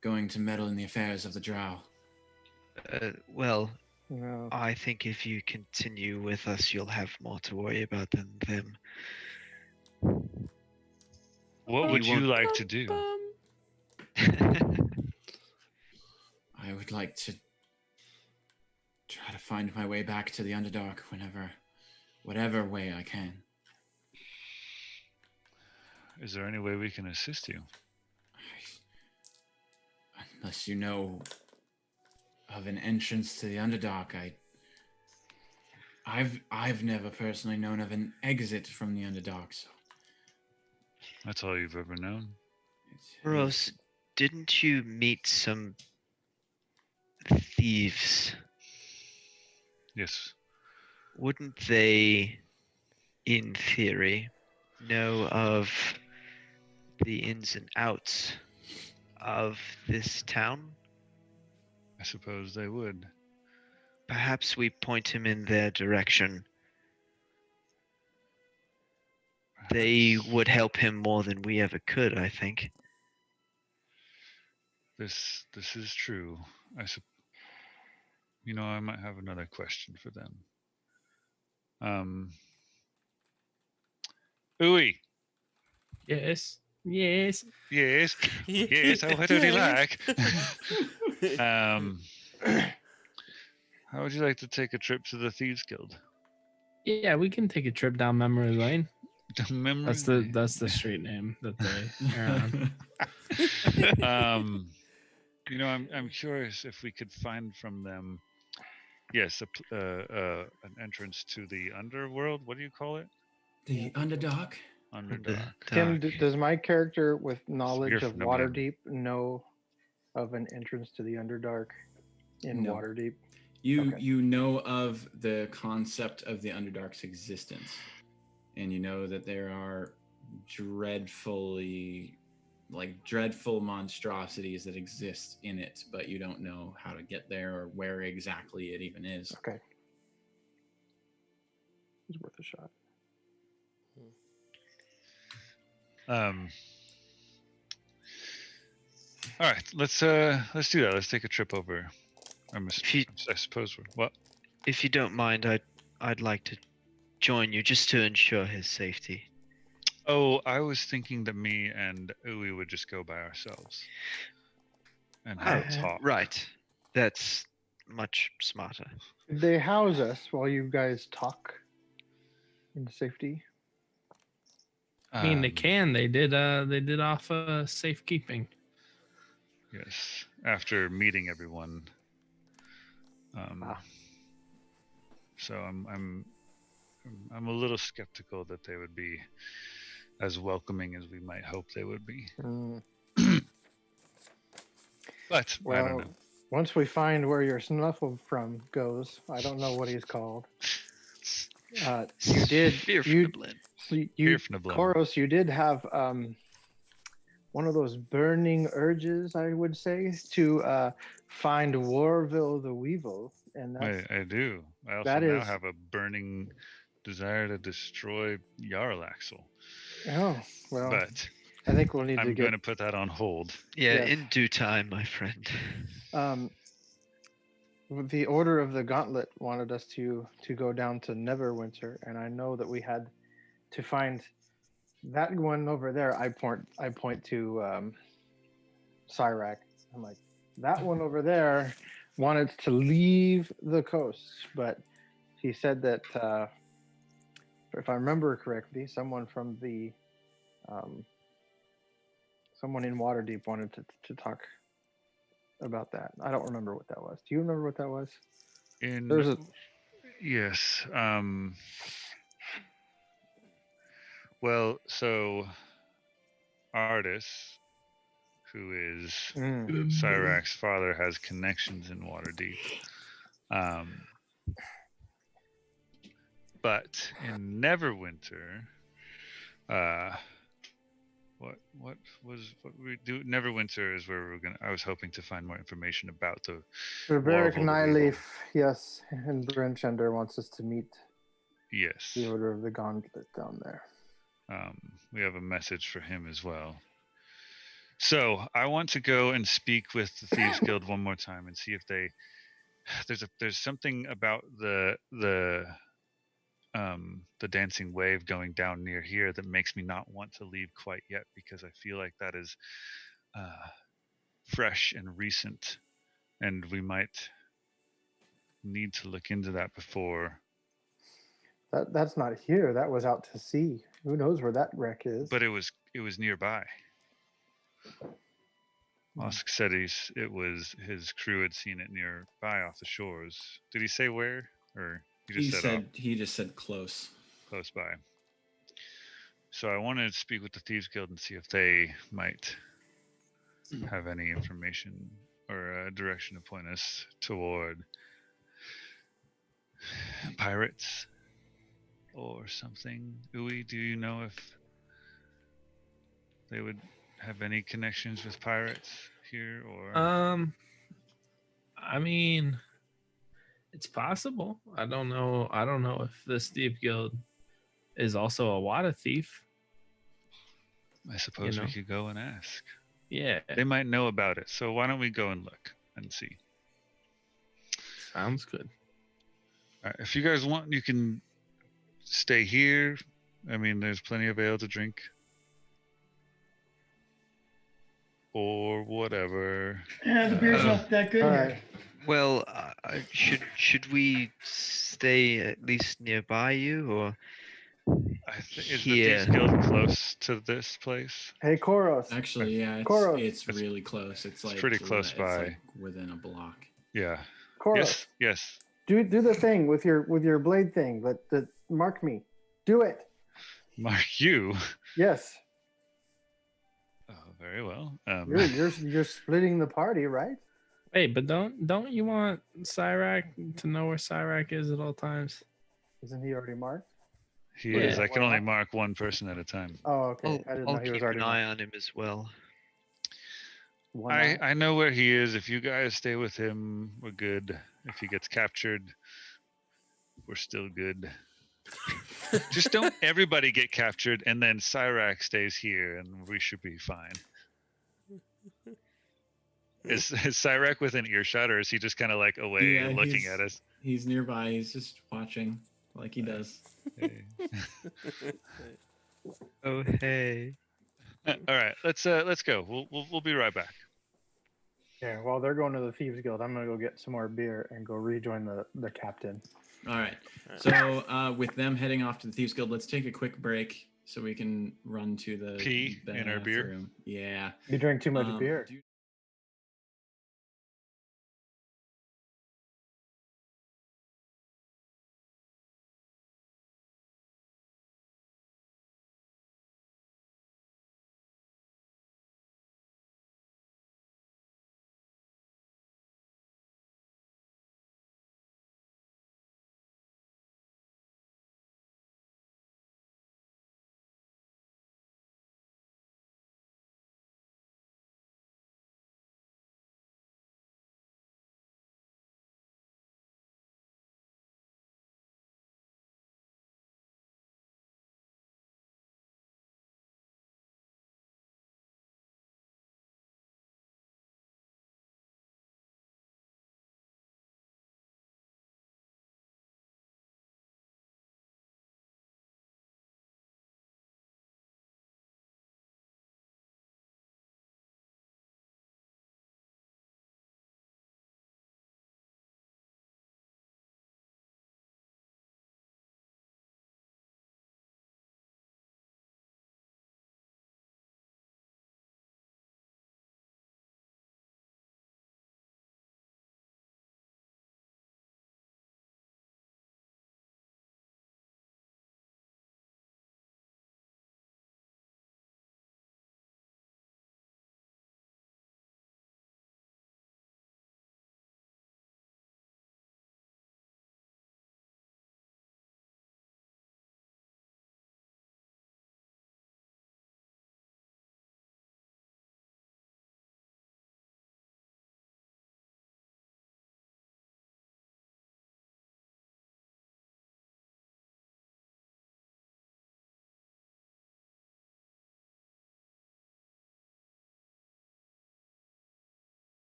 going to meddle in the affairs of the Drow. Well, No. I think if you continue with us, you'll have more to worry about than them. What would You you want- like to do? I would like to try to find my way back to the Underdark whatever way I can. Is there any way we can assist you? Unless you know of an entrance to the Underdark, I've never personally known of an exit from the Underdark, so That's all you've ever known. Rose, didn't you meet some thieves? Yes. Wouldn't they, in theory, know of the ins and outs of this town? I suppose they would. Perhaps we point him in their direction. They Perhaps would help him more than we ever could, I think. This is true. I might have another question for them. Ooey. Yes. Yes. Yes. Yes. What would you like? How would you like to take a trip to the Thieves Guild? Yeah, we can take a trip down memory lane. Memory That's the street name that they are on. I'm curious if we could find from them. Yes, an entrance to the underworld. What do you call it? The Underdark. Underdark. Tim, Dark. does my character with knowledge of Fearful. Waterdeep know of an entrance to the Underdark in No. Waterdeep? You Okay. you know of the concept of the Underdark's existence, and you know that there are dreadful monstrosities that exist in it, but you don't know how to get there or where exactly it even is. Okay. It's worth a shot. All right, let's do that. Let's take a trip over. If you, I suppose we're what? if you don't mind, I'd like to join you just to ensure his safety. Oh, I was thinking that me and Uwe would just go by ourselves and have a talk. Right. That's much smarter. Did they house us while you guys talk in safety? I mean, they can. They did offer safekeeping. Yes, after meeting everyone. So I'm a little skeptical that they would be as welcoming as we might hope they would be. But I don't know. Once we find where your snuffle from goes, I don't know what he's called. You did. Koros, you did have one of those burning urges, I would say, to find Warville the Weevil, and that's, I do. I also now have a burning desire to destroy Jarl Axel. Oh well, but I think we'll need I'm to going to put that on hold. Yeah, Yes. in due time, my friend. The Order of the Gauntlet wanted us to go down to Neverwinter, and I know that we had to find that one over there. I point to Cyrac. I'm like, that one over there wanted to leave the coast, but he said that if I remember correctly, someone from the someone in Waterdeep wanted to talk about that. I don't remember what that was. Do you remember what that was? Yes. Well, so Artis, who is Cyrac's father, has connections in Waterdeep. But in Neverwinter, what we do? Neverwinter is where I was hoping to find more information about the Beric Warble the Nyleaf, Weevil. yes, and Brenchender wants us to meet Yes. the Order of the Gauntlet down there. We have a message for him as well. So I want to go and speak with the Thieves Guild one more time and see if there's something about the dancing wave going down near here that makes me not want to leave quite yet, because I feel like that is fresh and recent, and we might need to look into that before. That's not here. That was out to sea. Who knows where that wreck is? But it was nearby. Osk said his crew had seen it nearby off the shores. Did he say where? Or You He just said he just said close. close by. So I wanted to speak with the Thieves Guild and see if they might have any information or a direction to point us toward pirates or something. Uwe, do you know if they would have any connections with pirates here or I mean, it's possible. I don't know. I don't know if the Steve Guild is also a water thief. I suppose we know. could go and ask. Yeah, They might know about it. So why don't we go and look and see? sounds good. All right, if you guys want, you can stay here. I mean, there's plenty of ale to drink. Or whatever. Yeah, the beer's not that good All here. right. Well, should we stay at least nearby you, or Is the here? Thieves Guild close to this place? Hey, Koros. Actually, yeah, Koros. it's really close. It's like pretty close it's by. like within a block. Yeah. Koros. Yes. Yes. Do the thing with your blade thing. That mark me. Do it. Mark you. Yes. Oh, very well. You're splitting the party, right? Wait, but don't you want Cyrac to know where Cyrac is at all times? Isn't he already marked? He is. Yeah. I can only mark one person at a time. Oh, okay. I didn't know I'll he was keep already an eye marked. on him as well. One eye. I know where he is. If you guys stay with him, we're good. If he gets captured, we're still good. Just don't everybody get captured and then Cyrac stays here and we should be fine. Is Cyrac within earshot or is he just kind of like away Yeah, looking at us? He's nearby. He's just watching, like he does. Hey. Oh hey. All right, let's go. We'll be right back. Yeah, while they're going to the Thieves Guild, I'm gonna go get some more beer and go rejoin the captain. All right. So with them heading off to the Thieves Guild, let's take a quick break so we can run to the Pee in our beer? bathroom. Yeah. You drink too much beer. do-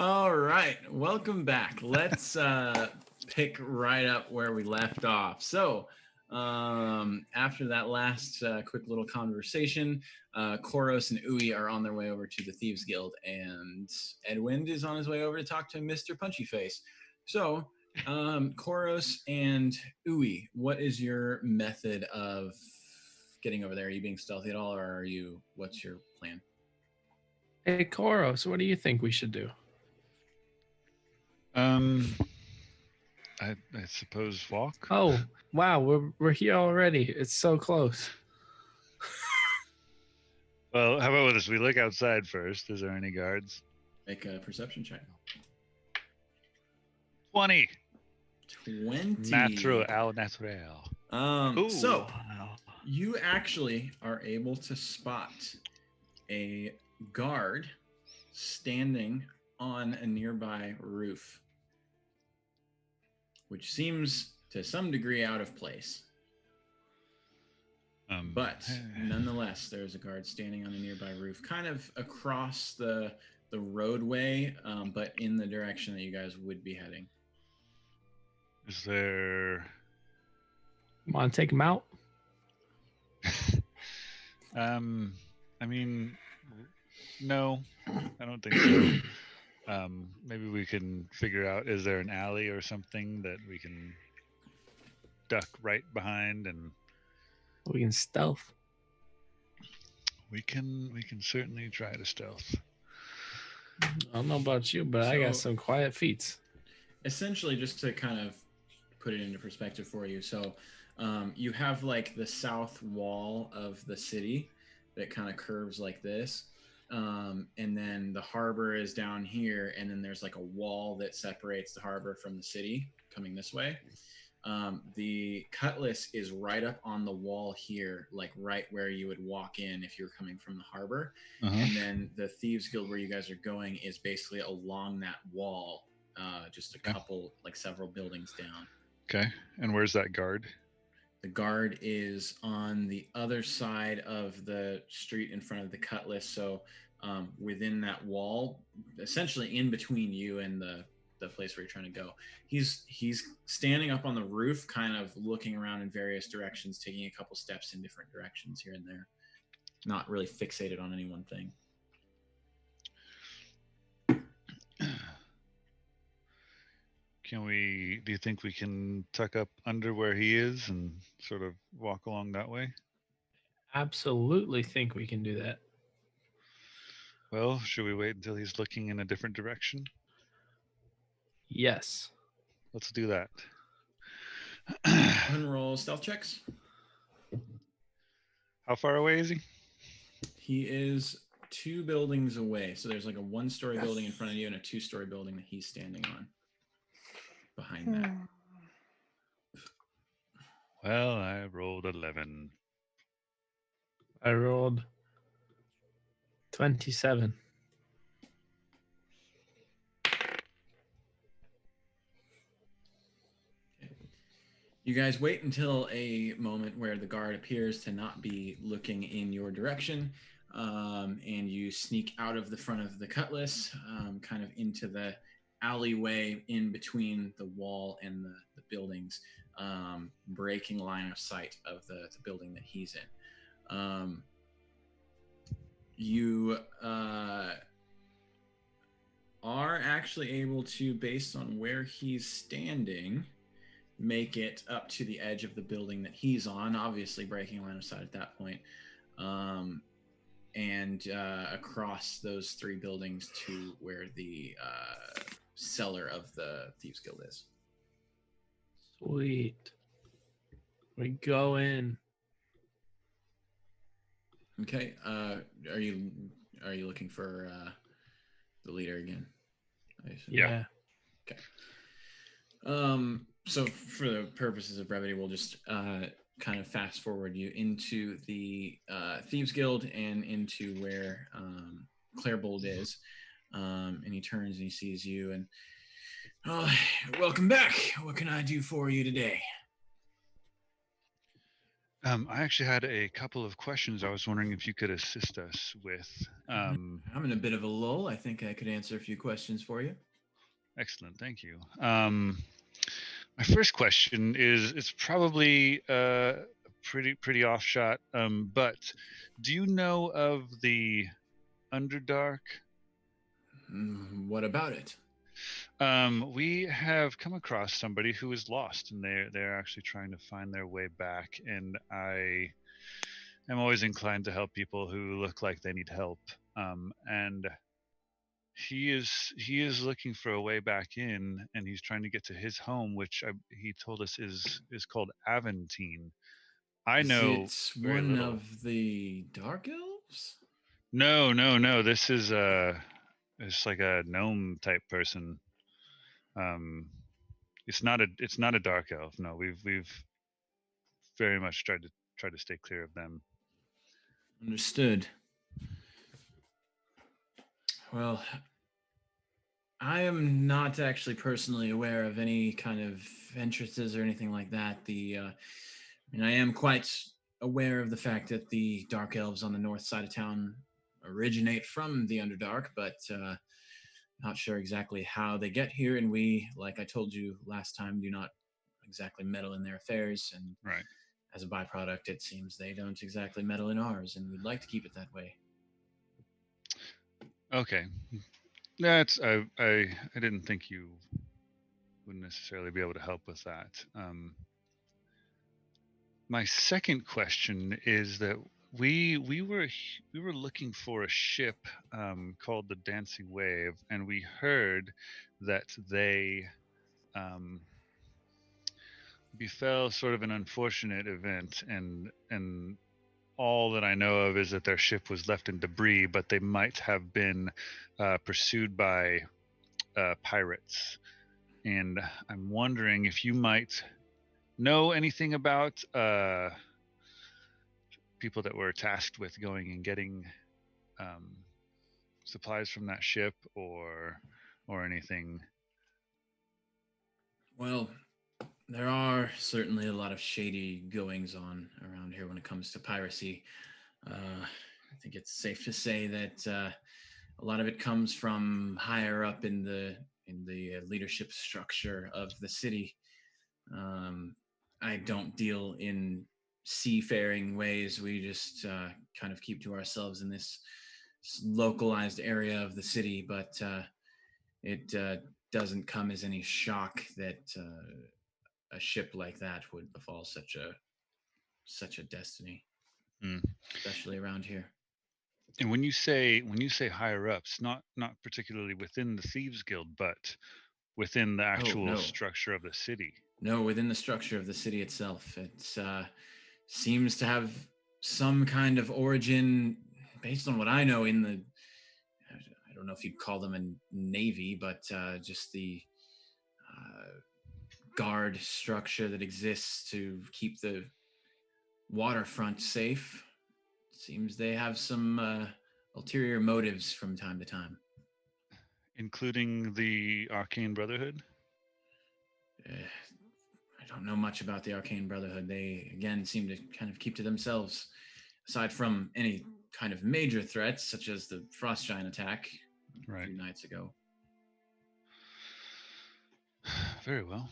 All right, welcome back. Let's pick right up where we left off. So, after that last quick little conversation, Koros and Uwe are on their way over to the Thieves Guild, and Edwind is on his way over to talk to Mr. Punchy Face. So, Koros and Uwe, what is your method of getting over there? Are you being stealthy at all, or are you? What's your plan? Hey, Koros, what do you think we should do? I suppose walk. Oh, wow, we're here already. It's so close. Well, how about this? We look outside first. Is there any guards? Make a perception check. 20. 20. Natural al natural. So Wow. you actually are able to spot a guard standing on a nearby roof, which seems to some degree out of place. But nonetheless, there's a guard standing on a nearby roof, kind of across the roadway, but in the direction that you guys would be heading. Is there? Want to take him out? I mean, no, I don't think so. Maybe we can figure out, is there an alley or something that we can duck right behind, and We can stealth. we can certainly try to stealth. I don't know about you, but I got So- some quiet feet. Essentially, just to kind of put it into perspective for you, so you have like the south wall of the city that kind of curves like this, and then the harbor is down here, and then there's like a wall that separates the harbor from the city coming this way. The Cutlass is right up on the wall here, like right where you would walk in if you were coming from the harbor. And then the Thieves Guild where you guys are going is basically along that wall, just a Okay. couple, like several buildings down. Okay, and where's that guard? The guard is on the other side of the street in front of the Cutlass, so within that wall, essentially in between you and the place where you're trying to go. He's standing up on the roof, kind of looking around in various directions, taking a couple steps in different directions here and there. Not really fixated on any one thing. Do you think we can tuck up under where he is and sort of walk along that way? Absolutely think we can do that. Well, should we wait until he's looking in a different direction? Yes. Let's do that. Go ahead and roll stealth checks. How far away is he? He is 2 buildings away. So there's like a 1-story building in front of you and a 2-story building that he's standing on behind that. Well, I rolled 11. I rolled 27. You guys wait until a moment where the guard appears to not be looking in your direction, and you sneak out of the front of the Cutlass, kind of into the alleyway in between the wall and the buildings, breaking line of sight of the building that he's in. You are actually able to, based on where he's standing, make it up to the edge of the building that he's on, obviously breaking line of sight at that point, and across those 3 buildings to where the cellar of the Thieves Guild is. Sweet. We go in. Okay. Are you looking for the leader again? I assume. Yeah. So for the purposes of brevity, we'll just kind of fast forward you into the Thieves Guild and into where Clairbold is. And he turns and he sees you and, welcome back. What can I do for you today? I actually had a couple of questions I was wondering if you could assist us with. I'm in a bit of a lull. I think I could answer a few questions for you. Excellent, thank you. My first question is it's probably pretty off shot, but do you know of the Underdark? What about it? We have come across somebody who is lost, and they're actually trying to find their way back. And I am always inclined to help people who look like they need help. And he is looking for a way back in, and he's trying to get to his home, which he told us is called Aventine. I Is know it very one little. of the Dark Elves? No, no, no. This is it's like a gnome type person. Um, it's not a dark elf. No, we've very much tried to stay clear of them. Understood. Well, I am not actually personally aware of any kind of entrances or anything like that. I am quite aware of the fact that the Dark Elves on the north side of town originate from the Underdark, but not sure exactly how they get here. And we, like I told you last time, do not exactly meddle in their affairs. And Right. as a byproduct, it seems they don't exactly meddle in ours, and we'd like to keep it that way. Okay. That's I didn't think you would necessarily be able to help with that. My second question is that we were looking for a ship called the Dancing Wave, and we heard that they befell sort of an unfortunate event, and all that I know of is that their ship was left in debris, but they might have been pursued by pirates. And I'm wondering if you might know anything about people that were tasked with going and getting um, supplies from that ship, or anything. Well, there are certainly a lot of shady goings on around here when it comes to piracy. I think it's safe to say that a lot of it comes from higher up in the leadership structure of the city. Um, I don't deal in seafaring ways. We just kind of keep to ourselves in this localized area of the city, but it doesn't come as any shock that a ship like that would befall such a destiny, Mm. especially around here. And when you say higher ups, not particularly within the Thieves Guild, but within the Oh actual no, structure of the city. no, within the structure of the city itself, it seems to have some kind of origin, based on what I know, in the I don't know if you'd call them a navy, but just the uh, guard structure that exists to keep the waterfront safe. Seems they have some ulterior motives from time to time. Including the Arcane Brotherhood. I don't know much about the Arcane Brotherhood. They, again, seem to kind of keep to themselves. Aside from any kind of major threats, such as the Frost Giant attack a Right. few nights ago. Very well.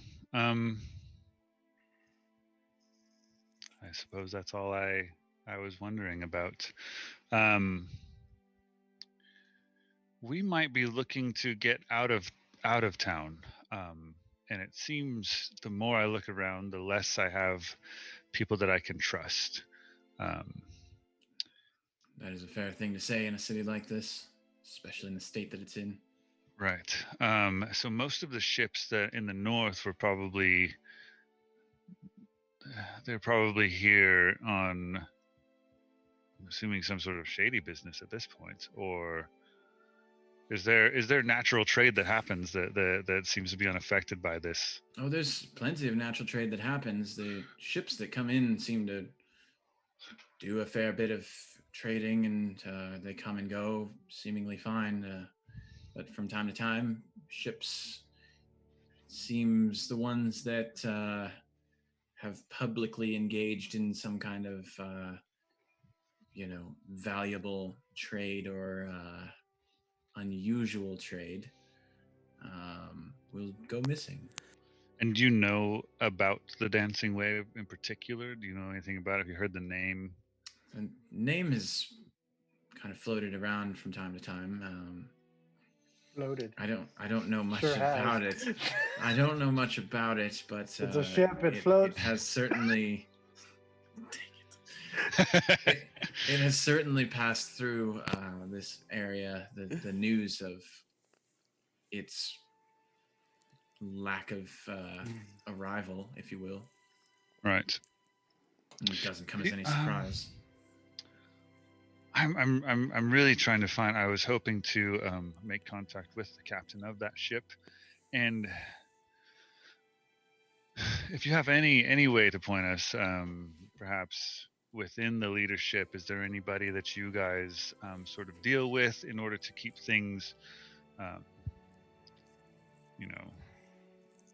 I suppose that's all I was wondering about. We might be looking to get out of town, and it seems the more I look around, the less I have people that I can trust. Um, That is a fair thing to say in a city like this, especially in the state that it's in. right. So most of the ships that in the north were probably they're probably here on, I'm assuming, some sort of shady business at this point, or is there natural trade that happens that seems to be unaffected by this? Oh, there's plenty of natural trade that happens. The ships that come in seem to do a fair bit of trading, and they come and go seemingly fine. But from time to time, ships seems the ones that have publicly engaged in some kind of valuable trade or unusual trade will go missing. And do you know about the Dancing Way in particular? Do you know anything about it? Have you heard the name? The name has kind of floated around from time to time. Loaded. I don't know much Sure about has. it. I don't know much about it, but It's a ship, it floats. It has certainly. It has certainly passed through this area. The news of its lack of arrival, if you will. Right. It doesn't come as any surprise. I'm really trying to find. I was hoping to make contact with the captain of that ship, and if you have any way to point us, perhaps within the leadership, is there anybody that you guys sort of deal with in order to keep things,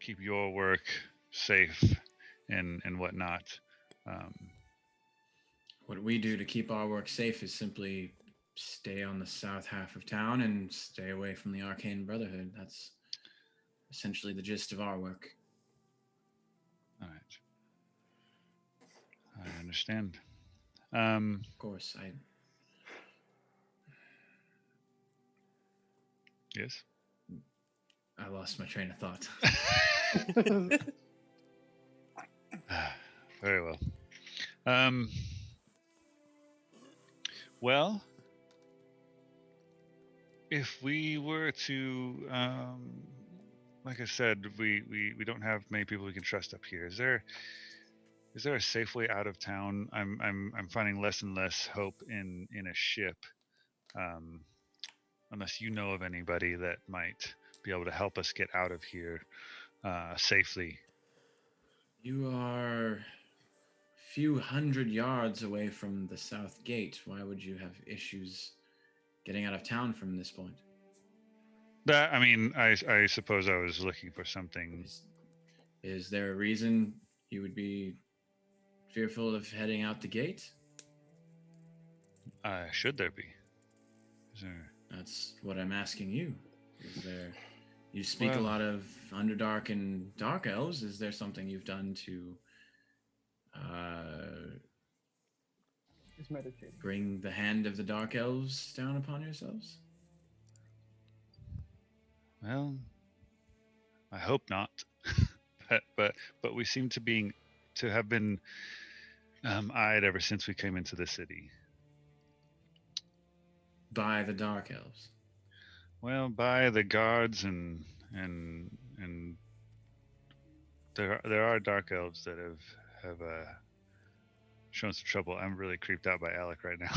keep your work safe and whatnot? What we do to keep our work safe is simply stay on the south half of town and stay away from the Arcane Brotherhood. That's essentially the gist of our work. All right. I understand. Of course, Yes. I lost my train of thought. Very well. Well, if we were to, like I said, we don't have many people we can trust up here. Is there a safe way out of town? I'm finding less and less hope in a ship, unless you know of anybody that might be able to help us get out of here safely. You are a few hundred yards away from the south gate. Why would you have issues getting out of town from this point? That, I mean, I suppose I was looking for something. Is there a reason you would be fearful of heading out the gate? Should there be? Is there... That's what I'm asking you. Is there... You speak a Well- lot of Underdark and Dark Elves. Is there something you've done to He's meditating. bring the hand of the Dark Elves down upon yourselves? Well, I hope not. but we seem to have been eyed ever since we came into the city. By the Dark Elves? Well, by the guards and there are dark elves that have shown some trouble. I'm really creeped out by Alec right now.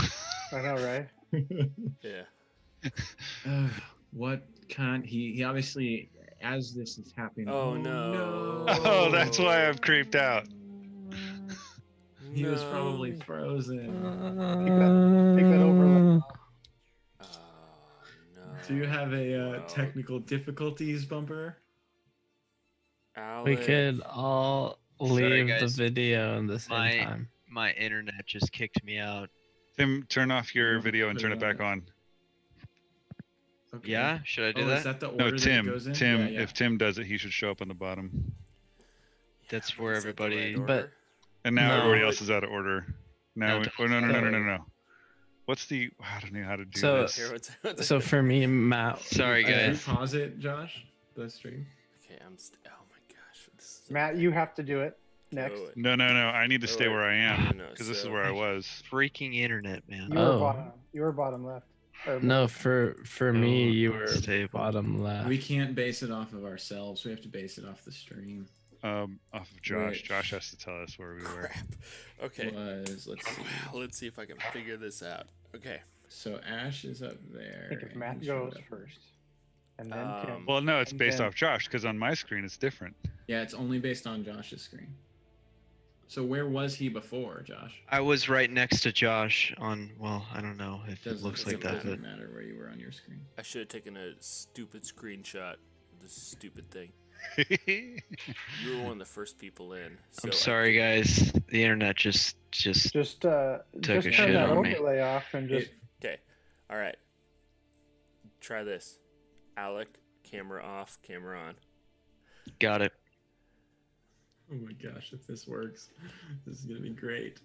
I know, right? Yeah. What can't he obviously, as this is happening? Oh, no. Oh, that's why I'm creeped out. He was probably frozen. Take that overlap off. Oh, no. Do you have a Well, technical difficulties bumper? We Alec, could all Sorry, leave the guys. video at the same time. My internet just kicked me out. Tim, turn off your Yeah, video and put turn it it back on. on. Okay. Yeah, should I do Oh, that? is that the order No, that it Tim. goes in? Tim. Yeah, yeah. If Tim does it, he should show up on the bottom. That's but where is that the everybody- right But- order? And now No. everybody else is out of order. Now, No, oh no. no. What's the? I don't know how to do So- this. Here, what's So for me, Matt. Sorry, Did you guys. pause it, Josh? The stream? Okay, oh my gosh. This is so Matt, bad. you have to do it next. Do it. No. I need to Oh, stay wait. where I am No, because this is so- where I was. Freaking internet, man. You were Oh. bottom. You were bottom left. Or No, for me, Oh, you were stable. bottom left. We can't base it off of ourselves. We have to base it off the stream. Off of Josh. Right. Josh has to tell us where we were. Crap. Okay. Let's see. Let's see if I can figure this out. Okay. So Ash is up there. I think if and Matt he showed goes up. first, and then Tim. Well, no, it's And based then- off Josh because on my screen it's different. Yeah, it's only based on Josh's screen. So where was he before, Josh? I was right next to Josh on. Well, I don't know if it Doesn't, looks like that, doesn't but matter where you were on your screen. I should have taken a stupid screenshot of this stupid thing. You were one of the first people in. So I'm sorry, guys. The internet just Just Took turn a shit that on me. overlay off and just. Okay. All right. Try this. Alec, camera off, camera on. got it. Oh my gosh, if this works, this is gonna be great.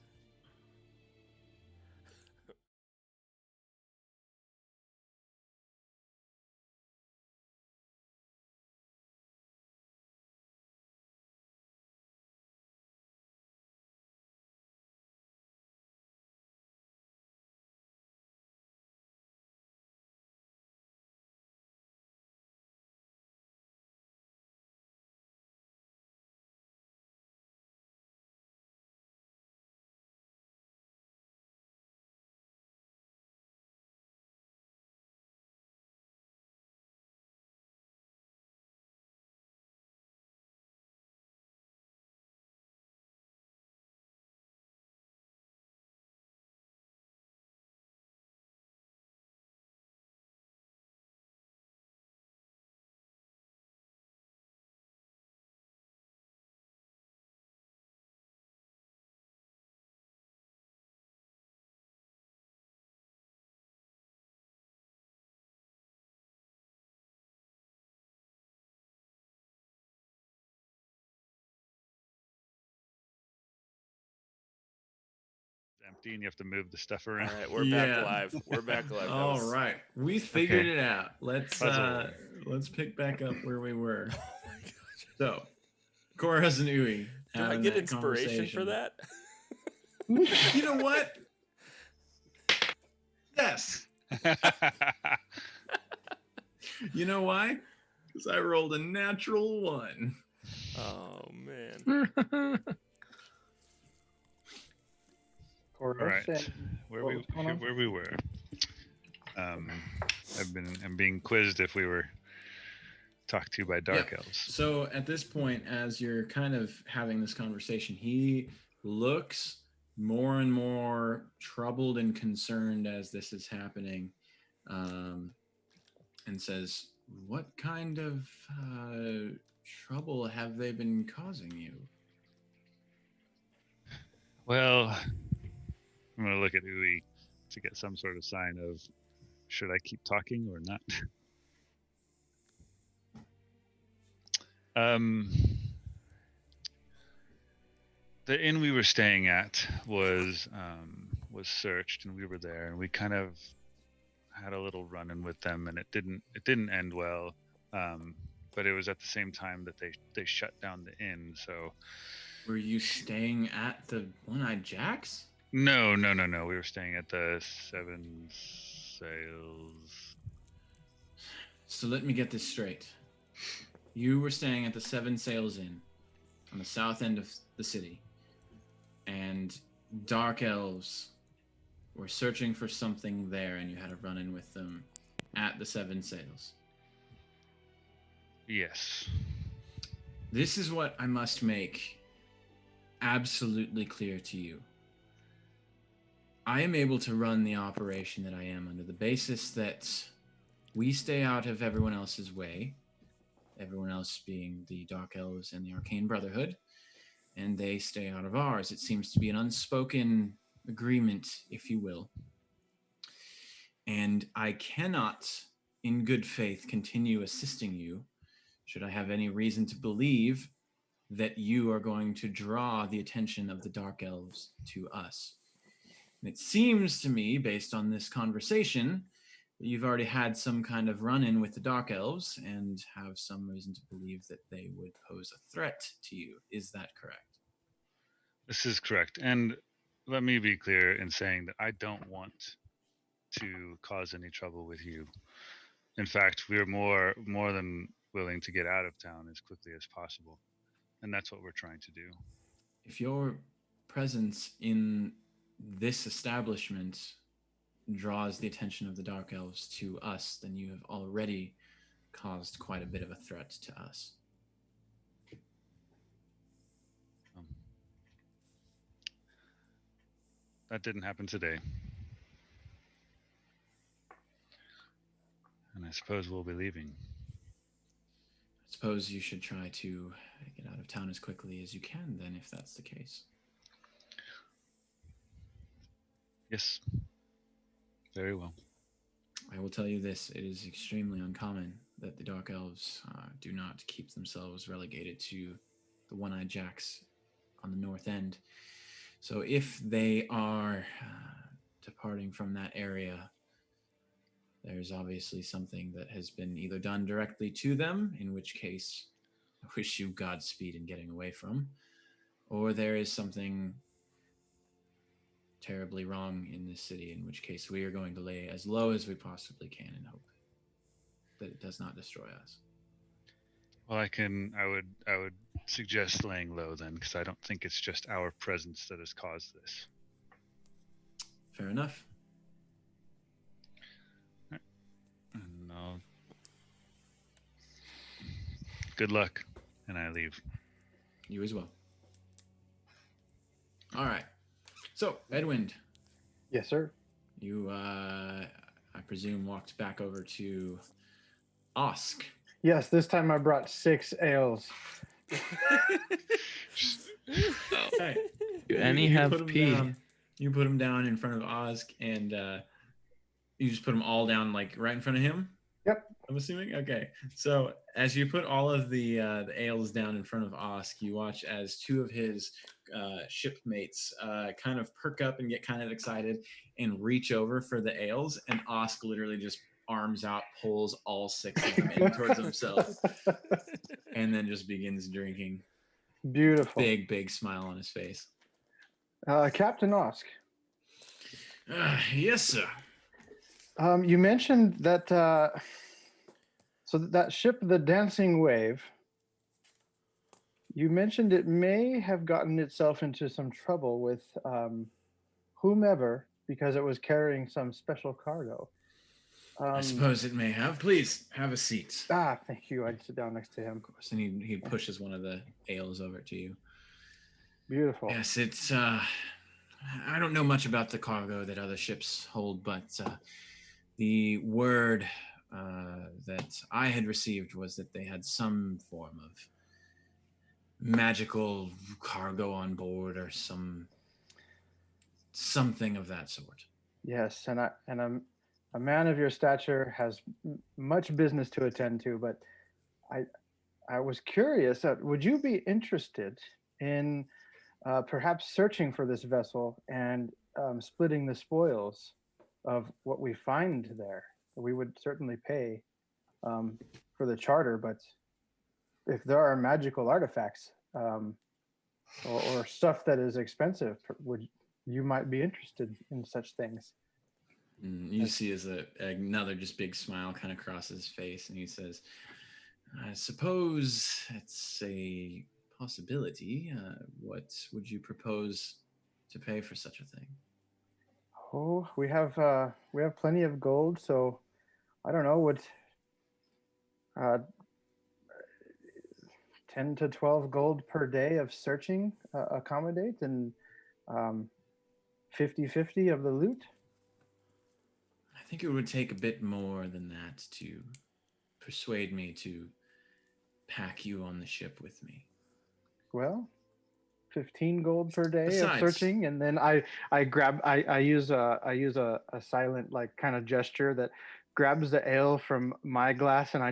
Empty, and you have to move the stuff All around. right, we're back live. We're back live. That All was- right, we figured Okay. it out. Let's Puzzle. let's pick back up where we were. Oh my gosh. So, Koros and Ui. Do I having get that inspiration for conversation. that? You know what? Yes. You know why? Because I rolled a natural 1. Oh man. All right, And where what was going on? we were. I'm being quizzed if we were talked to by dark Yeah. elves. So at this point, as you're kind of having this conversation, he looks more and more troubled and concerned as this is happening, and says, "What kind of trouble have they been causing you?" Well, I'm gonna look at Ui to get some sort of sign of should I keep talking or not. The inn we were staying at was searched, and we were there, and we kind of had a little run-in with them, and it didn't end well. But it was at the same time that they shut down the inn. So Were you staying at the One-Eyed Jacks? no. We were staying at the Seven Sails. So let me get this straight. You were staying at the Seven Sails Inn on the south end of the city, and dark elves were searching for something there, and you had a run-in with them at the Seven Sails. Yes. This is what I must make absolutely clear to you. I am able to run the operation that I am under the basis that we stay out of everyone else's way, everyone else being the Dark Elves and the Arcane Brotherhood, and they stay out of ours. It seems to be an unspoken agreement, if you will. And I cannot, in good faith, continue assisting you should I have any reason to believe that you are going to draw the attention of the Dark Elves to us. And it seems to me, based on this conversation, that you've already had some kind of run-in with the Dark Elves and have some reason to believe that they would pose a threat to you. Is that correct? This is correct. And let me be clear in saying that I don't want to cause any trouble with you. In fact, we're more than willing to get out of town as quickly as possible. And that's what we're trying to do. If your presence in this establishment draws the attention of the Dark Elves to us, then you have already caused quite a bit of a threat to us. That didn't happen today. And I suppose we'll be leaving. suppose you should try to get out of town as quickly as you can, then, if that's the case. Yes. Very well. I will tell you this, it is extremely uncommon that the Dark Elves do not keep themselves relegated to the One-Eyed Jacks on the north end. So if they are departing from that area, there's obviously something that has been either done directly to them, in which case I wish you Godspeed in getting away from, or there is something terribly wrong in this city, in which case we are going to lay as low as we possibly can and hope that it does not destroy us. Well, I would suggest laying low then, because I don't think it's just our presence that has caused this. Fair enough. And good luck, and I leave. You as well. All right. So, Edwind, Yes, sir. you, I presume, walked back over to Osk. Yes, this time I brought 6 ales. Okay. Do any have put 'em pee? down- You put him down in front of Osk, and you just put them all down, like, right in front of him? Yep. I'm assuming? Okay. So, as you put all of the ales down in front of Osk, you watch as 2 of his shipmates kind of perk up and get kind of excited and reach over for the ales, and Osk literally just arms out, pulls all 6 of them in towards himself, and then just begins drinking. Beautiful. Big smile on his face. Captain Osk, Yes, sir. you mentioned that so that ship, the Dancing Wave, you mentioned it may have gotten itself into some trouble with whomever because it was carrying some special cargo. I suppose it may have. Please, have a seat. Thank you. I'd sit down next to him. Of course. And he pushes one of the ales over to you. Beautiful. Yes, it's, I don't know much about the cargo that other ships hold, but the word that I had received was that they had some form of magical cargo on board or something of that sort. Yes, and a man of your stature has much business to attend to, but I was curious, would you be interested in perhaps searching for this vessel and splitting the spoils of what we find there? We would certainly pay for the charter, but if there are magical artifacts or stuff that is expensive, you might be interested in such things. You see as another just big smile kind of crosses his face, and he says, I suppose it's a possibility. What would you propose to pay for such a thing? Oh, we have plenty of gold, so I don't know, would 10 to 12 gold per day of searching accommodate, and 50-50 of the loot? I think it would take a bit more than that to persuade me to pack you on the ship with me. Well, 15 gold per day Besides, of searching, and then I use a silent, like, kind of gesture that grabs the ale from my glass, and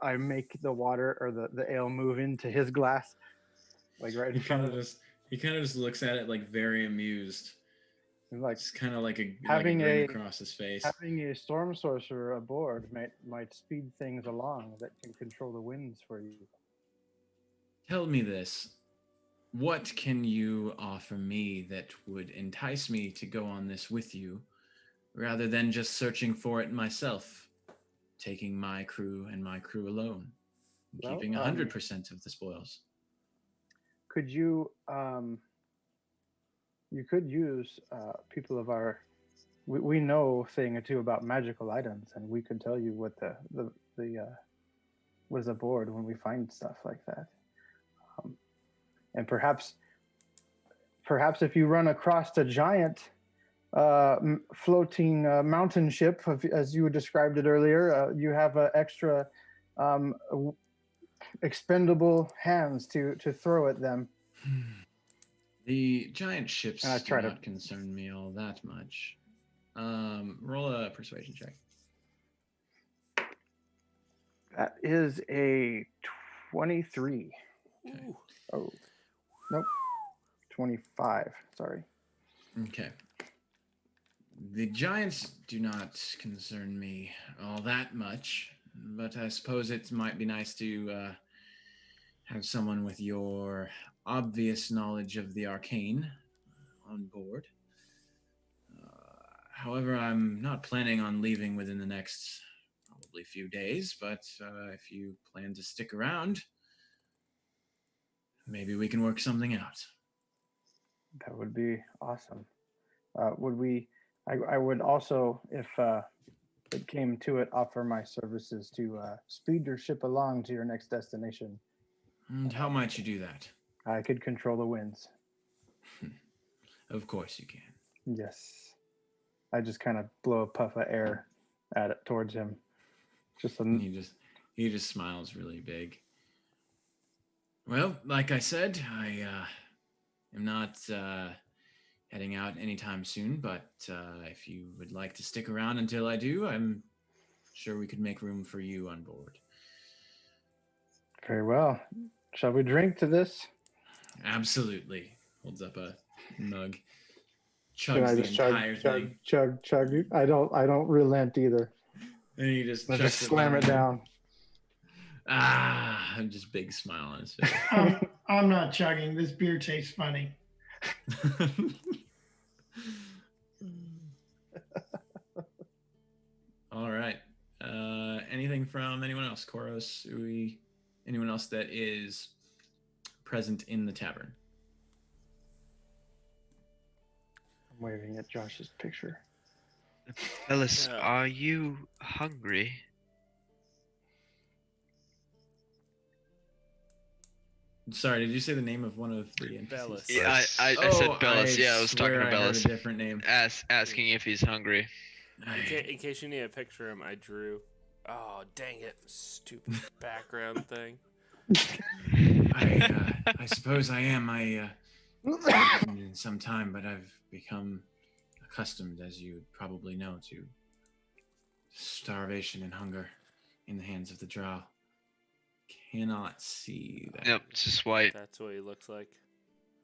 I make the water or the ale move into his glass, like right in front of us. He kind of just looks at it like very amused. Like, It's kind of like a having grin a- across his face. having a storm sorcerer aboard might speed things along that can control the winds for you. Tell me this. What can you offer me that would entice me to go on this with you, rather than just searching for it myself, taking my crew and my crew alone, and Well, keeping 100% of the spoils? Could you you could use people of our we know a thing or two about magical items, and we could tell you what the what is aboard when we find stuff like that. And perhaps if you run across a giant floating mountain ship, as you described it earlier, you have an extra expendable hands to throw at them. The giant ships And I do try to- not concern me all that much. Roll a persuasion check. That is a 23. Ooh. Oh, nope. 25. Sorry. Okay. The giants do not concern me all that much, but I suppose it might be nice to have someone with your obvious knowledge of the arcane on board. However, I'm not planning on leaving within the next probably few days, but if you plan to stick around, maybe we can work something out. That would be awesome. Would we? I would also, if it came to it, offer my services to speed your ship along to your next destination. And how might you do that? I could control the winds. Of course you can. Yes. I just kind of blow a puff of air at it towards him. Just a, He just smiles really big. Well, like I said, I am not heading out anytime soon, but if you would like to stick around until I do, I'm sure we could make room for you on board. very well. Shall we drink to this? Absolutely. Holds up a mug. Can I Chugs the just chug, entire chug, thing. chug, chug? I don't relent either. And he just I chucks just slam it down. Just big smile on his face. I'm not chugging. This beer tastes funny. All right. Anything from anyone else? Koros, Ui, anyone else that is present in the tavern? I'm waving at Josh's picture. Ellis, Yeah. are you hungry? Sorry, did you say the name of one of the NPCs? Bellis. Yeah, I said Bellis. Yeah, I was talking swear to I heard Bellis. a different name. Asking if he's hungry. In case you need a picture of him, I drew. Oh, dang it. Stupid background thing. I suppose I am. I haven't eaten in some time, but I've become accustomed, as you probably know, to starvation and hunger in the hands of the drow. Cannot see that. Yep, it's just white. That's what he looks like.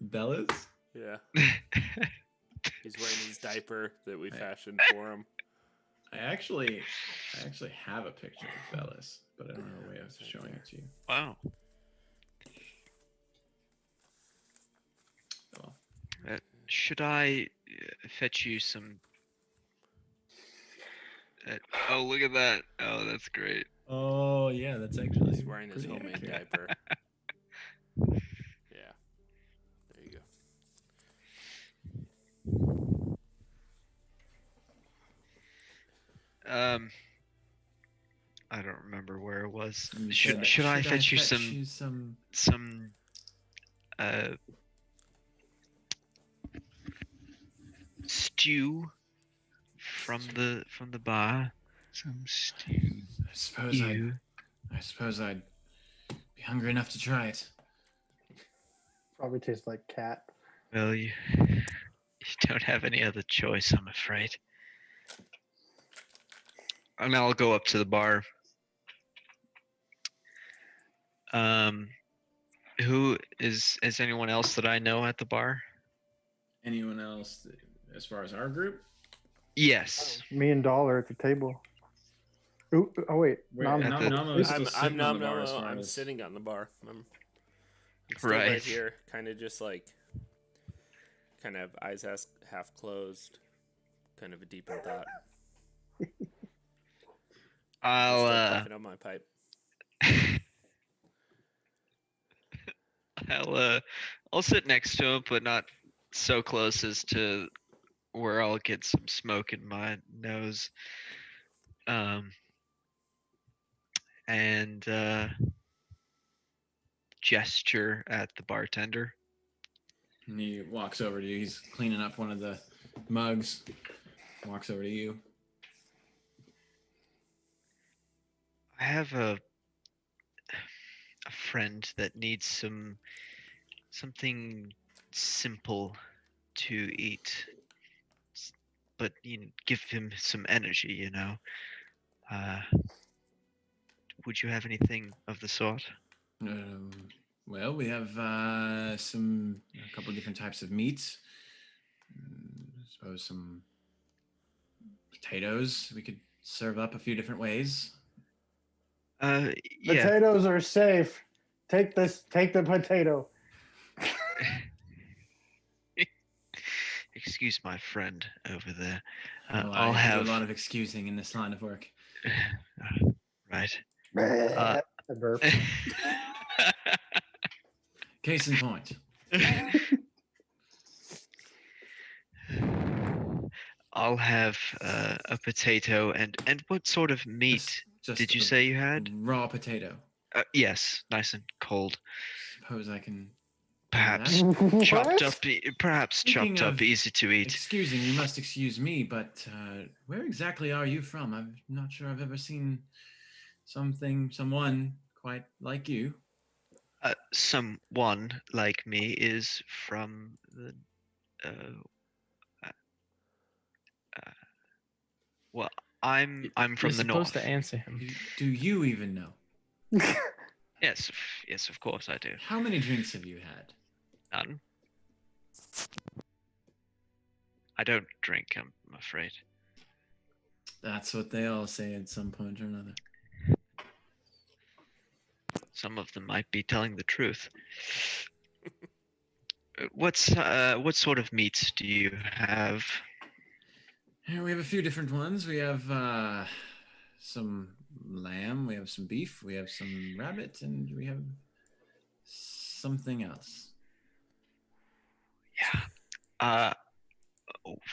Bellas? Yeah. He's wearing his diaper that we fashioned for him. I actually have a picture of Bellas, but I don't know a way of It's right showing there. it to you. Wow. Oh, Should I fetch you some? Oh, look at that! Oh, that's great. oh yeah, that's actually. He's wearing his pretty homemade accurate. diaper. Yeah. There you go. I don't remember where it was. You Should said, should I fetch you some stew from the bar? Some stew. I suppose I'd be hungry enough to try it. Probably tastes like cat. Well, you don't have any other choice, I'm afraid. And I'll go up to the bar. Who is anyone else that I know at the bar? Anyone else as far as our group? Yes. Me and Dollar at the table. Ooh, oh wait, Wait, Nam- At the- Namo is still I'm sitting on the bar as no, far I'm as- sitting on the bar. I'm still right Right. here, kind of just like, kind of eyes half closed, kind of a deeper thought. Still puffing on my pipe. I'll sit next to him, but not so close as to where I'll get some smoke in my nose. And gesture at the bartender. And he walks over to you. He's cleaning up one of the mugs. Walks over to you. I have a friend that needs something simple to eat, but give him some energy. Would you have anything of the sort? Um, well, we have a couple different types of meats. I suppose some potatoes we could serve up a few different ways. Yeah. Potatoes are safe. Take the potato. Excuse my friend over there. Oh, I'll I have do a lot of excusing in this line of work. right. I burp. Case in point. I'll have a potato and what sort of meat Just did you a say you had? raw potato. Yes, nice and cold. Suppose I can. Perhaps chopped up, Speaking of easy to eat. Excusing, you must excuse me, but where exactly are you from? I'm not sure I've ever seen someone quite like you. Someone like me is from the. Well, I'm from You're the supposed north. to answer him. Do you even know? Yes, of course I do. How many drinks have you had? None. I don't drink, I'm afraid. That's what they all say at some point or another. Some of them might be telling the truth. What sort of meats do you have? Here we have a few different ones. We have some lamb, we have some beef, we have some rabbit, and we have something else. Yeah.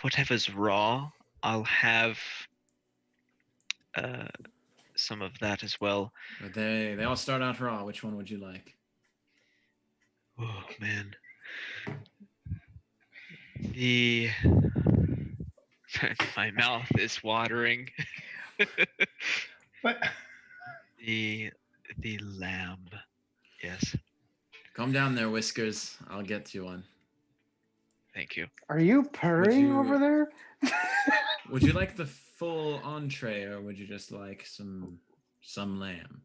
Whatever's raw, I'll have some of that as well. But they all start out raw. Which one would you like? Oh man. My mouth is watering. But The lamb. Yes. Calm down there, Whiskers. I'll get you one. Thank you. Are you purring you- over there? Would you like the full entree, or would you just like some lamb?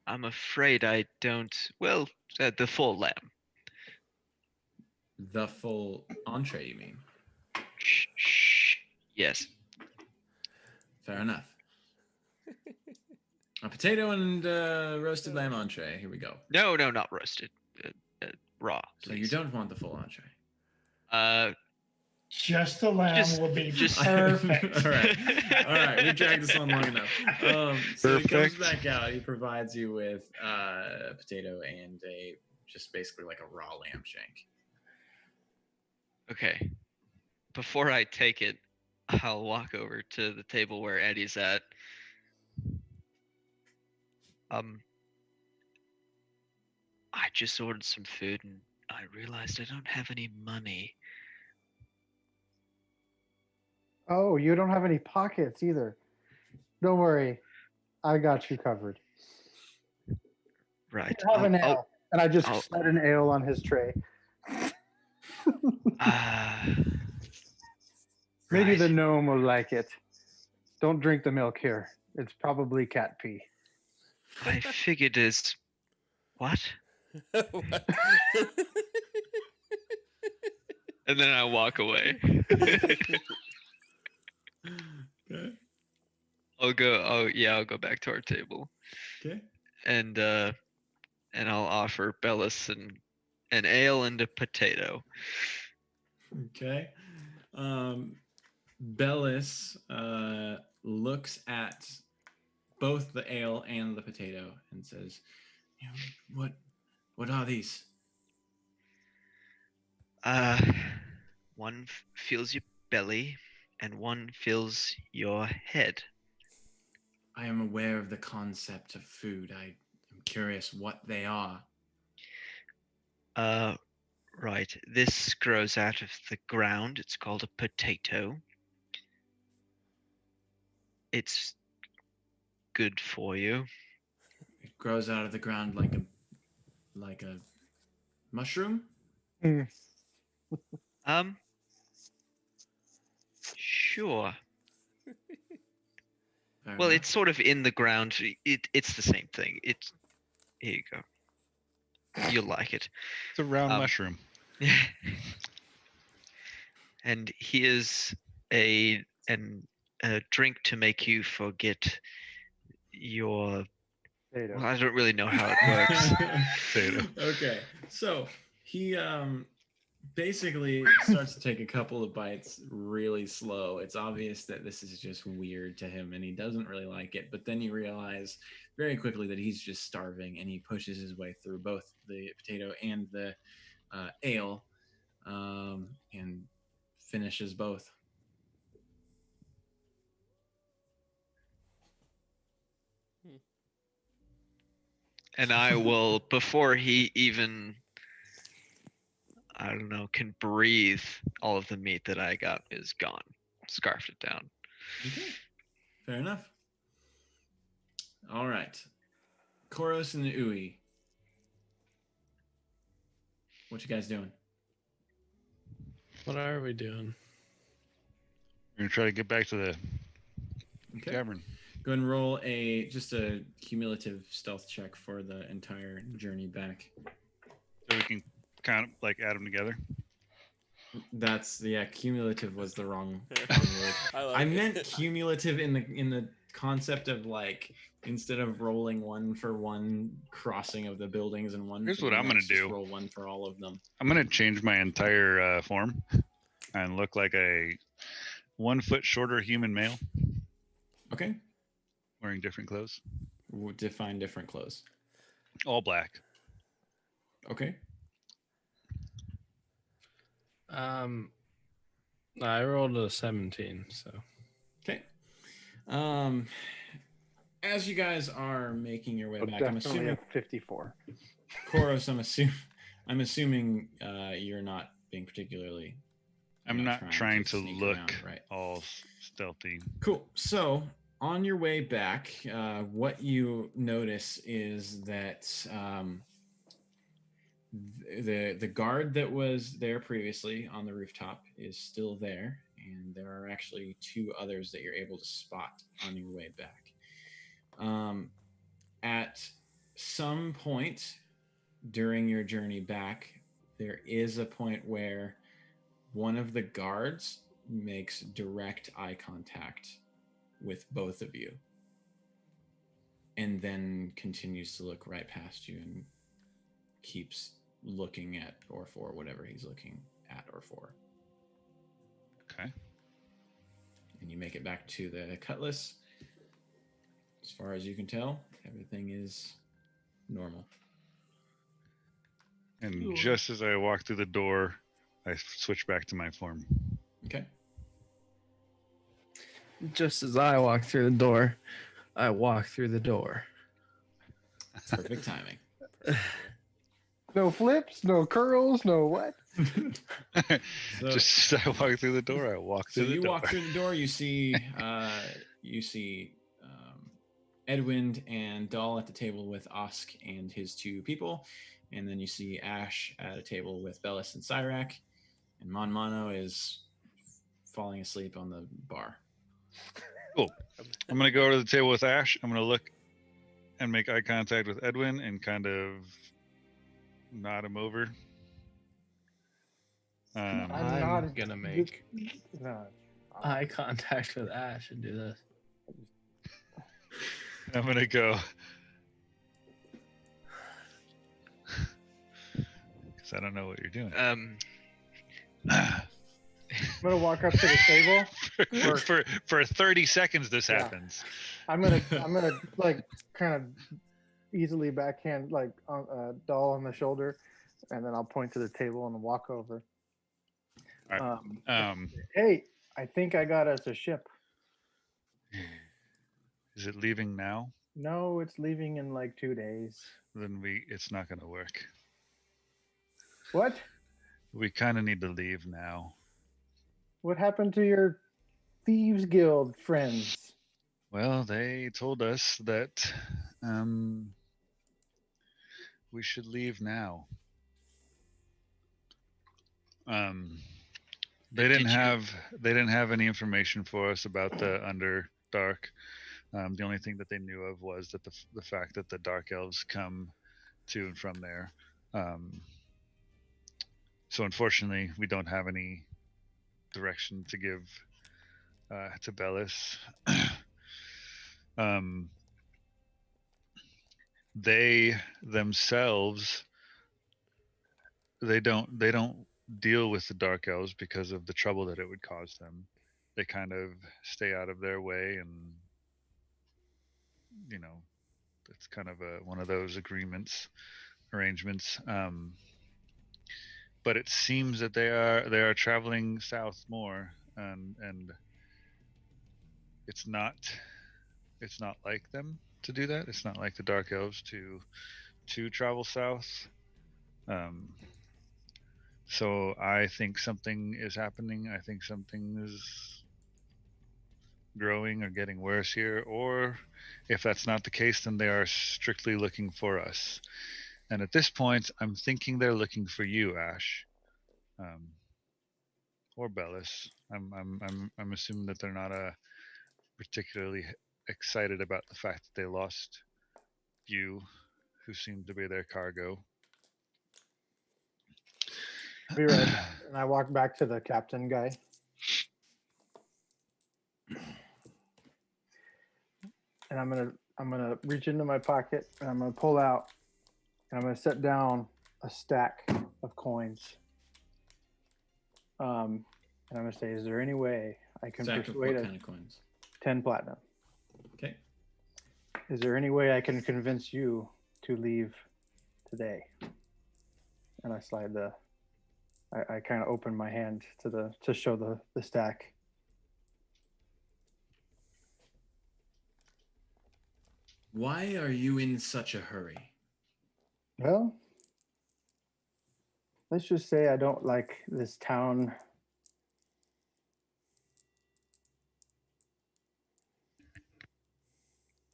I'm afraid I don't. Well, the full lamb. The full entree, you mean? Shh. Yes. Fair enough. A potato and roasted lamb entree. Here we go. No, not roasted. Raw. So you please. don't want the full entree. just the lamb Just- will be just- perfect. All right. We dragged this on long enough. So he comes Perfect. back out. He provides you with a potato and just basically like a raw lamb shank. Okay. Before I take it, I'll walk over to the table where Eddie's at. I just ordered some food and I realized I don't have any money. Oh, you don't have any pockets either. Don't worry, I got you covered. Right. Have an ale, and I just I'll- set an ale on his tray. Maybe the right. gnome will like it. Don't drink the milk here. It's probably cat pee. I figured as what? And then I walk away. Okay. I'll go back to our table. Okay. And I'll offer Bellis an ale and a potato. Okay. Bellis looks at both the ale and the potato and says, what are these? One fills your belly and one fills your head. I am aware of the concept of food. I am curious what they are. Right. This grows out of the ground. It's called a potato. It's good for you. It grows out of the ground like a mushroom. Sure. Fair Well, enough. it's sort of in the ground. It's the same thing. Here you go. You'll like it. It's a round Um, mushroom. And here's a drink to make you forget your. Potato. Well, I don't really know how it works. Potato. Okay, so he basically starts to take a couple of bites really slow. It's obvious that this is just weird to him and he doesn't really like it. But then you realize very quickly that he's just starving and he pushes his way through both the potato and the ale and finishes both. And I will, before he even, I don't know, can breathe, all of the meat that I got is gone. Scarfed it down. Okay, fair enough. All right, Koros and Ui. What you guys doing? What are we doing? We're gonna try to get back to the Okay. cavern. Go ahead and roll just a cumulative stealth check for the entire journey back. So we can kind of like add them together. Cumulative was the wrong word. like I it. meant cumulative in the concept of like instead of rolling one for one crossing of the buildings and one. Here's for what the I'm gonna next, just do. roll one for all of them. I'm gonna change my entire form and look like a 1 foot shorter human male Okay. wearing different clothes, We'll define different clothes. all black. Okay. I rolled a 17, so Okay. As you guys are making your way So back, I'm definitely assuming a 54. Koros, I'm assuming you're not being particularly. I'm not trying to sneak look around, right? all stealthy. Cool. So on your way back, what you notice is that the guard that was there previously on the rooftop is still there, and there are actually 2 others that you're able to spot on your way back. At some point during your journey back, there is a point where one of the guards makes direct eye contact with both of you and then continues to look right past you and keeps looking at or for whatever he's looking at or for. Okay. And you make it back to the Cutlass. As far as you can tell, everything is normal. And Cool. just as I walk through the door, I switch back to my form. Okay. just as I walk through the door, I walk through the door. Perfect timing. No flips, no curls, no what? So, Just as I walk through the door, I walk so through the you door. walk through the door. You see, Edwin and Dahl at the table with Osk and his 2 people, and then you see Ash at a table with Bellis and Cyrac, and Mon Mono is falling asleep on the bar. Cool. I'm gonna go to the table with Ash. I'm gonna look and make eye contact with Edwin and kind of nod him over. I'm I'm not gonna make No. eye contact with Ash and do this. I'm gonna go because I don't know what you're doing. I'm gonna walk up to the table. for 30 seconds, this Yeah. happens. I'm gonna like kind of easily backhand like Doll on the shoulder, and then I'll point to the table and walk over. All right. Hey, I think I got us a ship. Is it leaving now? No, it's leaving in like 2 days. Then it's not gonna work. What? We kind of need to leave now. What happened to your Thieves Guild friends? Well, they told us that we should leave now. They Did didn't you- have they didn't have any information for us about the Underdark. The only thing that they knew of was that the fact that the Dark Elves come to and from there. So unfortunately, we don't have any direction to give to Bellis. They themselves they don't deal with the Dark Elves because of the trouble that it would cause them. They kind of stay out of their way, and you know, it's kind of one of those arrangements. But it seems that they are traveling south more, and it's not like them to do that. It's not like the Dark Elves to travel south. So I think something is happening. I think something is growing or getting worse here. Or if that's not the case, then they are strictly looking for us. And at this point, I'm thinking they're looking for you, Ash, or Bellis. I'm assuming that they're not particularly excited about the fact that they lost you, who seemed to be their cargo. Be right. And I walk back to the captain guy. And I'm gonna reach into my pocket and I'm gonna pull out and I'm gonna set down a stack of coins. And I'm gonna say, is there any way I can Stack of persuade what a kind of coins? 10 platinum? Okay. Is there any way I can convince you to leave today? And I slide I kind of open my hand to show the stack. Why are you in such a hurry? Well, let's just say I don't like this town.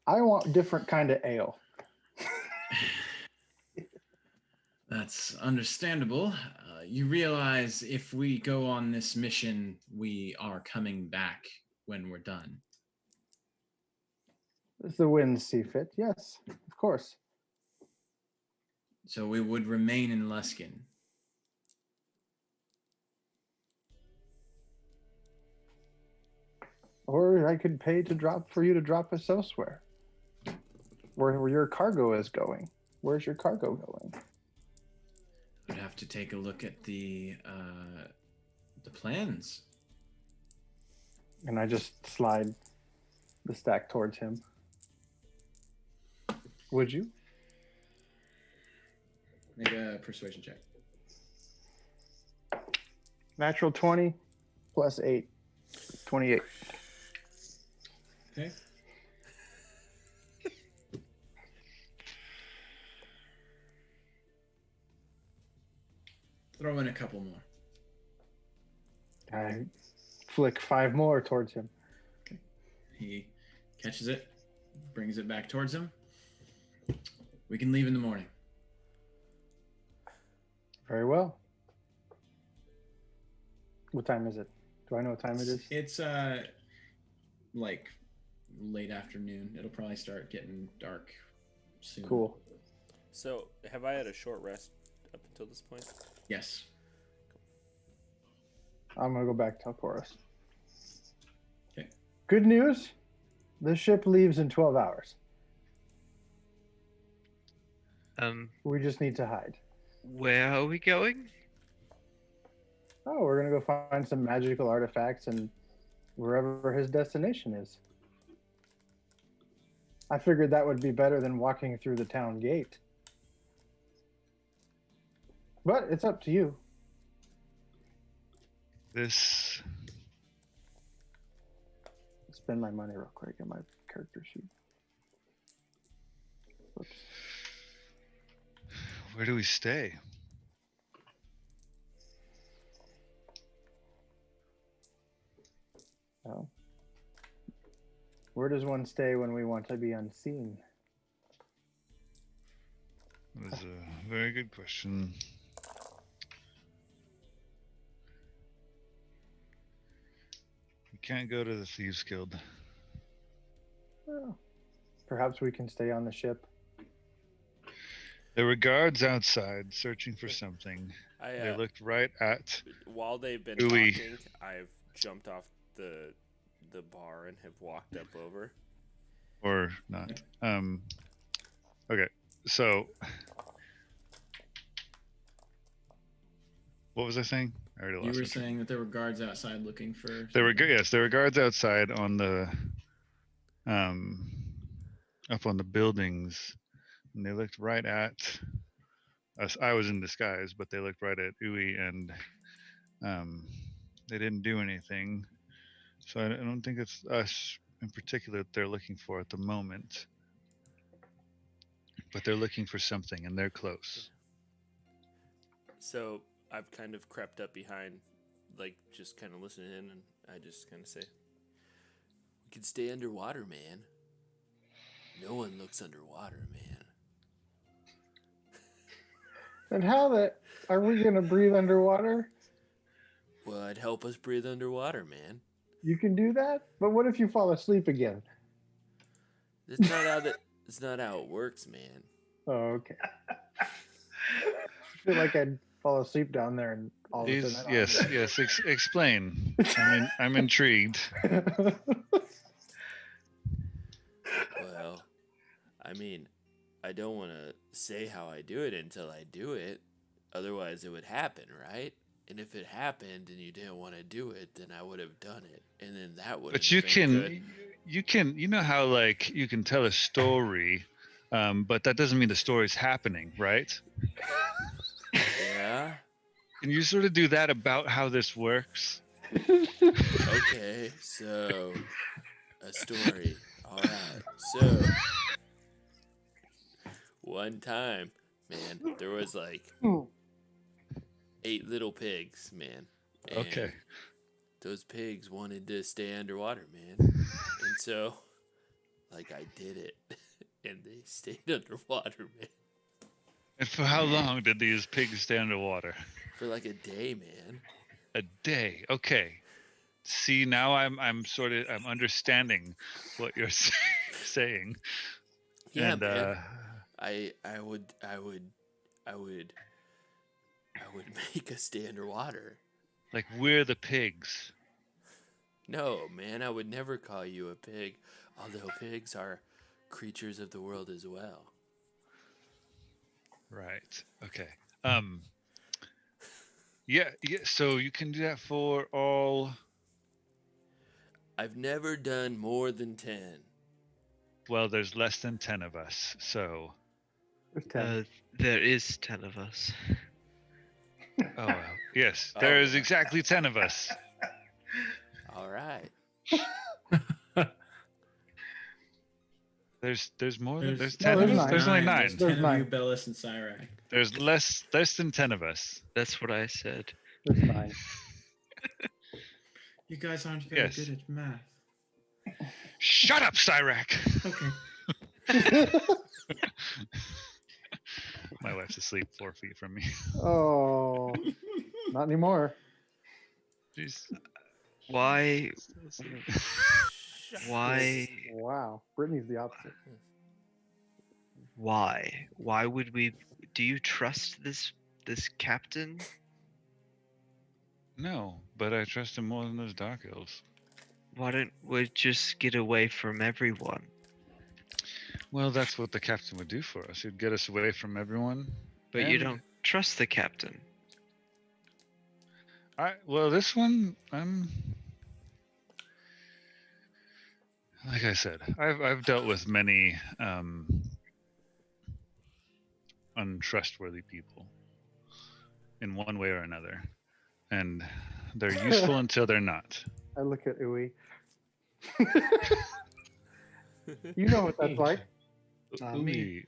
I want different kind of ale. That's understandable. You realize if we go on this mission, we are coming back when we're done. As the winds see fit, yes, of course. So we would remain in Luskin. Or I could pay for you to drop us elsewhere. Where your cargo is going. Where's your cargo going? We'd have to take a look at the plans. And I just slide the stack towards him. Would you? Make a persuasion check. Natural 20 plus 8. 28. Okay. Throw in a couple more. I flick 5 more towards him. He catches it, brings it back towards him. We can leave in the morning. Very well. What time is it? Do I know what time it is? It's like late afternoon. It'll probably start getting dark soon. Cool. So, have I had a short rest up until this point? Yes. I'm going to go back to Alcoros. Okay. Good news. The ship leaves in 12 hours. We just need to hide. Where are we going? Oh, we're going to go find some magical artifacts and wherever his destination is. I figured that would be better than walking through the town gate. But it's up to you. This Spend my money real quick in my character sheet. Whoops. Where do we stay? Oh. where does one stay when we want to be unseen? That was a very good question. We can't go to the Thieves Guild. Well, perhaps we can stay on the ship. There were guards outside searching for something. They looked right at. While they've been Ooey. talking, I've jumped off the bar and have walked up over. Or not. Okay, so what was I saying? I already lost You were my train. saying that there were guards outside looking for. There were something. yes, there were guards outside on the up on the buildings, and they looked right at us. I was in disguise, but they looked right at Uwe, and they didn't do anything. So I don't think it's us in particular that they're looking for at the moment. But they're looking for something, and they're close. So I've kind of crept up behind, like just kind of listening in, and I just kind of say, "We can stay underwater, man. No one looks underwater, man." And how are we going to breathe underwater? Well, it'd help us breathe underwater, man. You can do that? But what if you fall asleep again? That's not how It's not how it works, man. Oh, okay. I feel like I'd fall asleep down there and all of a sudden. Yes. Explain. I'm intrigued. Well, I mean, I don't want to say how I do it until I do it. Otherwise, it would happen, right? And if it happened and you didn't want to do it, then I would have done it, and then that would. But you can, you know how like you can tell a story, but that doesn't mean the story's happening, right? Yeah. Can you sort of do that about how this works? Okay, so a story. All right. So one time, man, there was like 8 little pigs, man. And Okay. those pigs wanted to stay underwater, man. And so, like, I did it. And they stayed underwater, man. And for how long did these pigs stay underwater? For like a day, man. A day. Okay. See, now I'm understanding what you're saying. Yeah, And man. I would make us stay underwater. like we're the pigs. No, man, I would never call you a pig, although pigs are creatures of the world as well. Right. Okay. Yeah, so you can do that for all. I've never done more than 10. Well, there's less than 10 of us, so. There's 10. There is 10 of us. Oh, well. Yes, there is exactly 10 of us. All right. There's more than there's No, 10. there's nine. There's only 9. There's 10 There's of you, 9. Bellis and Cyrac. There's less than 10 of us. That's what I said. There's 9. You guys aren't very Yes. good at math. Shut up, Cyrac. Okay. My wife's asleep 4 feet from me. Oh, not anymore. Jeez. Why? Why? Wow. Brittany's the opposite. Why? Why would we? Do you trust this captain? No, but I trust him more than those Dark Elves. Why don't we just get away from everyone? Well, that's what the captain would do for us. He'd get us away from everyone. But you and don't trust the captain. Well, this one, like I said, I've dealt with many untrustworthy people in one way or another, and they're useful until they're not. I look at Uwe. You know what that's like. Not me.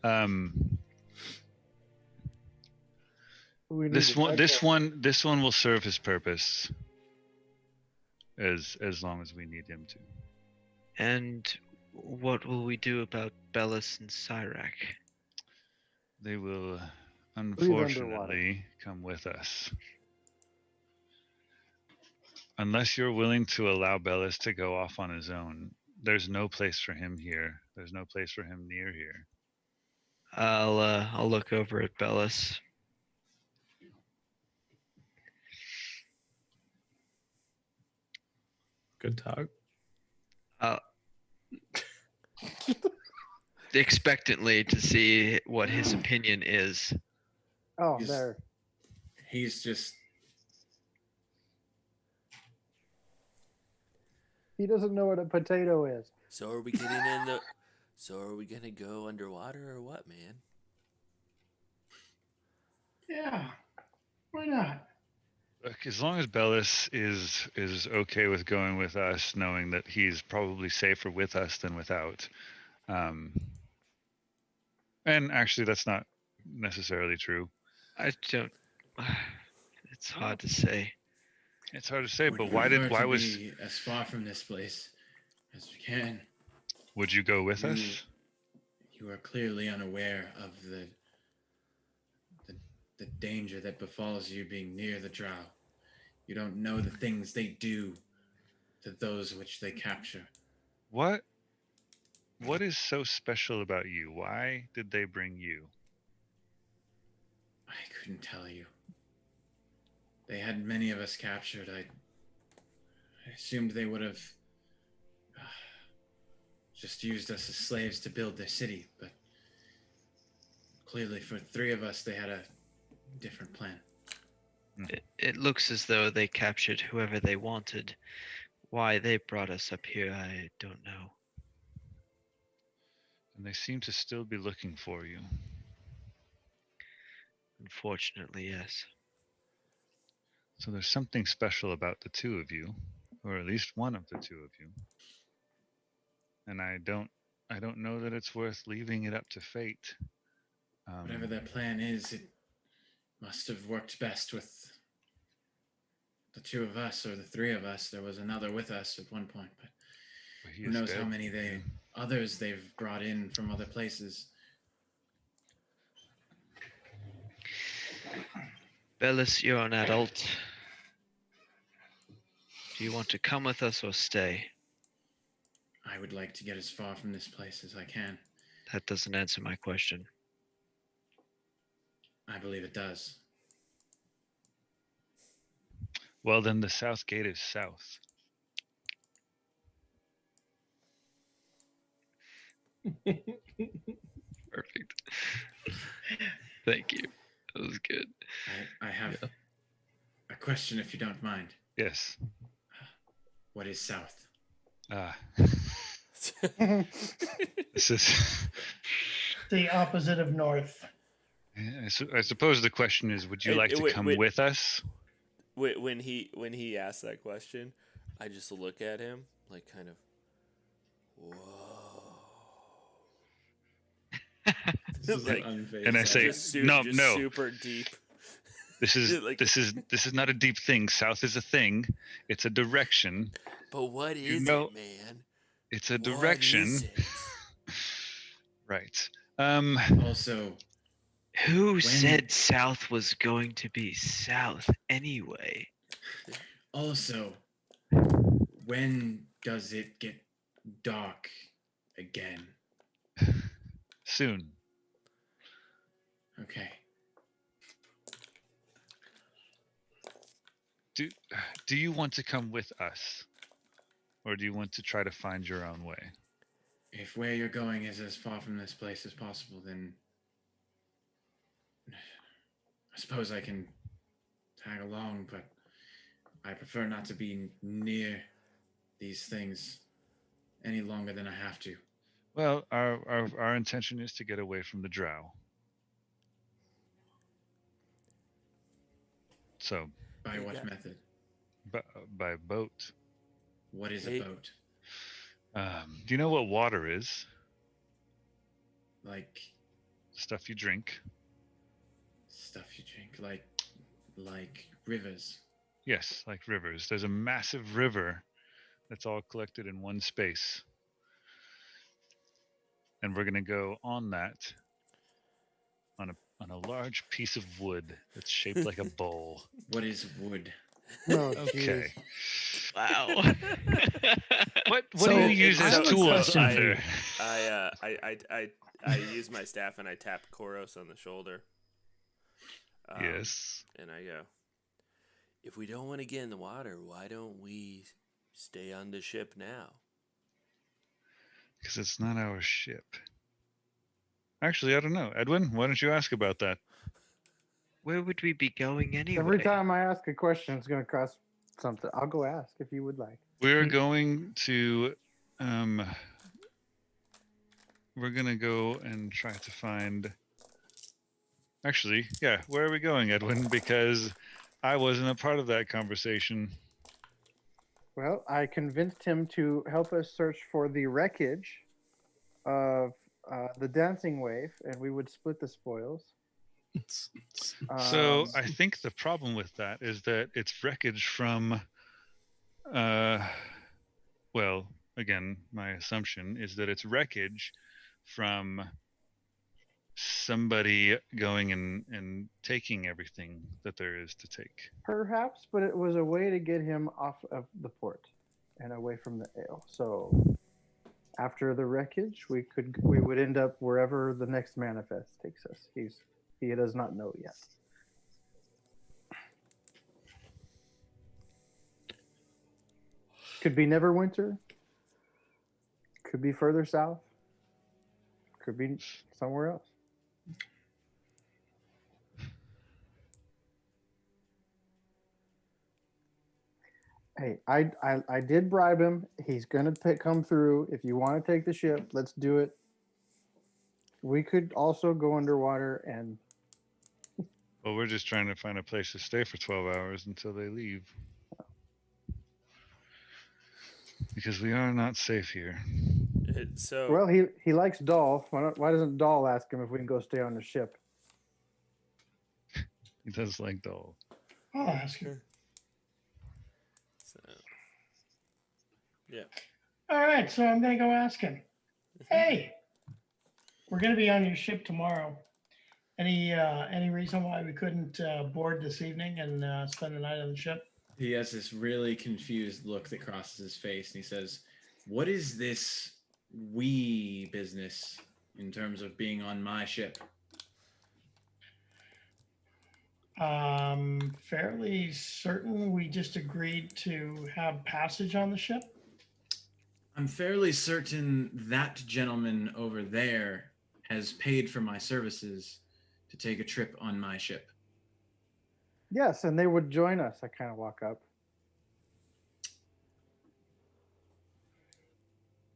Uwe needs This a one, check. this one will serve his purpose as long as we need him to. And what will we do about Bellis and Cyrac? They will underwater. unfortunately come with us. Unless you're willing to allow Bellis to go off on his own, there's no place for him here. There's no place for him near here. I'll look over at Bellis. Good talk. Expectantly to see what his opinion is. Oh, He's- there. He's just He doesn't know what a potato is. So are we getting in the? So are we gonna go underwater or what, man? Yeah. Why not? Look, as long as Bellis is okay with going with us, knowing that he's probably safer with us than without. And actually, that's not necessarily true. I don't. It's hard to say. It's hard to say, would but prefer to be as far from this place as we can. would you go with You- us? You are clearly unaware of the danger that befalls you being near the drow. You don't know the things they do to those which they capture. What is so special about you? Why did they bring you? I couldn't tell you. They had many of us captured. I assumed they would have just used us as slaves to build their city, but clearly for 3 of us, they had a different plan. It looks as though they captured whoever they wanted. Why they brought us up here, I don't know. And they seem to still be looking for you. Unfortunately, yes. So there's something special about the 2 of you, or at least one of the 2 of you. And I don't know that it's worth leaving it up to fate. Whatever their plan is, it must have worked best with the 2 of us or the 3 of us. There was another with us at one point, but he who is knows how dead. many others they've brought in from other places. Bellis, you're an adult. Do you want to come with us or stay? I would like to get as far from this place as I can. That doesn't answer my question. I believe it does. Well, then the south gate is south. Perfect. Thank you. That was good. I have a question, if you don't mind. Yes. What is south? This is. The opposite of north. I suppose the question is, would you like to come with us? When he asked that question, I just look at him like kind of, whoa. This is Like, unfazed. and I say, just no. super deep. This is Like- this is not a deep thing. South is a thing. It's a direction. But what is know- it, man? It's a What direction. is it? Right. Also, Who said South was going to be South anyway? when does it get dark again? Soon. Okay. Do you want to come with us? Or do you want to try to find your own way? If where you're going is as far from this place as possible, then I suppose I can tag along, but I prefer not to be near these things any longer than I have to. Well, our intention is to get away from the drow. So, By Hey, what yeah. method? by boat. What is Hey. a boat? Do you know what water is? Like Stuff you drink. stuff you drink, like rivers. Yes, like rivers. There's a massive river that's all collected in one space. and we're gonna go on that on a large piece of wood that's shaped like a bowl. What is wood? No, Okay. jeez. Wow. What So, do you use I as have a tools question for under? you. I use my staff and I tap Koros on the shoulder. Yes. And I go, if we don't want to get in the water, why don't we stay on the ship now? Because it's not our ship. Actually, I don't know. Edwin, why don't you ask about that? Where would we be going anyway? Every time I ask a question, it's going to cost something. I'll go ask if you would like. We're going to we're gonna go and try to find. Actually, yeah, where are we going, Edwin? Because I wasn't a part of that conversation. Well, I convinced him to help us search for the wreckage of the dancing wave, and we would split the spoils. So Um, I think the problem with that is that it's wreckage from well, again, my assumption is that it's wreckage from somebody going and taking everything that there is to take. perhaps, but it was a way to get him off of the port and away from the ale. So after the wreckage, we would end up wherever the next manifest takes us. He does not know yet. Could be Neverwinter. Could be further south. Could be somewhere else. Hey, I did bribe him. He's gonna come through. If you want to take the ship, let's do it. We could also go underwater and Well, we're just trying to find a place to stay for 12 hours until they leave. Because we are not safe here. So well, he likes Doll. Why doesn't Doll ask him if we can go stay on the ship? He does like doll. I'll ask her. Yeah. All right, so I'm gonna go ask him. Hey, we're gonna be on your ship tomorrow. Any reason why we couldn't board this evening and spend the night on the ship? He has this really confused look that crosses his face, and he says, "What is this we business in terms of being on my ship?" Fairly certain we just agreed to have passage on the ship. I'm fairly certain that gentleman over there has paid for my services to take a trip on my ship. Yes, and they would join us. I kind of walk up.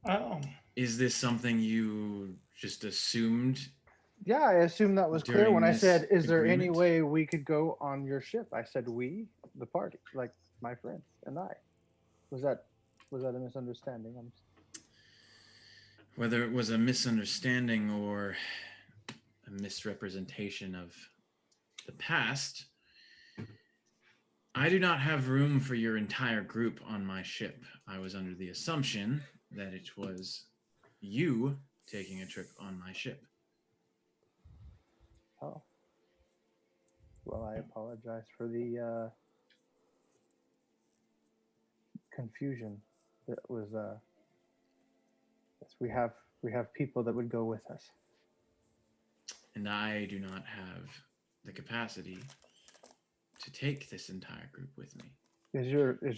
Oh, Is this something you just assumed? Yeah, I assumed that was clear During when I this said, "Is there any agreement? way we could go on your ship?" I said, "We, the party, like my friends and I." Was that a misunderstanding? Whether it was a misunderstanding or a misrepresentation of the past, I do not have room for your entire group on my ship. I was under the assumption that it was you taking a trip on my ship. Oh. Well, I apologize for the confusion. That was yes, we have people that would go with us. And I do not have the capacity to take this entire group with me. Is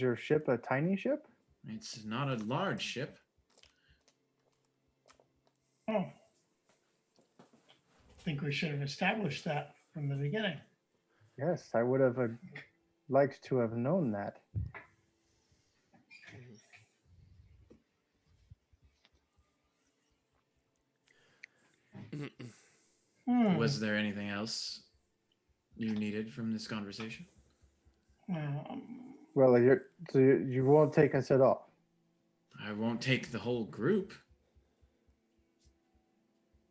your ship a tiny ship? It's not a large ship. oh. I think we should have established that from the beginning. Yes, I would have liked to have known that. Was there anything else you needed from this conversation? Well, you won't take us at all. I won't take the whole group.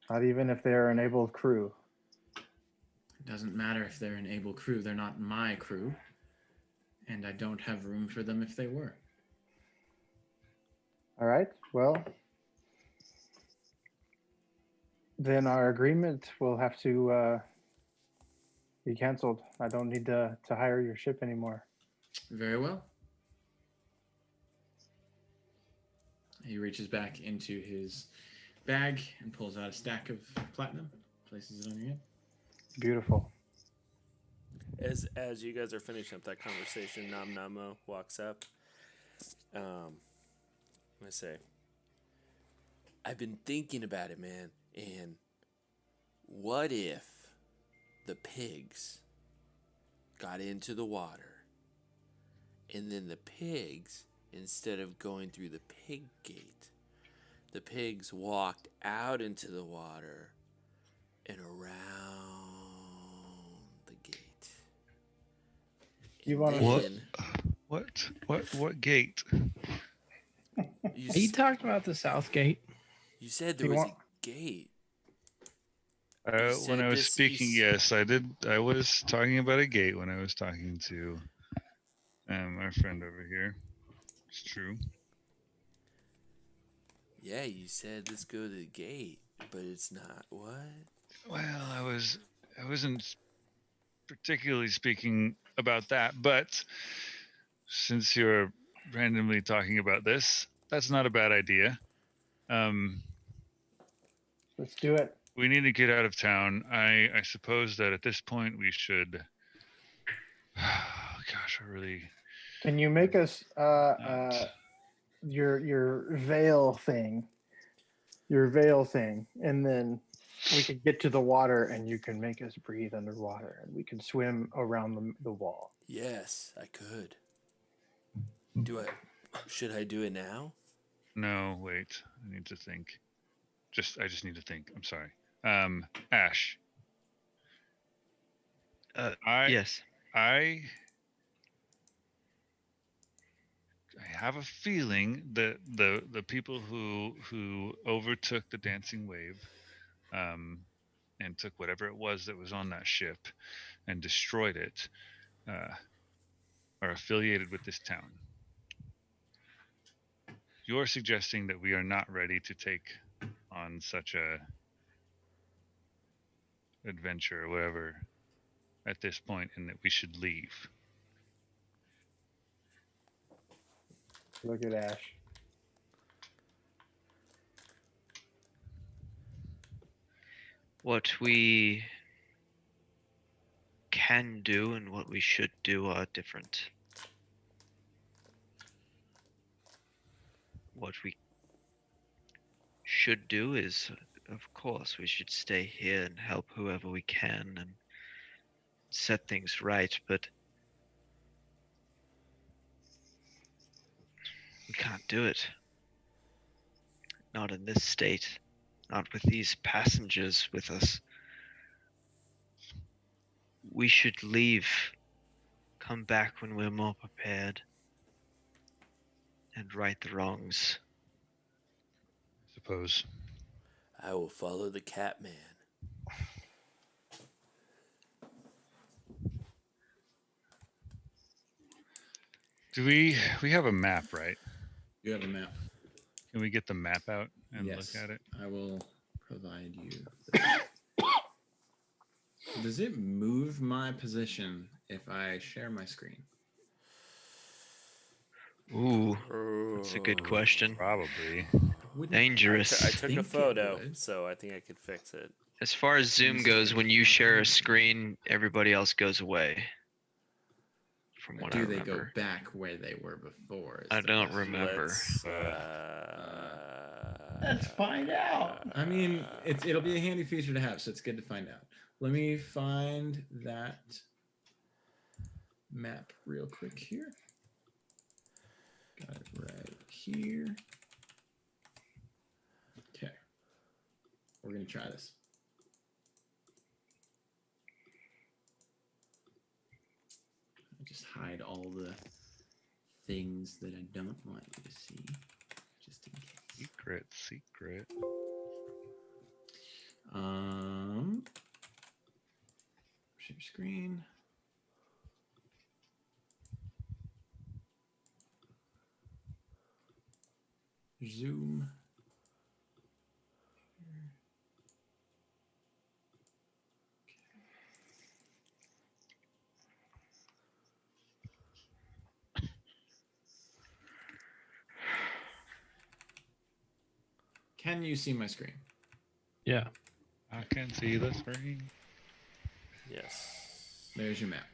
Not even if they're an able crew. It doesn't matter if they're an able crew. They're not my crew. And I don't have room for them if they were. All right. Well, then our agreement will have to be canceled. I don't need to hire your ship anymore. Very well. He reaches back into his bag and pulls out a stack of platinum, places it on your head. Beautiful. As you guys are finishing up that conversation, Nam Namo walks up. I'm gonna say, I've been thinking about it, man, and what if the pigs got into the water, and then the pigs, instead of going through the pig gate, the pigs walked out into the water and around the gate. You And wanna- then What gate? you, Are you s- talking about the South Gate? you said there You was want- a gate. When said I was this- speaking, you yes, I did. I was talking about a gate when I was talking to my friend over here. It's true. Yeah, you said let's go to the gate, but it's not. What? Well, I wasn't particularly speaking about that, but since you're randomly talking about this, that's not a bad idea. Let's do it. We need to get out of town. I suppose that at this point we should. Gosh, I really. Can you make us your veil thing? Your veil thing, and then we could get to the water, and you can make us breathe underwater, and we can swim around the wall. Yes, I could. Should I do it now? No, wait. I need to think. I just need to think. I'm sorry. Ash. Yes. I have a feeling that the people who overtook the dancing wave, and took whatever it was that was on that ship, and destroyed it, are affiliated with this town. You're suggesting that we are not ready to take on such a adventure or whatever at this point, and that we should leave. Look at Ash. What we can do and what we should do are different. What we should do is, of course, we should stay here and help whoever we can and set things right, but we can't do it. Not in this state. Not with these passengers with us. We should leave. Come back when we're more prepared. And right the wrongs. I suppose. I will follow the cat man. Do we have a map, right? You have a map. Can we get the map out and Yes, look at it? I will provide you. Does it move my position if I share my screen? Ooh, that's a good question. Probably. Wouldn't Dangerous. I took think a it photo, would. so I think I could fix it. As far as Zoom goes, when you share a screen, everybody else goes away. From what I Do they go remember. back where they were before? is I the don't question. remember. Let's find out. I mean, it'll be a handy feature to have, so it's good to find out. Let me find that map real quick here. Got it right here. Okay. We're going to try this. I'll just hide all the things that I don't want you to see, just in case. Secret. Share screen. Zoom. Can you see my screen? Yeah. I can see the screen. Yes. There's your map.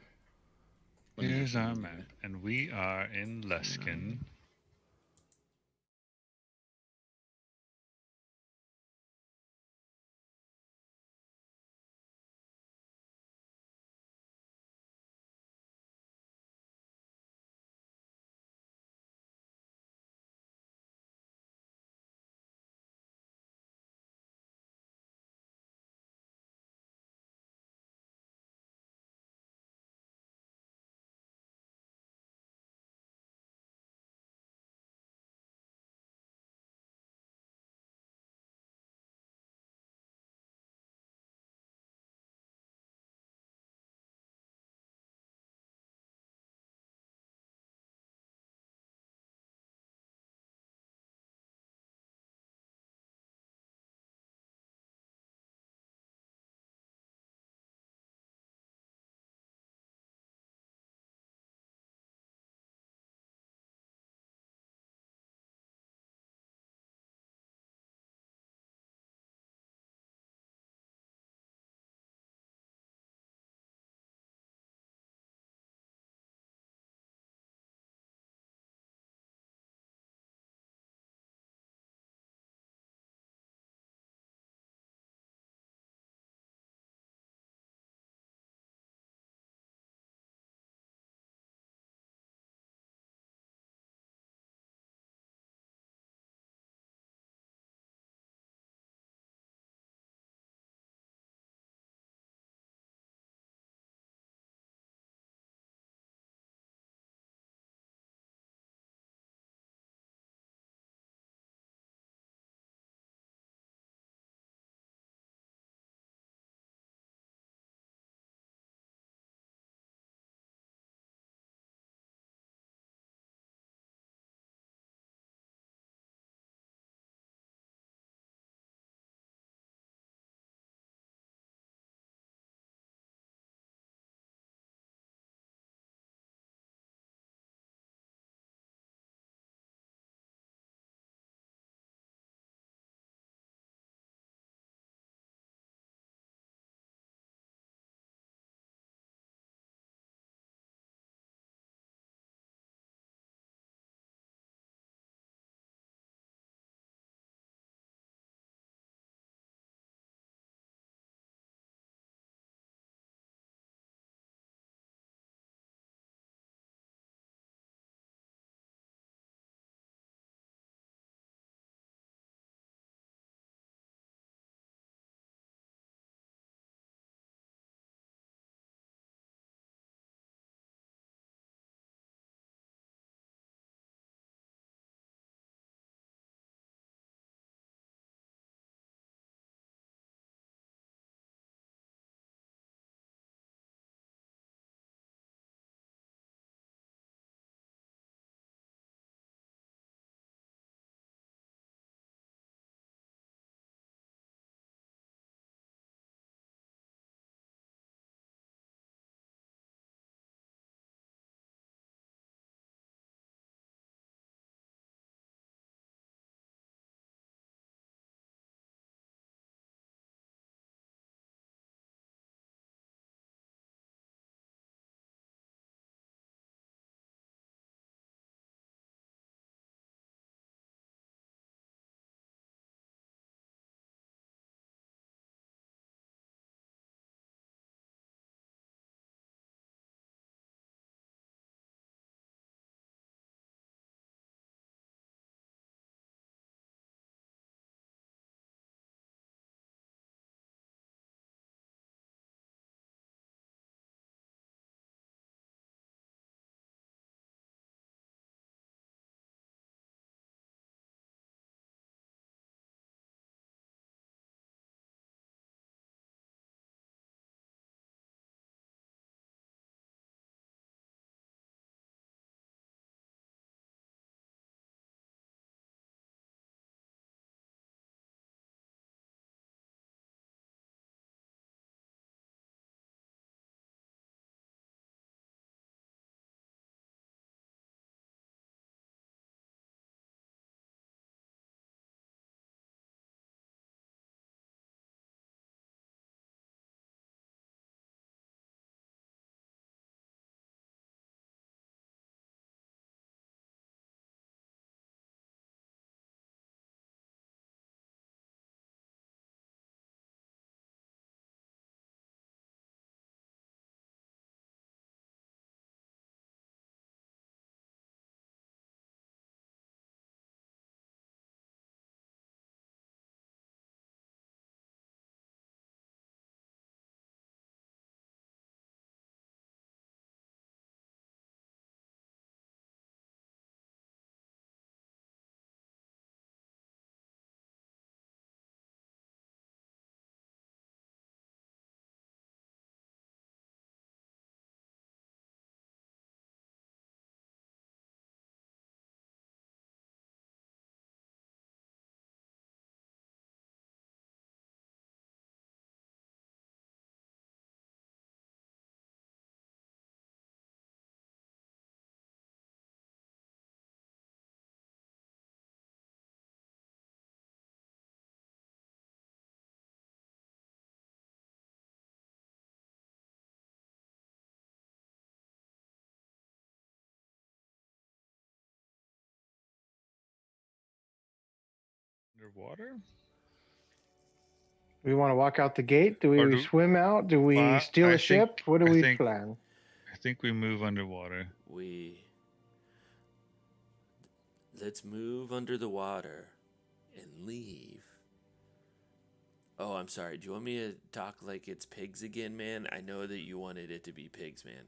Let me know Here's if you our want map, it. and we are in Leskin. underwater. We want to walk out the gate. Do Or we swim out? Do we steal I a ship? think- What do I we think- plan? I think we move underwater. Let's move under the water and leave. Oh, I'm sorry. Do you want me to talk like it's pigs again, man? I know that you wanted it to be pigs, man.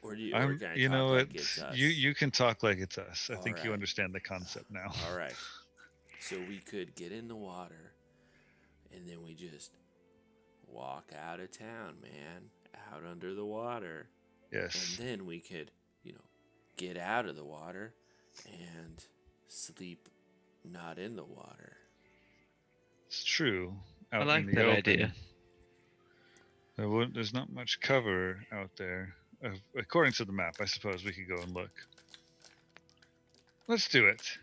Or do you? Or can I You talk know, like it's us? you can talk like it's us. I think you Alright. understand the concept now. All right. So we could get in the water, and then we just walk out of town, man, out under the water, Yes. and then we could, get out of the water and sleep not in the water. It's true. I Out like in the that open, idea. There's not much cover out there. According to the map, I suppose we could go and look. Let's do it.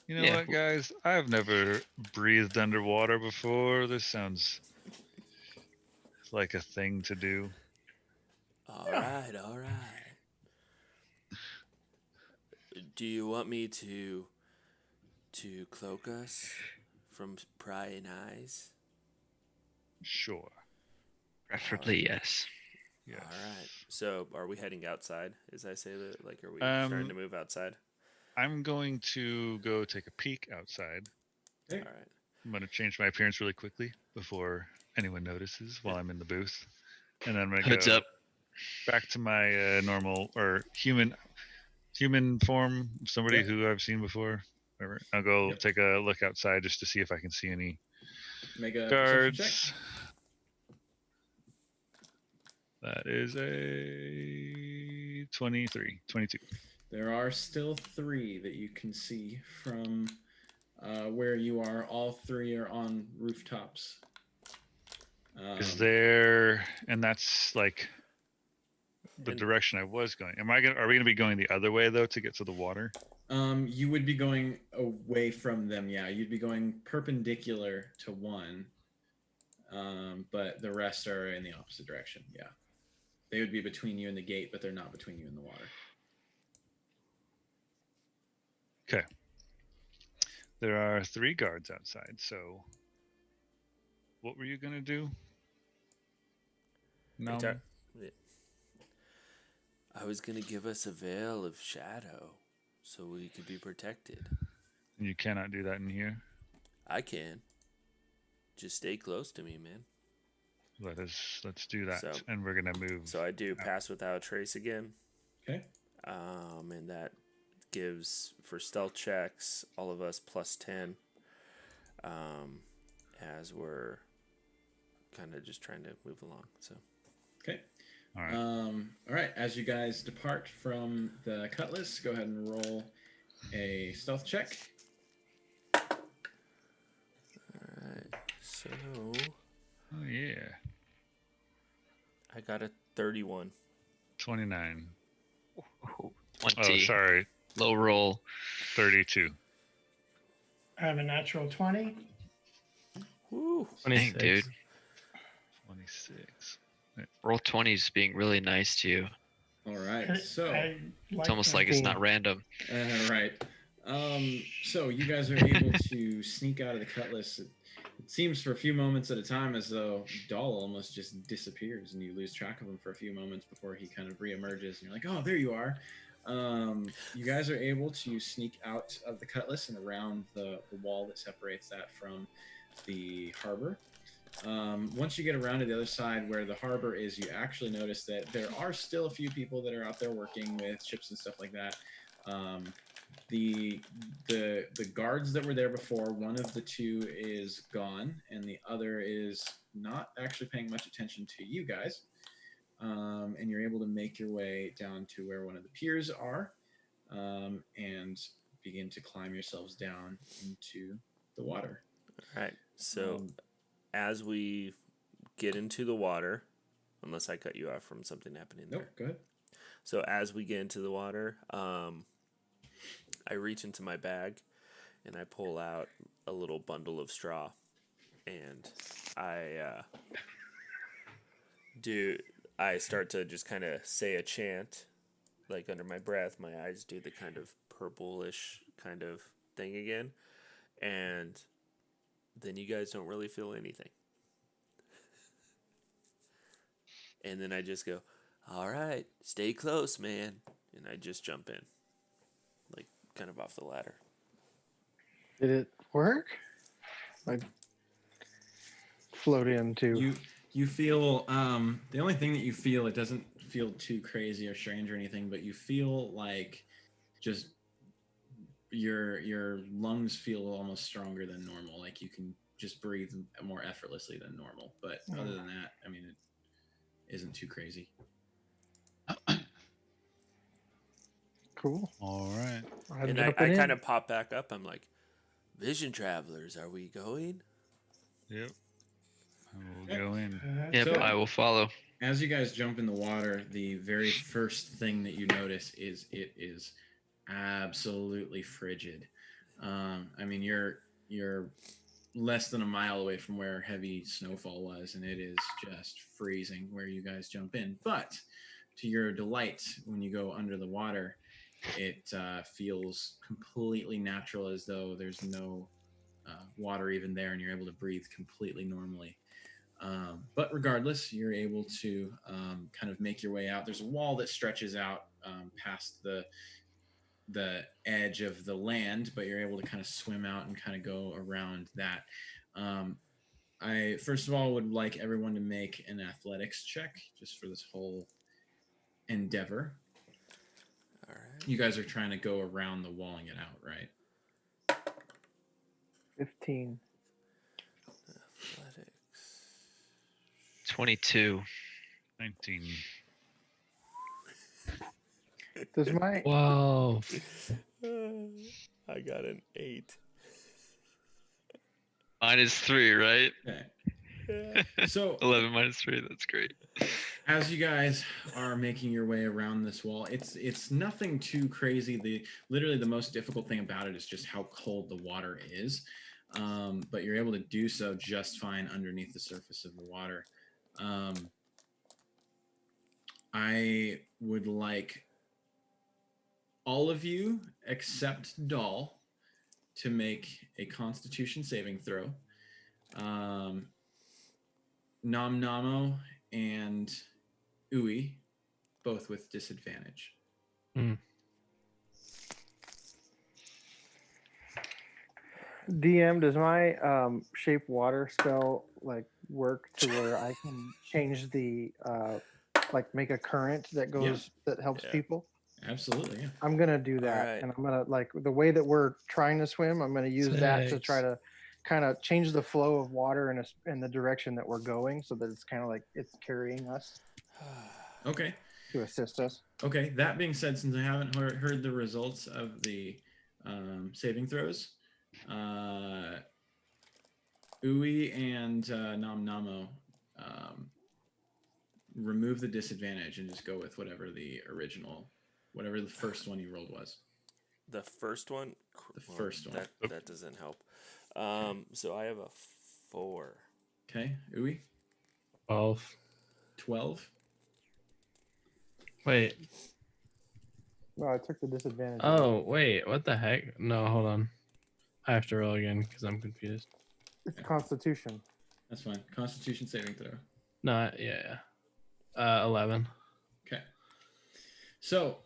You know Yeah. what, guys? I've never breathed underwater before. This sounds like a thing to do. All right, all right. Do you want me to cloak us from prying eyes? Sure. Preferably, yes. Yes. All right. So, are we heading outside? As I say that, like, are we Um, starting to move outside? I'm going to go take a peek outside. Okay. All right. I'm going to change my appearance really quickly before anyone notices while I'm in the booth. And then I'm going to Hoods go up. back to my normal or human form, somebody Yep. who I've seen before. Whatever. I'll go Yep. take a look outside just to see if I can see any Make a perception check. guards. That is a 22. There are still 3 that you can see from where you are. All 3 are on rooftops. Is there, and that's like the And- direction I was going. Are we going to be going the other way though to get to the water? You would be going away from them, yeah. You'd be going perpendicular to one, but the rest are in the opposite direction, yeah. They would be between you and the gate, but they're not between you and the water. Okay. There are 3 guards outside, so what were you going to do? No. I was gonna give us a veil of shadow, so we could be protected. You cannot do that in here. I can. Just stay close to me, man. Let's do that, So- and we're gonna move. So I do pass without a trace again. Okay. And that gives for stealth checks all of us +10. As we're kind of just trying to move along. So Okay. All right. All right. As you guys depart from the Cutlass, go ahead and roll a stealth check. alright. So Oh yeah. I got a 31. 29. Oh, Oh, 20. sorry. Low roll. 32. I have a natural 20. Woo! Dang, dude. 26. Roll 20s being really nice to you. All right. So, It's almost like it's not random. right. So you guys are able to sneak out of the Cutlass. It seems for a few moments at a time as though Dahl almost just disappears, and you lose track of him for a few moments before he kind of reemerges, and you're like, "Oh, there you are." You guys are able to sneak out of the Cutlass and around the wall that separates that from the harbor. Once you get around to the other side where the harbor is, you actually notice that there are still a few people that are out there working with ships and stuff like that. The guards that were there before, one of the 2 is gone, and the other is not actually paying much attention to you guys. And you're able to make your way down to where one of the piers are, and begin to climb yourselves down into the water. All right. So Um, as we get into the water, unless I cut you off from something happening nope, there. go ahead. So as we get into the water, I reach into my bag and I pull out a little bundle of straw, and I start to just kind of say a chant, like under my breath. My eyes do the kind of purplish kind of thing again, And then you guys don't really feel anything. And then I just go, all right, stay close, man. And I just jump in, like kind of off the ladder. Did it work? Like float into. You feel the only thing that you feel, it doesn't feel too crazy or strange or anything, but you feel like just your lungs feel almost stronger than normal. Like you can just breathe more effortlessly than normal. But other than that, I mean, it isn't too crazy. Cool. All right. I'm And I jumping in. kind of pop back up. I'm like, Vision Travelers, are we going? Yep. I will go in. Yep, So- I will follow. As you guys jump in the water, the very first thing that you notice is it is absolutely frigid. I mean, you're less than a mile away from where heavy snowfall was, and it is just freezing where you guys jump in. But to your delight, when you go under the water, it feels completely natural, as though there's no water even there, and you're able to breathe completely normally. But regardless, you're able to kind of make your way out. There's a wall that stretches out past the edge of the land, but you're able to kind of swim out and kind of go around that. I first of all would like everyone to make an athletics check just for this whole endeavor. All right. You guys are trying to go around the wall and get out, right? 15. Athletics. 22. 19. Does my Whoa. I got an 8. -3, right? Okay. Yeah. So 11 -3. That's great. as you guys are making your way around this wall, it's nothing too crazy. Literally the most difficult thing about it is just how cold the water is. But you're able to do so just fine underneath the surface of the water. I would like all of you except Doll to make a Constitution saving throw. Nom Namo and Ui, both with disadvantage. DM, does my shape water spell like work to where I can change the like make a current that goes that helps Yeah. people? Absolutely, yeah. I'm gonna do that, Alright. and I'm gonna like the way that we're trying to swim. I'm gonna use that to Six. try to kind of change the flow of water in the direction that we're going, so that it's kind of like it's carrying us Okay. to assist us. Okay. That being said, since I haven't heard the results of the saving throws, Ui and Nom Namo remove the disadvantage and just go with whatever the first one you rolled was. The first one? The first one. That doesn't help. So I have a 4. Okay. Ui, 12. 12. Wait. No, I took the disadvantage. Oh, wait. What the heck? No, hold on. I have to roll again because I'm confused. It's Constitution. That's fine. Constitution saving throw. No, yeah. 11. Okay. So,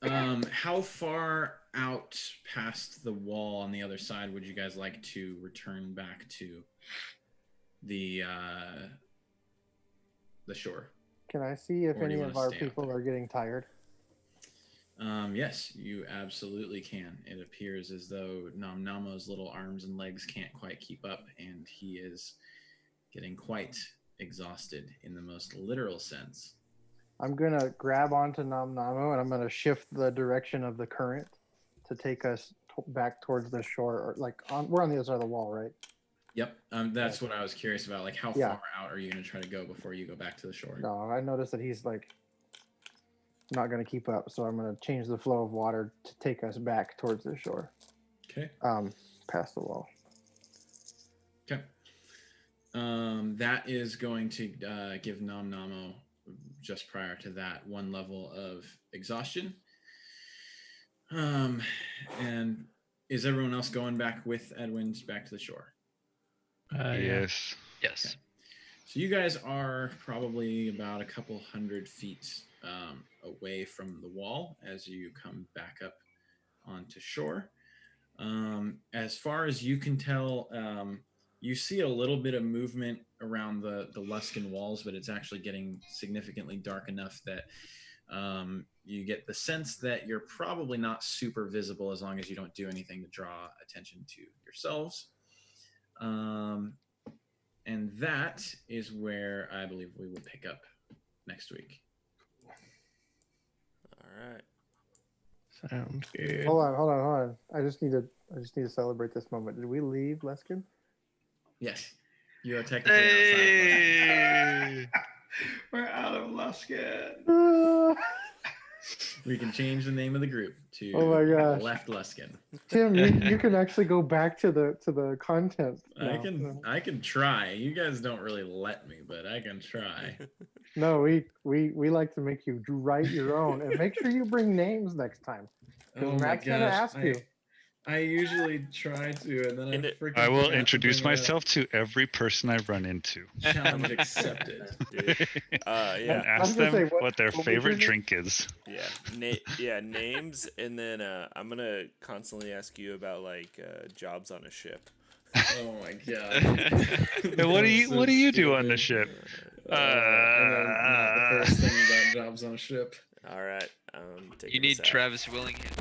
how far out past the wall on the other side would you guys like to return back to the shore? Can I see if Or do any you of wanna our stay out people there? are getting tired? Yes, you absolutely can. It appears as though Nom Namo's little arms and legs can't quite keep up, and he is getting quite exhausted in the most literal sense. I'm gonna grab onto Nom Namo and I'm gonna shift the direction of the current to take us back towards the shore. Or like we're on the other side of the wall, right? Yep, that's what I was curious about. Like, how Yeah. far out are you going to try to go before you go back to the shore? No, I noticed that he's like not gonna keep up, so I'm gonna change the flow of water to take us back towards the shore. Okay. Past the wall. Okay. That is going to give Nom Namo, just prior to that, 1 level of exhaustion. And is everyone else going back with Edwin back to the shore? Yeah. Yes. Yes. So you guys are probably about a couple hundred feet away from the wall as you come back up onto shore. As far as you can tell, you see a little bit of movement around the Luskan walls, but it's actually getting significantly dark enough that you get the sense that you're probably not super visible as long as you don't do anything to draw attention to yourselves. And that is where I believe we will pick up next week. All right. Sounds good. Hold on. I just need to celebrate this moment. Did we leave Leskin? Yes, you are technically outside. Hey! We're out of Luskin. We can change the name of the group to Oh my gosh. Left Luskin. Tim, you can actually go back to the content. now. I can try. You guys don't really let me, but I can try. No, we like to make you write your own, and make sure you bring names next time. Oh my Matt's gonna gosh. ask you. I usually try to, and then And I it- freaking I will forgot to introduce bring it up. myself to every person I run into. Challenge accepted. Dude. And Yeah. I was ask gonna them say, what their what was favorite your name? drink is. Yeah. Names, and then I'm gonna constantly ask you about like jobs on a ship. Oh my god. And what do you do on the ship? And then the first thing about jobs on a ship. All right. You taking need this out. Travis Willingham.